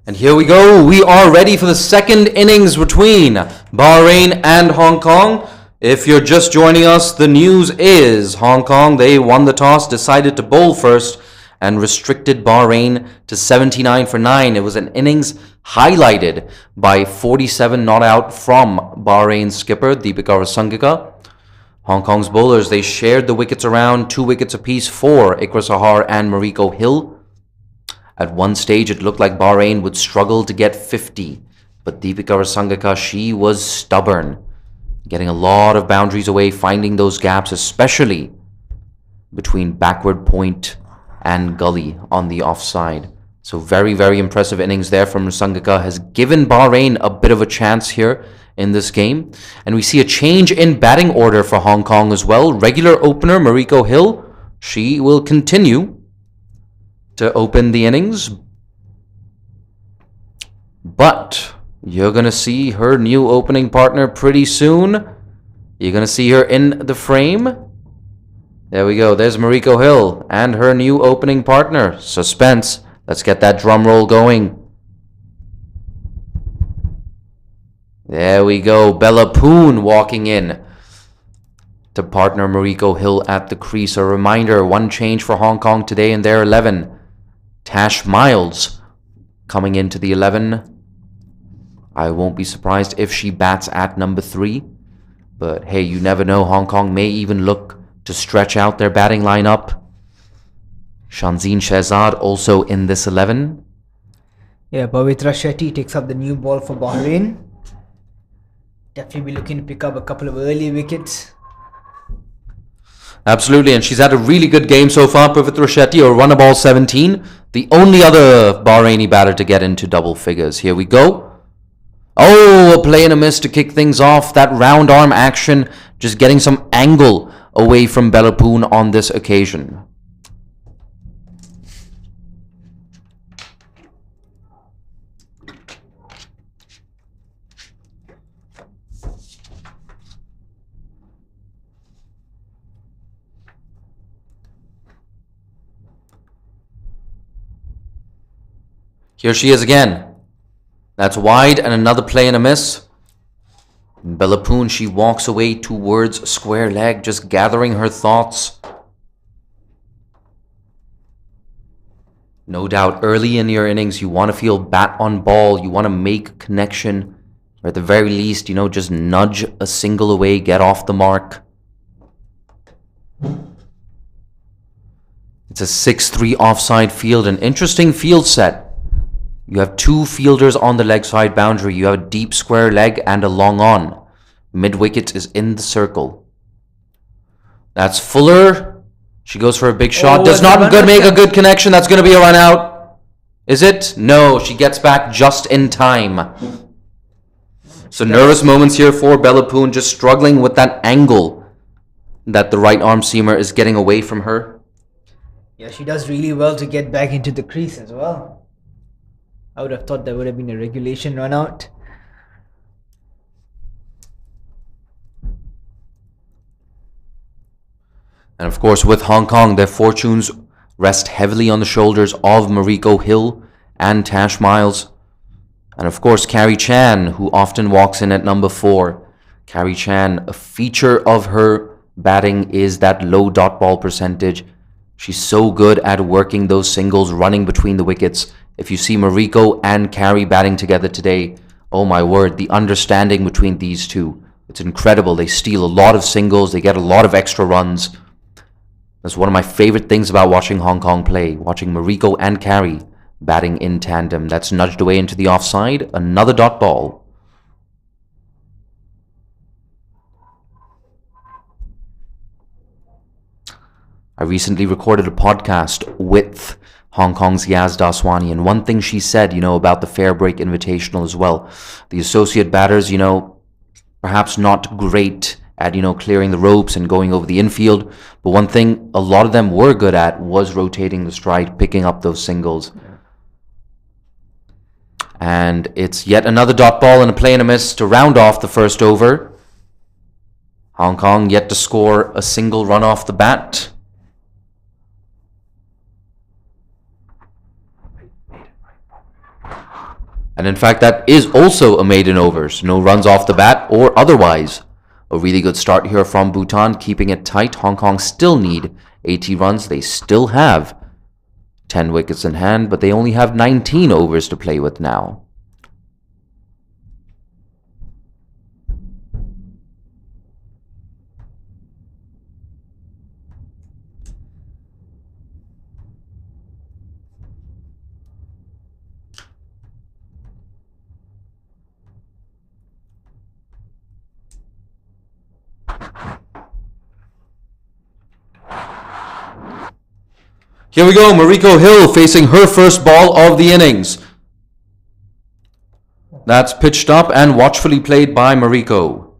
S1: And here we go. We are ready for the second innings between Bahrain and Hong Kong. If you're just joining us, the news is Hong Kong, they won the toss, decided to bowl first, and restricted Bahrain to 79 for 9. It was an innings highlighted by 47 not out from Bahrain's skipper, Deepika Rasangika. Hong Kong's bowlers, they shared the wickets around, 2 wickets apiece for Ikra Sahar and Mariko Hill. At one stage, it looked like Bahrain would struggle to get 50, but Deepika Rasangika, she was stubborn, getting a lot of boundaries away, finding those gaps, especially between backward point and gully on the offside. So very, very impressive innings there from Rasangika, has given Bahrain a bit of a chance here in this game. And we see a change in batting order for Hong Kong as well. Regular opener Mariko Hill, she will continue to open the innings, but you're going to see her new opening partner pretty soon. You're going to see her in the frame. There we go. There's Mariko Hill and her new opening partner. Suspense. Let's get that drum roll going. There we go. Bella Poon walking in to partner Mariko Hill at the crease. A reminder, one change for Hong Kong today in their 11. Tash Miles coming into the 11. I won't be surprised if she bats at number 3. But hey, you never know. Hong Kong may even look to stretch out their batting lineup. Shanzeen Shehzad also in this 11.
S4: Yeah, Pavitra Shetty takes up the new ball for Bahrain. Definitely be looking to pick up a couple of early wickets.
S1: Absolutely, and she's had a really good game so far. Pavitra Shetty, or run a ball 17. The only other Bahraini batter to get into double figures. Here we go. Oh, a play and a miss to kick things off. That round arm action, just getting some angle away from Bella Poon on this occasion. Here she is again. That's wide and another play and a miss. Bella Poon, she walks away towards square leg, just gathering her thoughts. No doubt, early in your innings, you want to feel bat on ball. You want to make connection. Or at the very least, just nudge a single away, get off the mark. It's a 6-3 offside field, an interesting field set. You have 2 fielders on the leg side boundary. You have a deep square leg and a long on. Mid wicket is in the circle. That's Fuller. She goes for a big shot. Does not make a good connection. That's going to be a run out. Is it? No, she gets back just in time. So nervous moments here for Bella Poon, just struggling with that angle that the right arm seamer is getting away from her.
S4: Yeah, she does really well to get back into the crease as well. I would have thought that would have been a regulation run out.
S1: And of course, with Hong Kong, their fortunes rest heavily on the shoulders of Mariko Hill and Tash Miles. And of course, Carrie Chan, who often walks in at number 4. Carrie Chan, a feature of her batting is that low dot ball percentage. She's so good at working those singles, running between the wickets. If you see Mariko and Carrie batting together today, oh my word, the understanding between these two, it's incredible. They steal a lot of singles, they get a lot of extra runs. That's one of my favorite things about watching Hong Kong play, watching Mariko and Carrie batting in tandem. That's nudged away into the offside, another dot ball. I recently recorded a podcast with Hong Kong's Yaz Daswani, and one thing she said, about the Fair Break Invitational as well. The associate batters, perhaps not great at, clearing the ropes and going over the infield, but one thing a lot of them were good at was rotating the stride, picking up those singles. And it's yet another dot ball and a play and a miss to round off the first over. Hong Kong yet to score a single run off the bat. And in fact, that is also a maiden overs. No runs off the bat or otherwise. A really good start here from Bhutan, keeping it tight. Hong Kong still need 80 runs. They still have 10 wickets in hand, but they only have 19 overs to play with now. Here we go, Mariko Hill facing her first ball of the innings. That's pitched up and watchfully played by Mariko.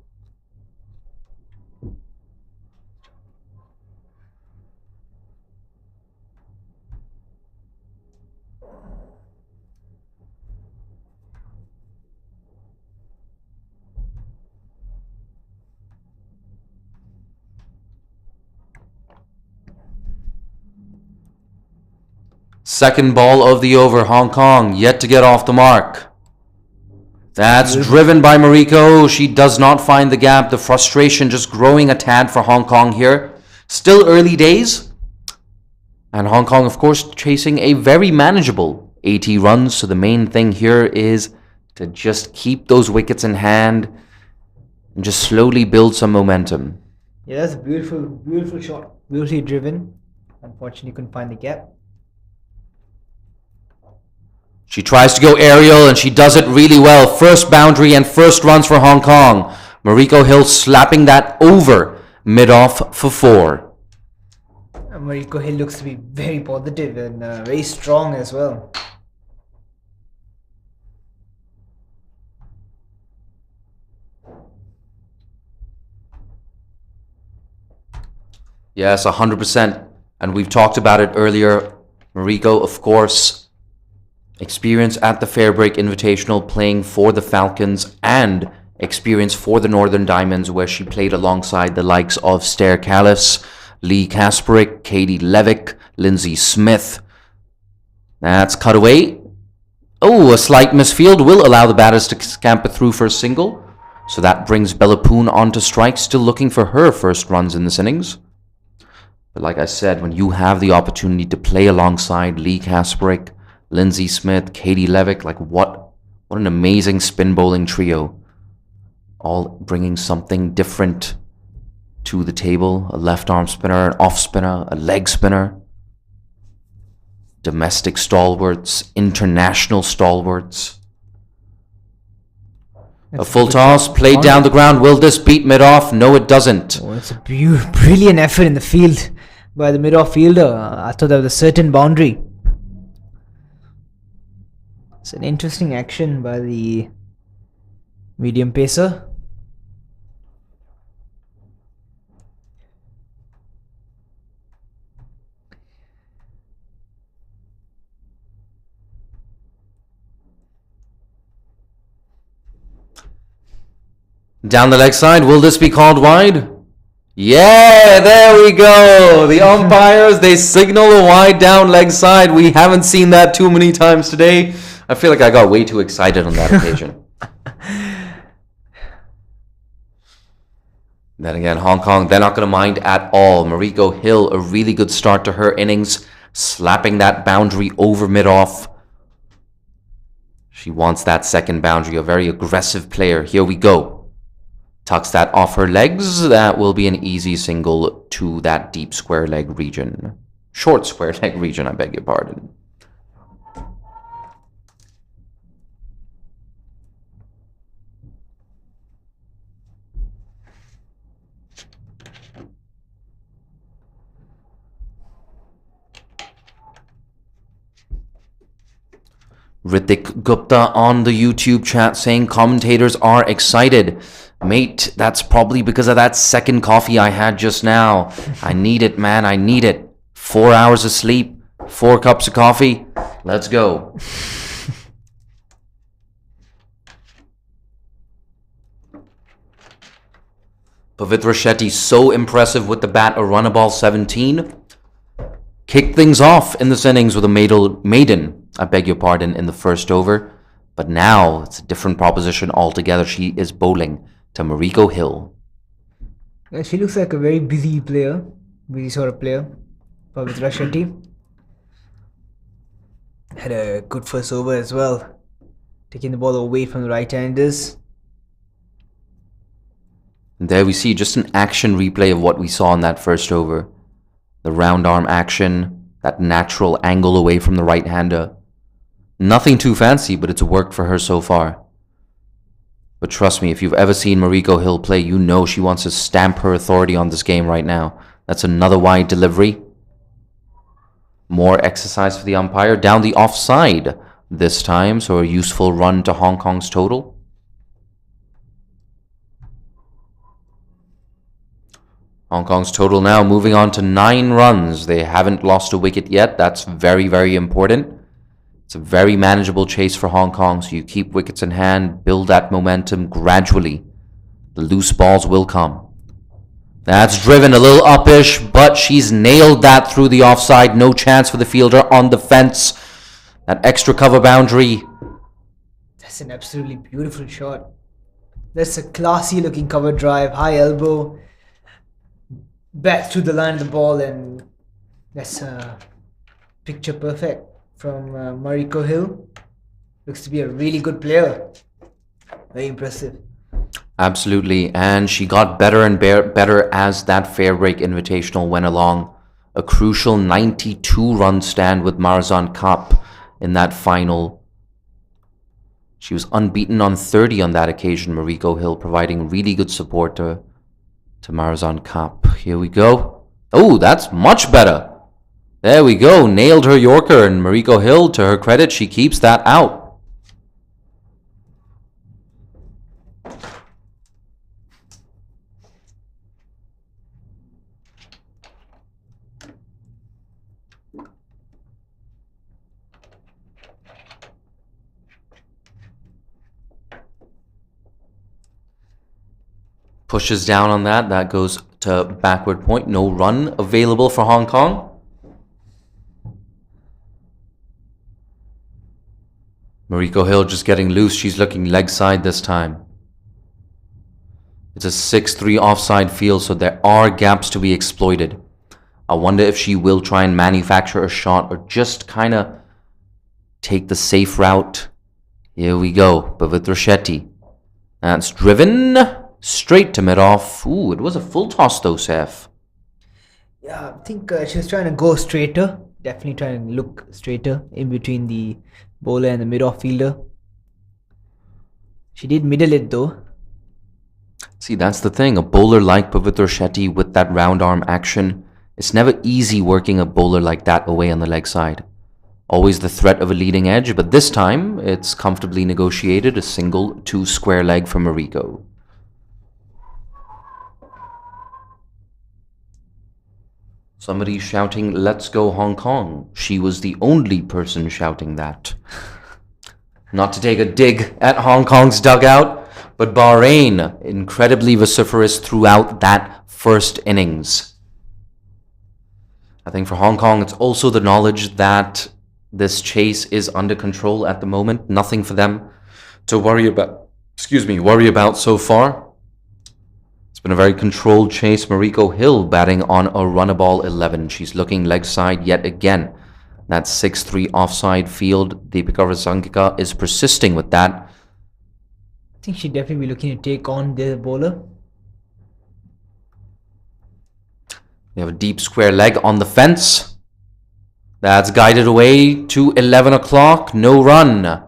S1: Second ball of the over, Hong Kong yet to get off the mark. That's driven by Mariko. She does not find the gap. The frustration just growing a tad for Hong Kong here. Still early days. And Hong Kong, of course, chasing a very manageable 80 runs. So the main thing here is to just keep those wickets in hand and just slowly build some momentum.
S4: Yeah, that's a beautiful shot. Beautifully driven. Unfortunately, couldn't find the gap.
S1: She tries to go aerial and she does it really well. First boundary and first runs for Hong Kong. Mariko Hill slapping that over mid-off for 4.
S4: Mariko Hill looks to be very positive and very strong as well.
S1: Yes, 100%. And we've talked about it earlier. Mariko, of course, experience at the Fairbreak Invitational playing for the Falcons and experience for the Northern Diamonds where she played alongside the likes of Stair Callis, Lee Kasperick, Katie Levick, Lindsay Smith. That's cut away. Oh, a slight misfield will allow the batters to scamper through for a single. So that brings Bella Poon onto strike, still looking for her first runs in this innings. But like I said, when you have the opportunity to play alongside Lee Kasperick, Lindsay Smith, Katie Levick, like what an amazing spin bowling trio. All bringing something different to the table. A left arm spinner, an off spinner, a leg spinner. Domestic stalwarts, international stalwarts. A full toss, played down the ground. Will this beat mid-off? No, it doesn't.
S4: Oh, it's a brilliant effort in the field by the mid-off fielder. I thought that was a certain boundary. It's an interesting action by the medium pacer.
S1: Down the leg side, will this be called wide? Yeah, there we go. The umpires, they signal a wide down leg side. We haven't seen that too many times today. I feel like I got way too excited on that occasion. Then again, Hong Kong, they're not going to mind at all. Mariko Hill, a really good start to her innings, slapping that boundary over mid-off. She wants that second boundary, a very aggressive player. Here we go. Tucks that off her legs. That will be an easy single to that deep square leg region. Short square leg region, I beg your pardon. Ritik Gupta on the YouTube chat saying commentators are excited. Mate, that's probably because of that second coffee I had just now. I need it, man. I need it. 4 hours of sleep, 4 cups of coffee. Let's go. Pavitra Shetty, so impressive with the bat. A run a ball 17. Kicked things off in this innings with a maiden, I beg your pardon, in the first over. But now it's a different proposition altogether. She is bowling to Mariko Hill.
S4: Yeah, she looks like a very busy player, busy sort of player. Pavitra Shetty had a good first over as well, taking the ball away from the right-handers.
S1: And there we see just an action replay of what we saw in that first over. The round arm action, that natural angle away from the right-hander. Nothing too fancy, but it's worked for her so far. But trust me, if you've ever seen Mariko Hill play, you know she wants to stamp her authority on this game right now. That's another wide delivery. More exercise for the umpire. Down the offside this time, so a useful run to Hong Kong's total. Hong Kong's total now moving on to 9 runs. They haven't lost a wicket yet. That's very, very important. It's a very manageable chase for Hong Kong, so you keep wickets in hand, build that momentum gradually. The loose balls will come. That's driven a little uppish, but she's nailed that through the offside. No chance for the fielder on the fence. That extra cover boundary.
S4: That's an absolutely beautiful shot. That's a classy looking cover drive, high elbow, back through the line of the ball, and that's picture perfect from Mariko Hill. Looks to be a really good player. Very impressive.
S1: Absolutely, and she got better and better as that Fair Break Invitational went along. A crucial 92-run stand with Marazan Cup in that final. She was unbeaten on 30 on that occasion, Mariko Hill, providing really good support to Marazan Cup. Here we go. Oh, that's much better. There we go. Nailed her Yorker, and Mariko Hill, to her credit, she keeps that out. Pushes down on that. That goes to backward point. No run available for Hong Kong. Mariko Hill just getting loose. She's looking leg side this time. It's a 6-3 offside field, so there are gaps to be exploited. I wonder if she will try and manufacture a shot or just kind of take the safe route. Here we go. Pavitra Shetty. That's driven straight to mid-off. Ooh, it was a full toss though, Seth.
S4: Yeah, I think she was trying to go straighter. Definitely trying to look straighter in between the bowler and the mid-off fielder. She did middle it though.
S1: See, that's the thing. A bowler like Pavitra Shetty with that round arm action, it's never easy working a bowler like that away on the leg side. Always the threat of a leading edge, but this time it's comfortably negotiated. A single 2 square leg from Mariko. Somebody shouting, "Let's go Hong Kong." She was the only person shouting that. Not to take a dig at Hong Kong's dugout, but Bahrain, incredibly vociferous throughout that first innings. I think for Hong Kong, it's also the knowledge that this chase is under control at the moment. Nothing for them to worry about so far. It's been a very controlled chase. Mariko Hill batting on a runnable 11. She's looking leg side yet again. That 6-3 offside field, Deepika Rasangika is persisting with that.
S4: I think she'd definitely be looking to take on the bowler.
S1: We have a deep square leg on the fence. That's guided away to 11 o'clock. No run.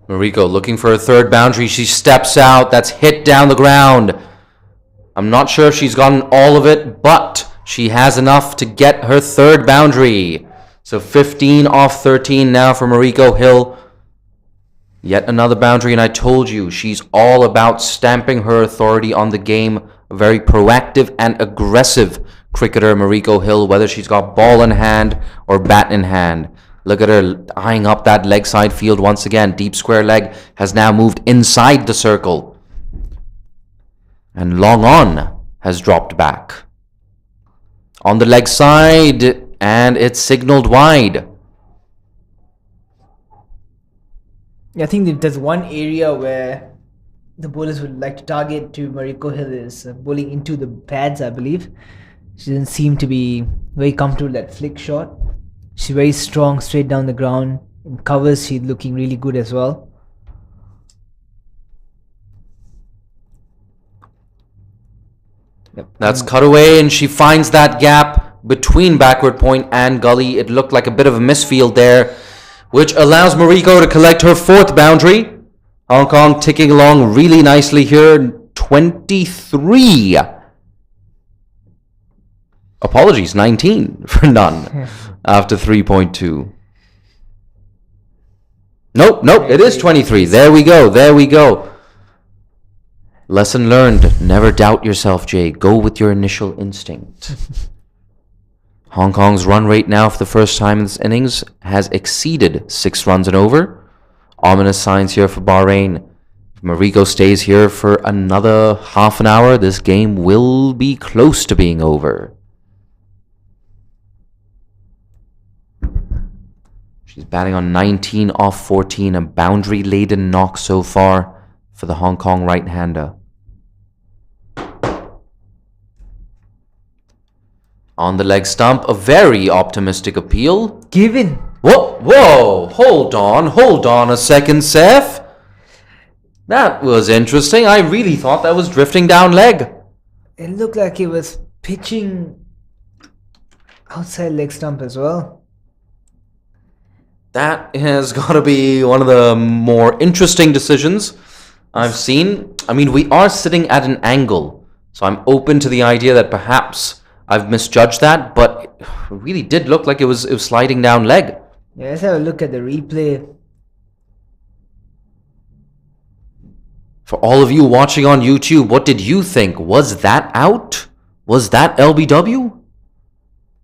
S1: Mariko looking for a third boundary. She steps out. That's hit down the ground. I'm not sure if she's gotten all of it, but she has enough to get her third boundary. So 15 off 13 now for Mariko Hill. Yet another boundary, and I told you, she's all about stamping her authority on the game. A very proactive and aggressive cricketer, Mariko Hill, whether she's got ball in hand or bat in hand. Look at her eyeing up that leg side field once again. Deep square leg has now moved inside the circle. And long on has dropped back. On the leg side, and it's signaled wide.
S4: I think if there's one area where the bowlers would like to target to Mariko Hill is bowling into the pads, I believe. She doesn't seem to be very comfortable with that flick shot. She's very strong straight down the ground. In covers, she's looking really good as well.
S1: Yep. That's cut away, and she finds that gap between backward point and gully. It looked like a bit of a misfield there, which allows Mariko to collect her 4th boundary. Hong Kong ticking along really nicely here. 23. Apologies, 19 for none after 3.2. Nope, it is 23. There we go. Lesson learned. Never doubt yourself, Jay. Go with your initial instinct. Hong Kong's run rate now for the first time in this innings has exceeded 6 runs and over. Ominous signs here for Bahrain. If Mariko stays here for another half an hour, this game will be close to being over. She's batting on 19 off 14, a boundary-laden knock so far for the Hong Kong right-hander. On the leg stump, a very optimistic appeal.
S4: Given.
S1: Whoa, hold on a second, Seth. That was interesting. I really thought that was drifting down leg.
S4: It looked like it was pitching outside leg stump as well.
S1: That has got to be one of the more interesting decisions I've seen. I mean, we are sitting at an angle, so I'm open to the idea that perhaps I've misjudged that, but it really did look like it was sliding down leg.
S4: Yeah, let's have a look at the replay.
S1: For all of you watching on YouTube, what did you think? Was that out? Was that LBW?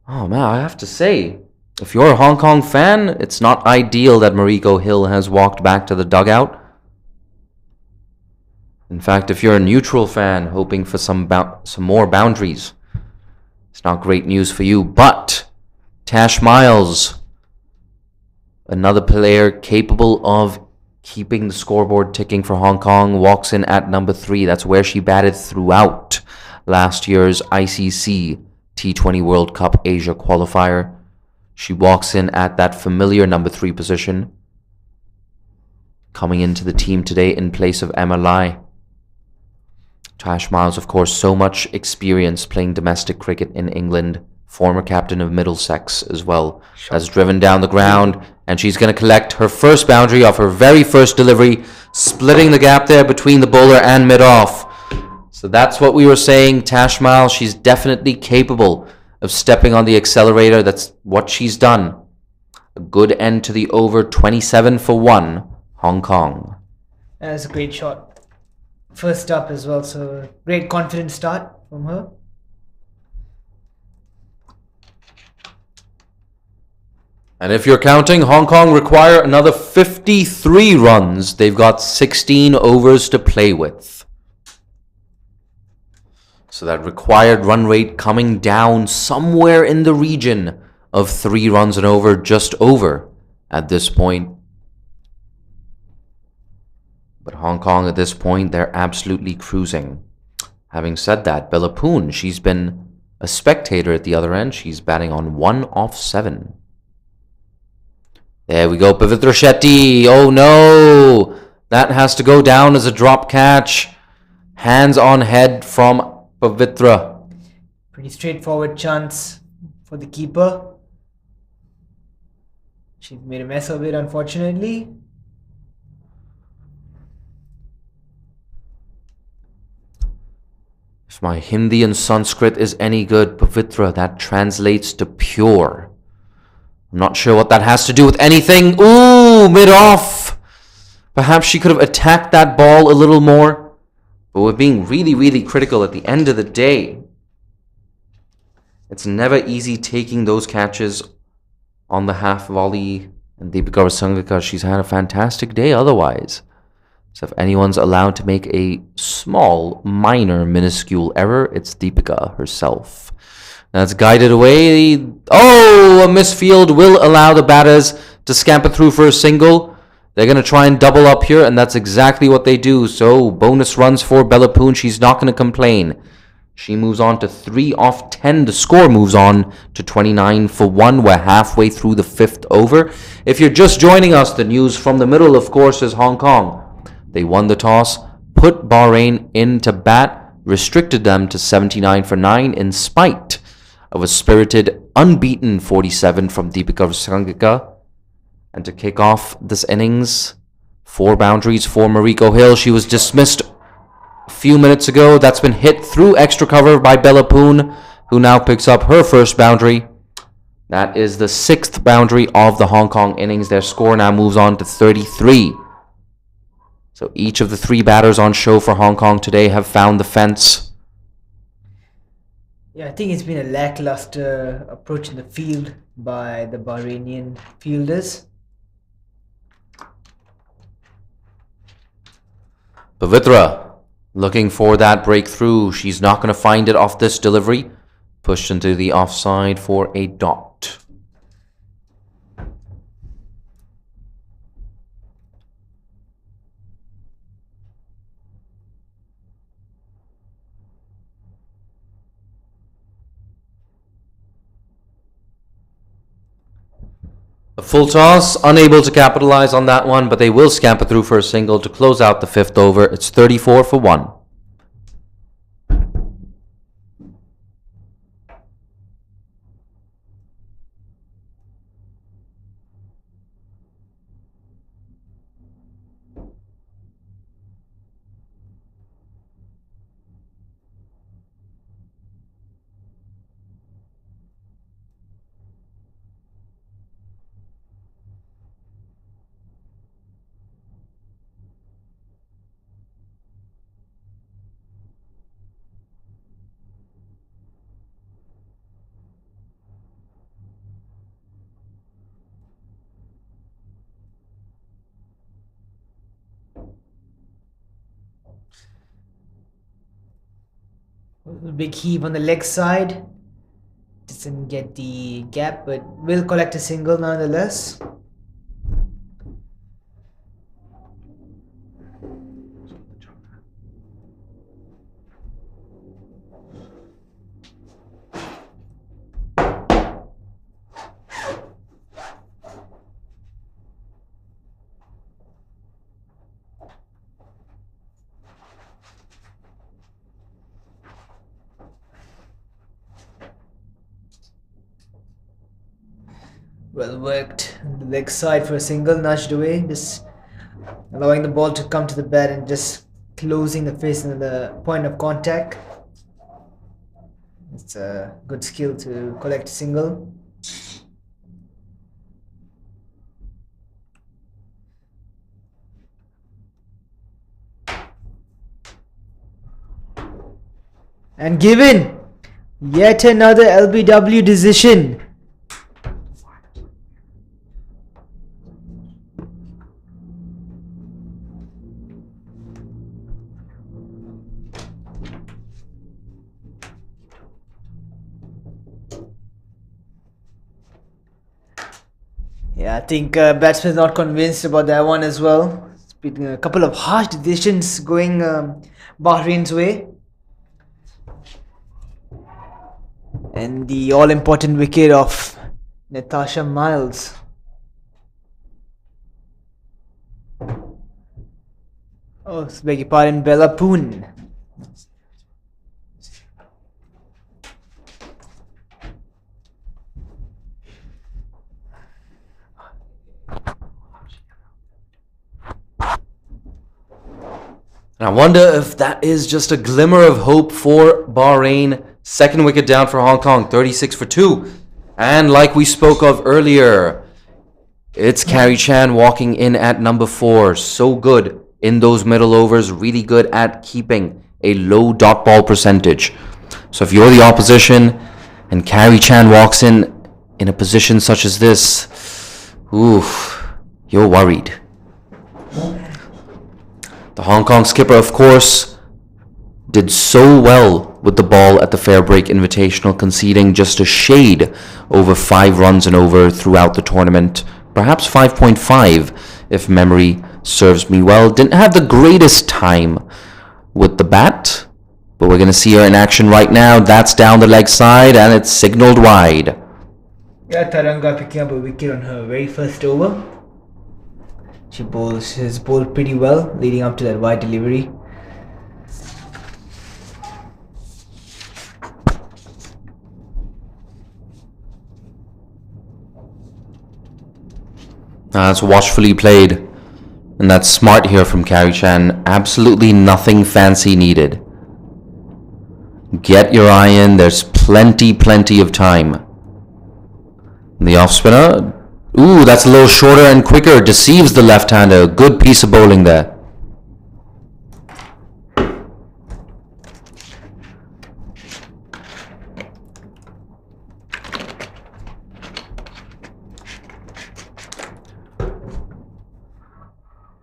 S1: Oh man, I have to say, if you're a Hong Kong fan, it's not ideal that Mariko Hill has walked back to the dugout. In fact, if you're a neutral fan hoping for some more boundaries, it's not great news for you. But Tash Miles, another player capable of keeping the scoreboard ticking for Hong Kong, walks in at number 3. That's where she batted throughout last year's ICC T20 World Cup Asia qualifier. She walks in at that familiar number 3 position, coming into the team today in place of Emma Lai. Tash Miles, of course, so much experience playing domestic cricket in England, former captain of Middlesex as well, has driven down the ground, and she's going to collect her first boundary off her very first delivery, splitting the gap there between the bowler and mid-off. So that's what we were saying. Tash Miles, she's definitely capable of stepping on the accelerator. That's what she's done. A good end to the over, 27 for 1, Hong Kong.
S4: That's a great shot. First up as well, so great confident start from her.
S1: And if you're counting, Hong Kong require another 53 runs. They've got 16 overs to play with. So that required run rate coming down somewhere in the region of 3 runs and over, just over at this point. But Hong Kong at this point, they're absolutely cruising. Having said that, Bellapun, she's been a spectator at the other end. She's batting on 1 off 7. There we go, Pavitra Shetty. Oh no! That has to go down as a drop catch. Hands on head from Pavitra.
S4: Pretty straightforward chance for the keeper. She made a mess of it, unfortunately.
S1: If my Hindi and Sanskrit is any good, Pavitra, that translates to pure. I'm not sure what that has to do with anything. Ooh, mid-off. Perhaps she could have attacked that ball a little more. But we're being really, really critical at the end of the day. It's never easy taking those catches on the half volley. And Deepika Rasangaka, she's had a fantastic day otherwise. So if anyone's allowed to make a small, minor, minuscule error, it's Deepika herself. That's guided away. Oh, a misfield will allow the batters to scamper through for a single. They're going to try and double up here, and that's exactly what they do. So bonus runs for Belapoon. She's not going to complain. She moves on to 3 off 10. The score moves on to 29 for 1. We're halfway through the 5th over. If you're just joining us, the news from the middle, of course, is Hong Kong. They won the toss, put Bahrain into bat, restricted them to 79 for 9 in spite of a spirited, unbeaten 47 from Deepika Rasangaka. And to kick off this innings, 4 boundaries for Mariko Hill. She was dismissed a few minutes ago. That's been hit through extra cover by Belapoon, who now picks up her first boundary. That is the 6th boundary of the Hong Kong innings. Their score now moves on to 33. So each of the 3 batters on show for Hong Kong today have found the fence.
S4: Yeah, I think it's been a lackluster approach in the field by the Bahrainian fielders.
S1: Pavitra looking for that breakthrough. She's not going to find it off this delivery. Pushed into the offside for a dot. A full toss, unable to capitalize on that one, but they will scamper through for a single to close out the 5th over. It's 34 for 1.
S4: Big heave on the leg side. Doesn't get the gap, but will collect a single nonetheless. Well worked. The leg side for a single, nudged away, just allowing the ball to come to the bat and just closing the face and the point of contact. It's a good skill to collect a single. And given yet another LBW decision. Yeah, I think batsman's not convinced about that one as well. It's been a couple of harsh decisions going Bahrain's way. And the all-important wicket of Natasha Miles. Oh, beg your pardon, Belapoon.
S1: And I wonder if that is just a glimmer of hope for Bahrain. 2nd wicket down for Hong Kong, 36 for 2. And like we spoke of earlier, it's Carrie Chan walking in at number 4. So good in those middle overs, really good at keeping a low dot ball percentage. So if you're the opposition And Carrie Chan walks in a position such as this. Oof, you're worried. The Hong Kong skipper, of course, did so well with the ball at the Fair Break Invitational, conceding just a shade over 5 runs and over throughout the tournament. Perhaps 5.5, if memory serves me well. Didn't have the greatest time with the bat, but we're going to see her in action right now. That's down the leg side, and it's signaled wide.
S4: Yeah, Taranga picking up a wicket on her very first over. She's bowled pretty well leading up to that wide delivery.
S1: That's watchfully played. And that's smart here from Carrie Chan. Absolutely nothing fancy needed. Get your eye in. There's plenty of time. The off spinner. Ooh, that's a little shorter and quicker. Deceives the left-hander. Good piece of bowling there.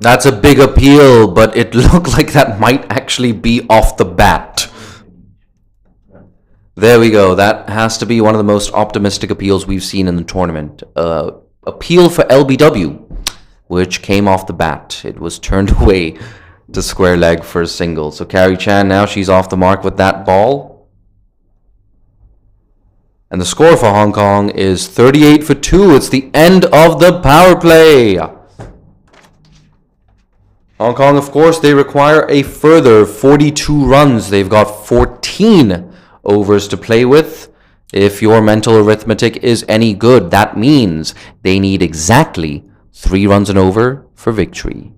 S1: That's a big appeal, but it looked like that might actually be off the bat. There we go. That has to be one of the most optimistic appeals we've seen in the tournament. Appeal for LBW, which came off the bat. It was turned away to square leg for a single. So Carrie Chan, now she's off the mark with that ball. And the score for Hong Kong is 38 for 2. It's the end of the power play. Hong Kong, of course, they require a further 42 runs. They've got 14 overs to play with. If your mental arithmetic is any good, that means they need exactly 3 runs and over for victory.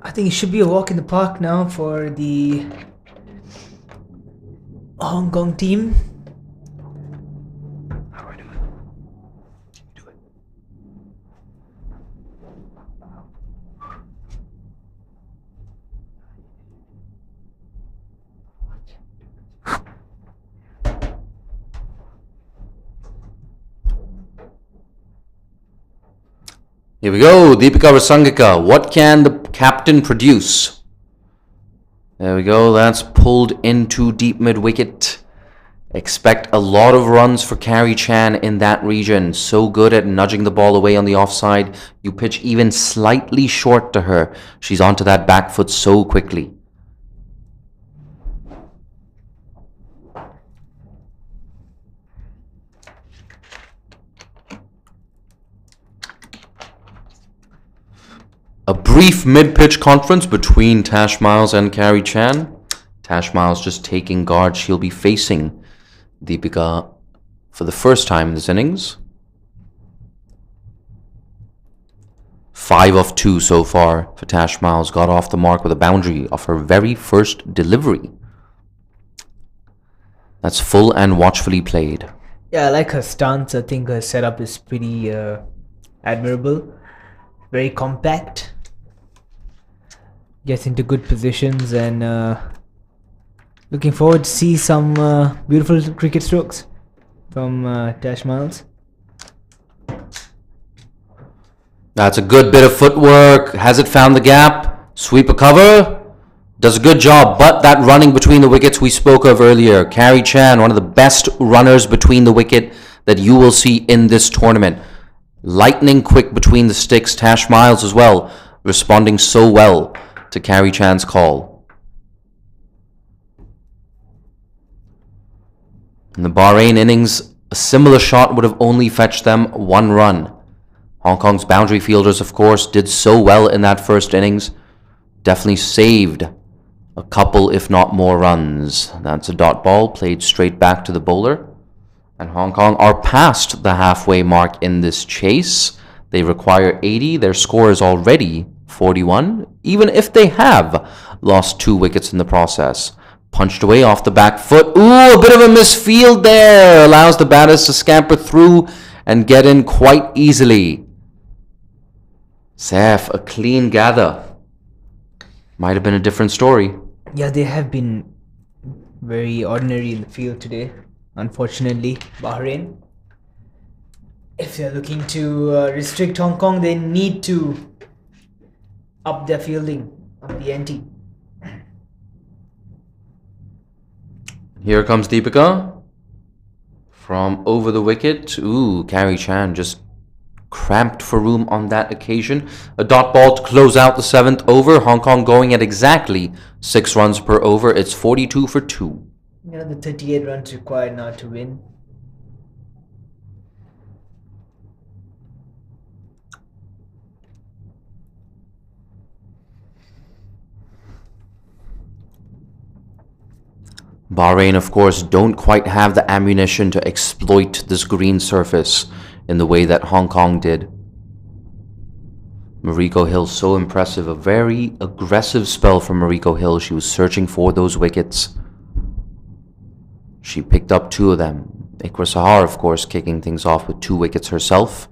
S4: I think it should be a walk in the park now for the Hong Kong team.
S1: Here we go, Deepika Rasangika. What can the captain produce? There we go, that's pulled into deep mid-wicket. Expect a lot of runs for Carrie Chan in that region. So good at nudging the ball away on the offside. You pitch even slightly short to her. She's onto that back foot so quickly. A brief mid-pitch conference between Tash Miles and Carrie Chan. Tash Miles just taking guard. She'll be facing Deepika for the first time in this innings. 5 of 2 so far for Tash Miles. Got off the mark with a boundary of her very first delivery. That's full and watchfully played.
S4: Yeah, I like her stance. I think her setup is pretty admirable. Very compact. Gets into good positions, and looking forward to see some beautiful cricket strokes from Tash Miles.
S1: That's a good bit of footwork. Has it found the gap? Sweep a cover. Does a good job, but that running between the wickets we spoke of earlier. Carrie Chan, one of the best runners between the wicket that you will see in this tournament. Lightning quick between the sticks. Tash Miles as well, responding so well to Carrie Chan's call. In the Bahrain innings, a similar shot would have only fetched them 1 run. Hong Kong's boundary fielders, of course, did so well in that first innings. Definitely saved a couple, if not more, runs. That's a dot ball played straight back to the bowler. And Hong Kong are past the halfway mark in this chase. They require 80. Their score is already 41, even if they have lost 2 wickets in the process. Punched away off the back foot. Ooh, a bit of a misfield there. Allows the batters to scamper through and get in quite easily. Saif, a clean gather. Might have been a different story.
S4: Yeah, they have been very ordinary in the field today. Unfortunately, Bahrain. If they're looking to restrict Hong Kong, they need to up their fielding, up the ante.
S1: Here comes Deepika from over the wicket. Ooh, Carrie Chan just cramped for room on that occasion. A dot ball to close out the 7th over. Hong Kong going at exactly 6 runs per over. It's 42 for 2.
S4: Yeah, the 38 runs required now to win.
S1: Bahrain, of course, don't quite have the ammunition to exploit this green surface in the way that Hong Kong did. Mariko Hill, so impressive. A very aggressive spell from Mariko Hill. She was searching for those wickets. She picked up 2 of them. Ikra Sahar, of course, kicking things off with 2 wickets herself.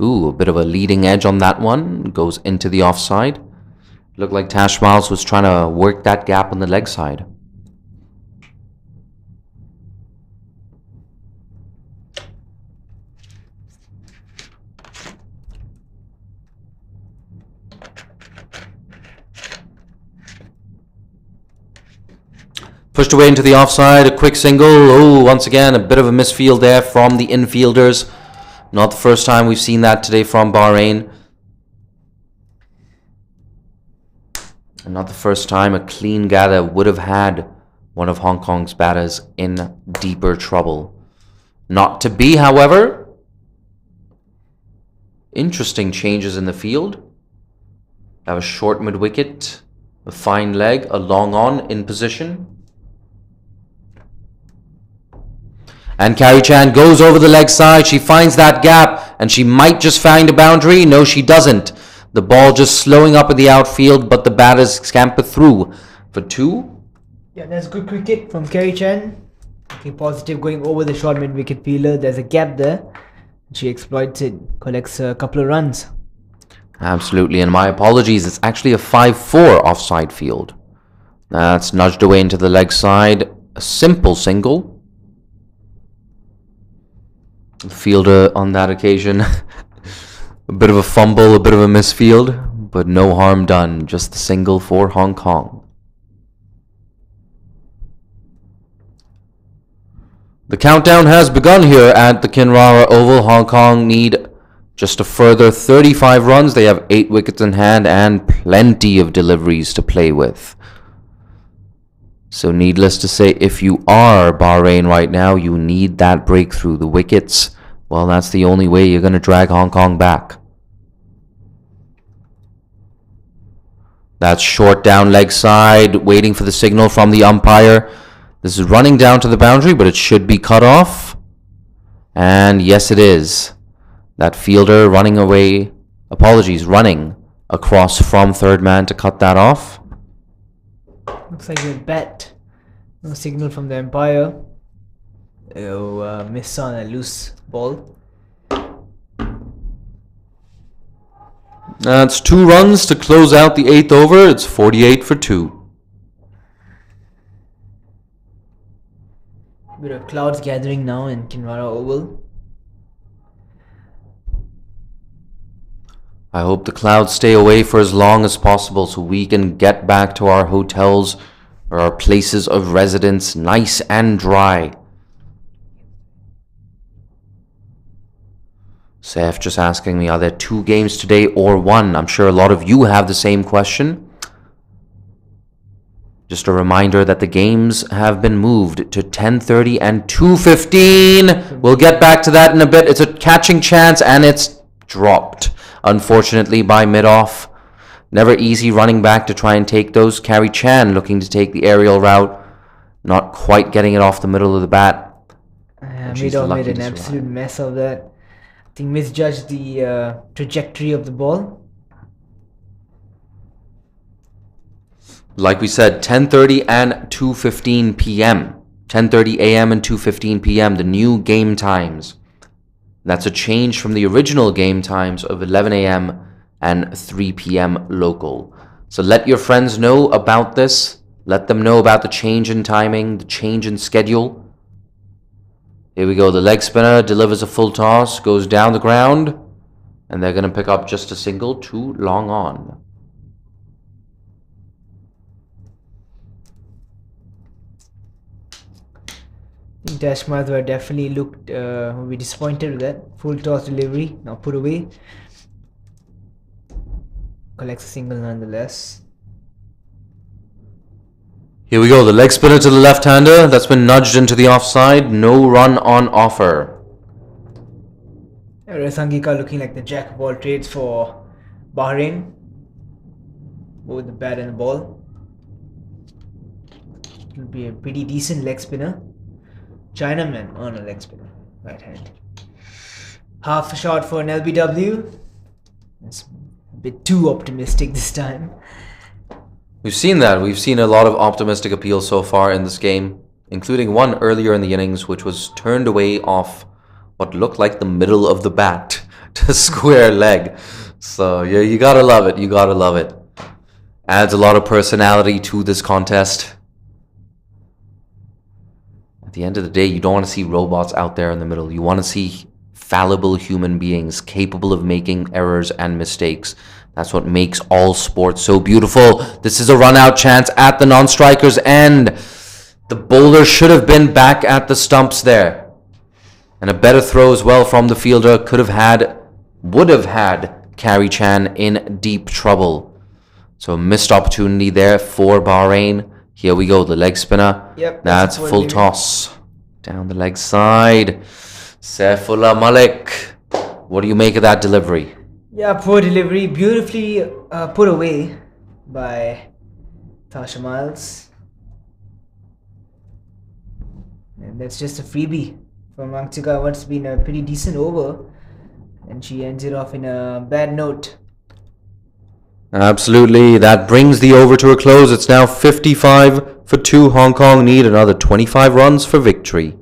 S1: Ooh, a bit of a leading edge on that one. Goes into the offside. Looked like Tash Miles was trying to work that gap on the leg side. Pushed away into the offside, a quick single. Oh, once again, a bit of a misfield there from the infielders. Not the first time we've seen that today from Bahrain. And not the first time a clean gather would have had one of Hong Kong's batters in deeper trouble. Not to be, however. Interesting changes in the field. Have a short mid-wicket, a fine leg, a long on in position. And Carrie Chan goes over the leg side. She finds that gap, and she might just find a boundary. No, she doesn't. The ball just slowing up in the outfield, but the batters scamper through for 2.
S4: Yeah, that's good cricket from Carrie Chan. Looking positive, going over the short mid-wicket fielder. There's a gap there. She exploits it, collects a couple of runs.
S1: Absolutely, and my apologies. It's actually a 5-4 offside field. That's nudged away into the leg side. A simple single. Fielder on that occasion. A bit of a fumble, a bit of a misfield, but no harm done. Just the single for Hong Kong. The countdown has begun here at the Kinrara Oval. Hong Kong need just a further 35 runs. They have 8 wickets in hand and plenty of deliveries to play with. So needless to say, if you are Bahrain right now, you need that breakthrough. The wickets, well, that's the only way you're going to drag Hong Kong back. That's short down leg side, waiting for the signal from the umpire. This is running down to the boundary, but it should be cut off. And yes, it is. That fielder running away, running across from third man to cut that off.
S4: Looks like a bat. No signal from the umpire. Miss on a loose ball.
S1: That's 2 runs to close out the 8th over. It's 48 for 2.
S4: Bit of clouds gathering now in Kinrara Oval.
S1: I hope the clouds stay away for as long as possible so we can get back to our hotels or our places of residence nice and dry. Saif just asking me, are there 2 games today or 1? I'm sure a lot of you have the same question. Just a reminder that the games have been moved to 10:30 and 2:15. We'll get back to that in a bit. It's a catching chance and it's dropped, unfortunately, by mid-off. Never easy running back to try and take those. Carrie Chan looking to take the aerial route. Not quite getting it off the middle of the bat.
S4: Mid-off made an absolute mess of that. I think misjudged the trajectory of the ball.
S1: Like we said, 10:30 and 2:15 p.m. 10:30 a.m. and 2:15 p.m. The new game times. That's a change from the original game times of 11 a.m. and 3 p.m. local. So let your friends know about this. Let them know about the change in timing, the change in schedule. Here we go. The leg spinner delivers a full toss, goes down the ground, and they're going to pick up just a single, too long on.
S4: I think Dash Mathur definitely will be disappointed with that. Full toss delivery, now put away. Collects a single nonetheless.
S1: Here we go, the leg spinner to the left-hander. That's been nudged into the offside. No run on offer.
S4: Rasangika looking like the jack of all trades for Bahrain. Both the bat and the ball. It will be a pretty decent leg spinner. Chinaman on a leg spinner. Right hand. Half a shot for an LBW. That's a bit too optimistic this time.
S1: We've seen that. We've seen a lot of optimistic appeal so far in this game, including one earlier in the innings, which was turned away off what looked like the middle of the bat to square leg. So yeah, you gotta love it. You gotta love it. Adds a lot of personality to this contest. At the end of the day, you don't want to see robots out there in the middle. You want to see fallible human beings capable of making errors and mistakes. That's what makes all sports so beautiful. This is a run-out chance at the non-striker's end. The bowler should have been back at the stumps there. And a better throw as well from the fielder would have had Carey Chan in deep trouble. So a missed opportunity there for Bahrain. Here we go, the leg spinner.
S4: Yep,
S1: that's full toss. Down the leg side. Saifullah Malik. What do you make of that delivery?
S4: Yeah, poor delivery. Beautifully put away by Tasha Miles. And that's just a freebie from Angtika. What's been a pretty decent over. And she ends it off in a bad note.
S1: Absolutely. That brings the over to a close. It's now 55 for 2. Hong Kong need another 25 runs for victory.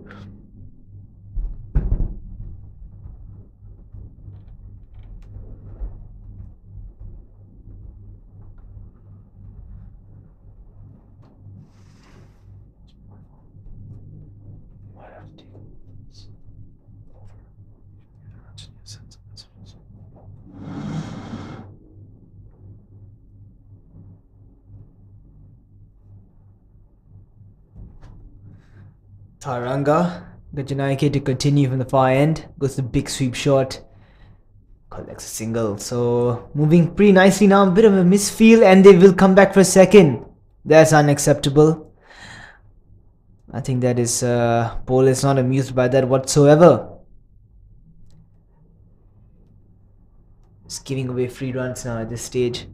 S4: Taranga Gajanaike to continue from the far end. Goes the big sweep shot. Collects a single. So moving pretty nicely now. A bit of a misfeel and they will come back for a second. That's unacceptable. I think that is Paul is not amused by that whatsoever. Just giving away free runs now at this stage.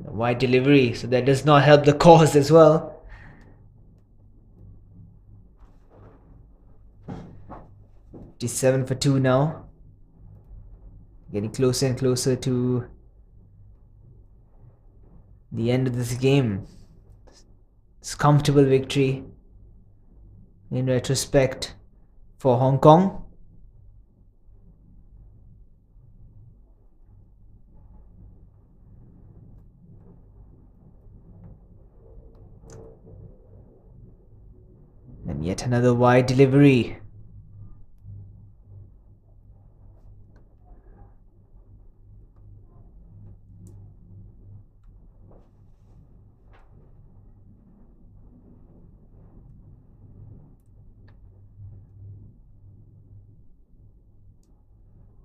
S4: Wide delivery, so that does not help the cause as well. Just 7 for 2 now. Getting closer and closer to the end of this game. It's comfortable victory in retrospect for Hong Kong. And yet another wide delivery.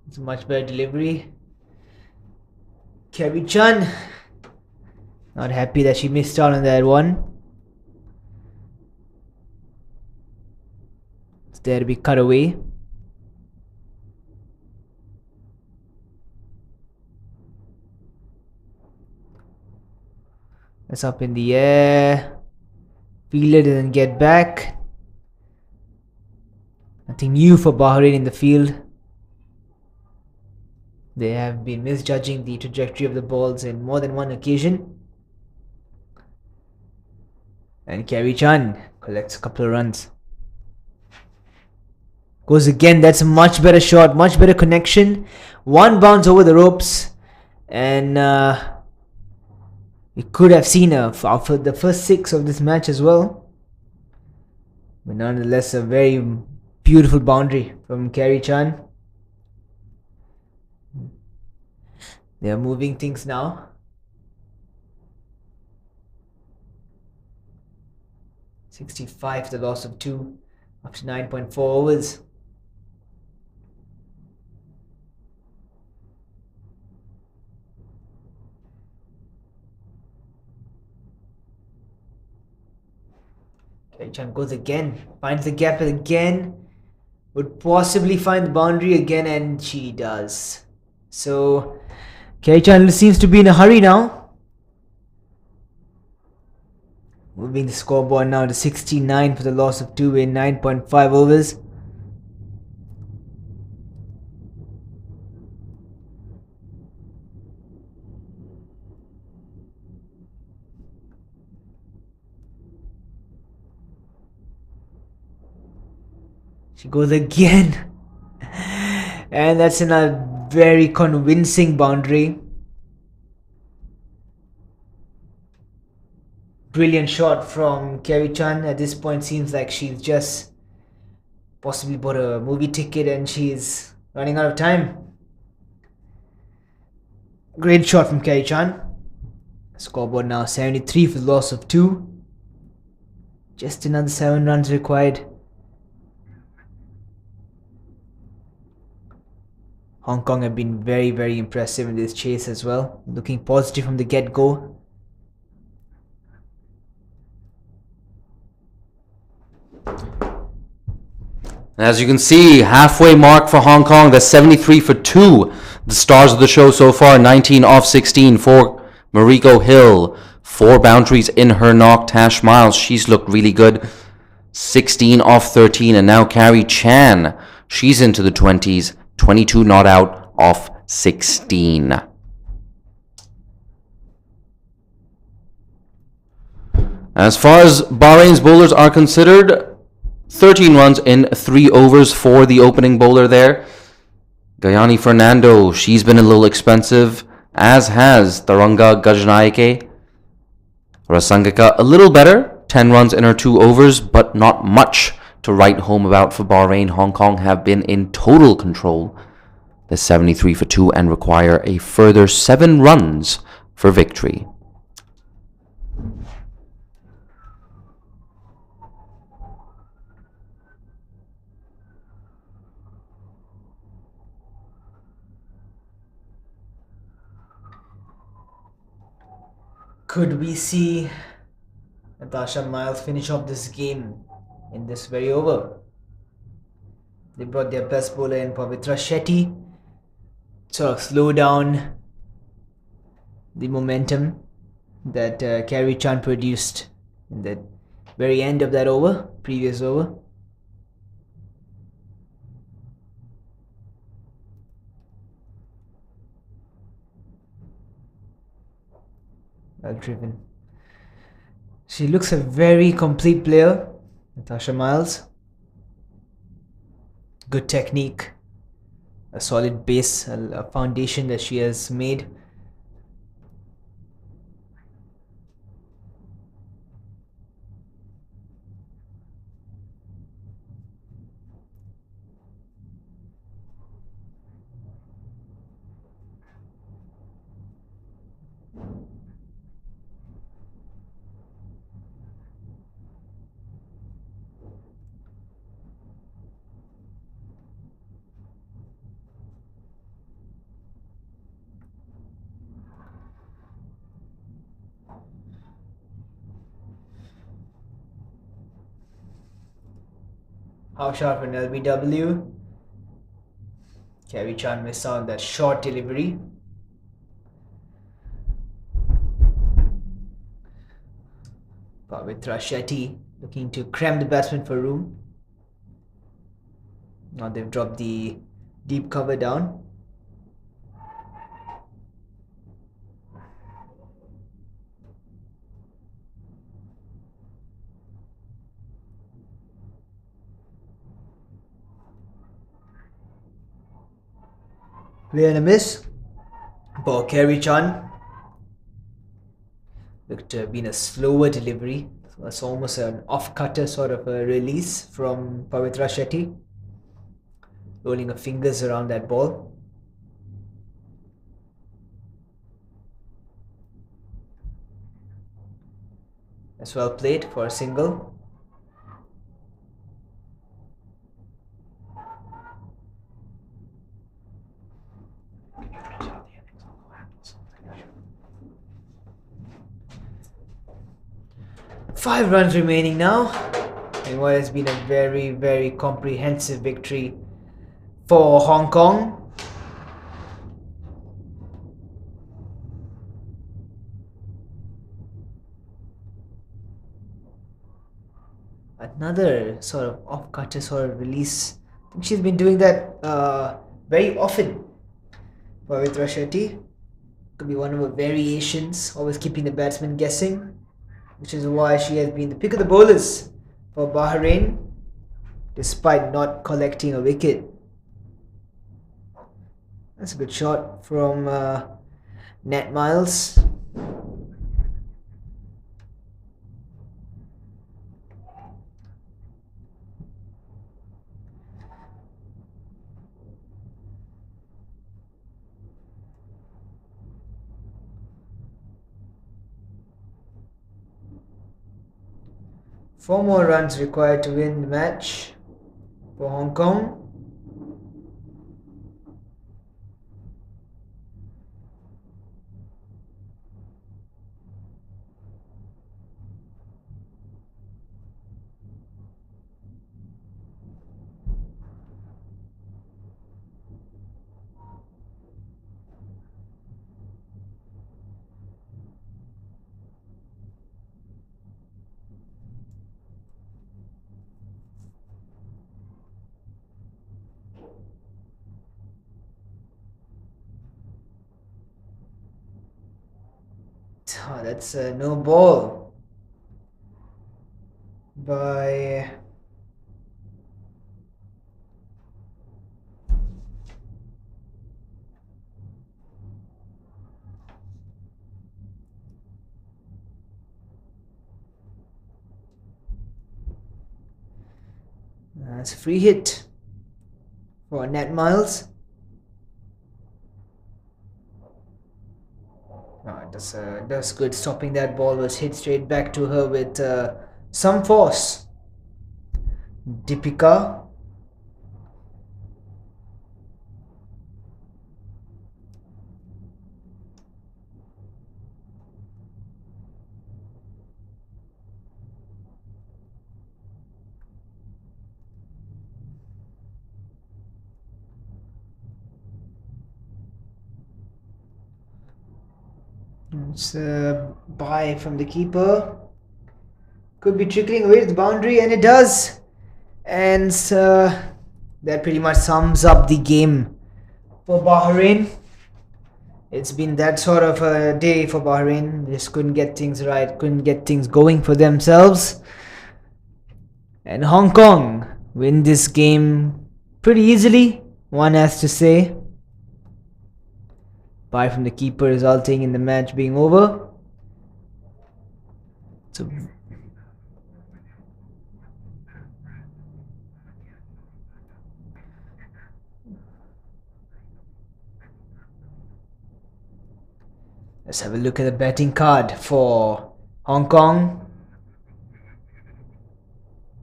S4: It's a much better delivery. Carey Chan not happy that she missed out on that one. It's there to be cut away. That's up in the air. Fielder doesn't get back. Nothing new for Bahrain in the field. They have been misjudging the trajectory of the balls in more than one occasion. And Carey Chan collects a couple of runs. Goes again. That's a much better shot, much better connection. One bounce over the ropes. And We could have seen for the first 6 of this match as well. But nonetheless, a very beautiful boundary from Carrie Chan. They are moving things now. 65, the loss of 2 after 9.4 overs. Chan goes again, finds the gap again, would possibly find the boundary again, and she does. So Chan seems to be in a hurry now. Moving the scoreboard now to 69 for the loss of 2 in 9.5 overs. She goes again. And that's a very convincing boundary. Brilliant shot from Carrie Chan. At this point, seems like she's just possibly bought a movie ticket and she's running out of time. Great shot from Carrie Chan. Scoreboard now 73 for the loss of 2. Just another 7 runs required. Hong Kong have been very, very impressive in this chase as well. Looking positive from the get-go.
S1: As you can see, halfway mark for Hong Kong. That's 73 for 2. The stars of the show so far, 19 off 16 for Mariko Hill. 4 boundaries in her knock. Tash Miles, she's looked really good. 16 off 13. And now Carrie Chan, she's into the 20s. 22 not out off 16. As far as Bahrain's bowlers are considered, 13 runs in 3 overs for the opening bowler there. Gayani Fernando, she's been a little expensive, as has Taranga Gajnaike. Rasangika, a little better, 10 runs in her 2 overs, but not much to write home about for Bahrain. Hong Kong have been in total control. The 73 for 2 and require a further 7 runs for victory.
S4: Could we see Natasha Miles finish off this game in this very over? They brought their best bowler in, Pavitra Shetty, sort of slow down the momentum that Carrie Chan produced in the very end of that over, previous over. Well driven. She looks a very complete player, Natasha Miles. Good technique, a solid base, a foundation that she has made. How sharp an LBW. Carrie Chan missed out that short delivery. Pavitra Shetty looking to cram the batsman for room. Now they've dropped the deep cover down. Play and a miss for Carrie Chan. Looked to have been a slower delivery. It's almost an off-cutter sort of a release from Pavitra Shetty. Rolling her fingers around that ball. That's well played for a single. Five runs remaining now, in what has been a very, very comprehensive victory for Hong Kong. Another sort of off-cutter sort of release. I think she's been doing that very often. Pavitra Shetty could be one of her variations, always keeping the batsman guessing, which is why she has been the pick of the bowlers for Bahrain, despite not collecting a wicket. That's a good shot from Nat Miles. Four more runs required to win the match for Hong Kong. Oh, that's a no ball by that's a free hit for Nat Miles. That's good. Stopping that ball was hit straight back to her with some force. Deepika. It's a bye from the keeper. Could be trickling away to the boundary, and it does. And that pretty much sums up the game for Bahrain. It's been that sort of a day for Bahrain. They just couldn't get things right, couldn't get things going for themselves. And Hong Kong win this game pretty easily, one has to say. Bye from the keeper resulting in the match being over. So let's have a look at the batting card for Hong Kong.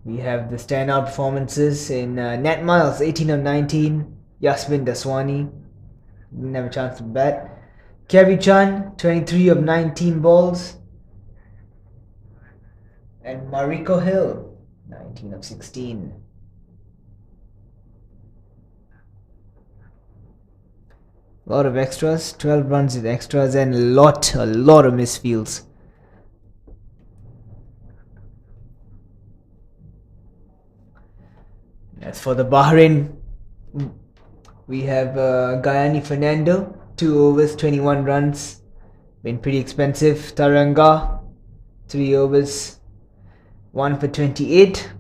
S4: We have the standout performances in Nat Miles, 18 of 19. Yasmin Daswani didn't have a chance to bat. Kevi Chan, 23 of 19 balls. And Mariko Hill, 19 of 16. A lot of extras, 12 runs with extras, and a lot of misfields. As for the Bahrain, we have Gayani Fernando, 2 overs, 21 runs. Been pretty expensive. Taranga, 3 overs, 1 for 28.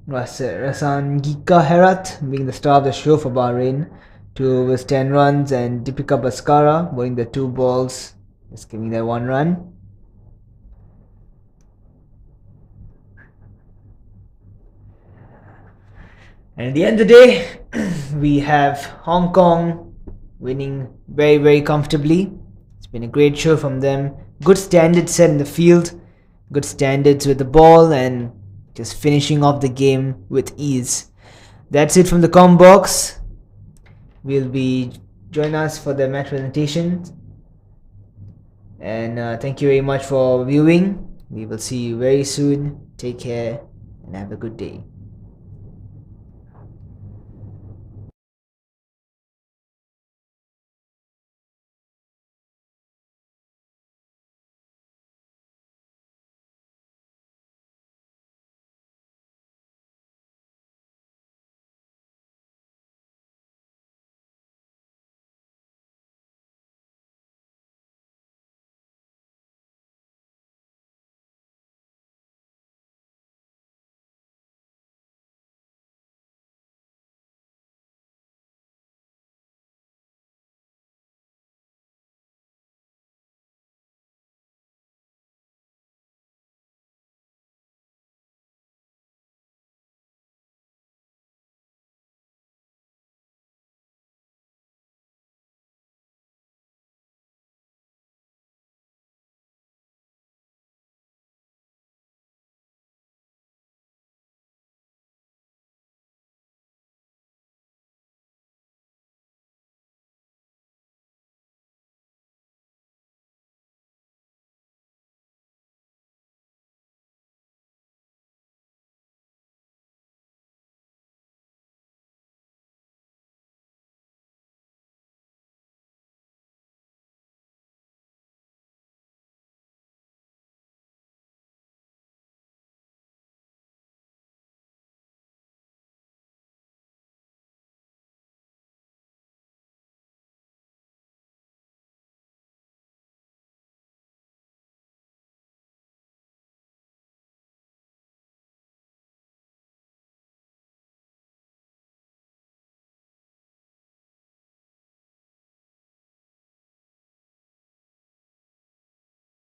S4: Rasangika Herat being the star of the show for Bahrain, 2 overs, 10 runs. And Deepika Bhaskara bowling the 2 balls, just giving that 1 run. And at the end of the day, we have Hong Kong winning very, very comfortably. It's been a great show from them. Good standards set in the field, good standards with the ball, and just finishing off the game with ease. That's it from the com box. Will be join us for the match presentation. And thank you very much for viewing. We will see you very soon. Take care and have a good day.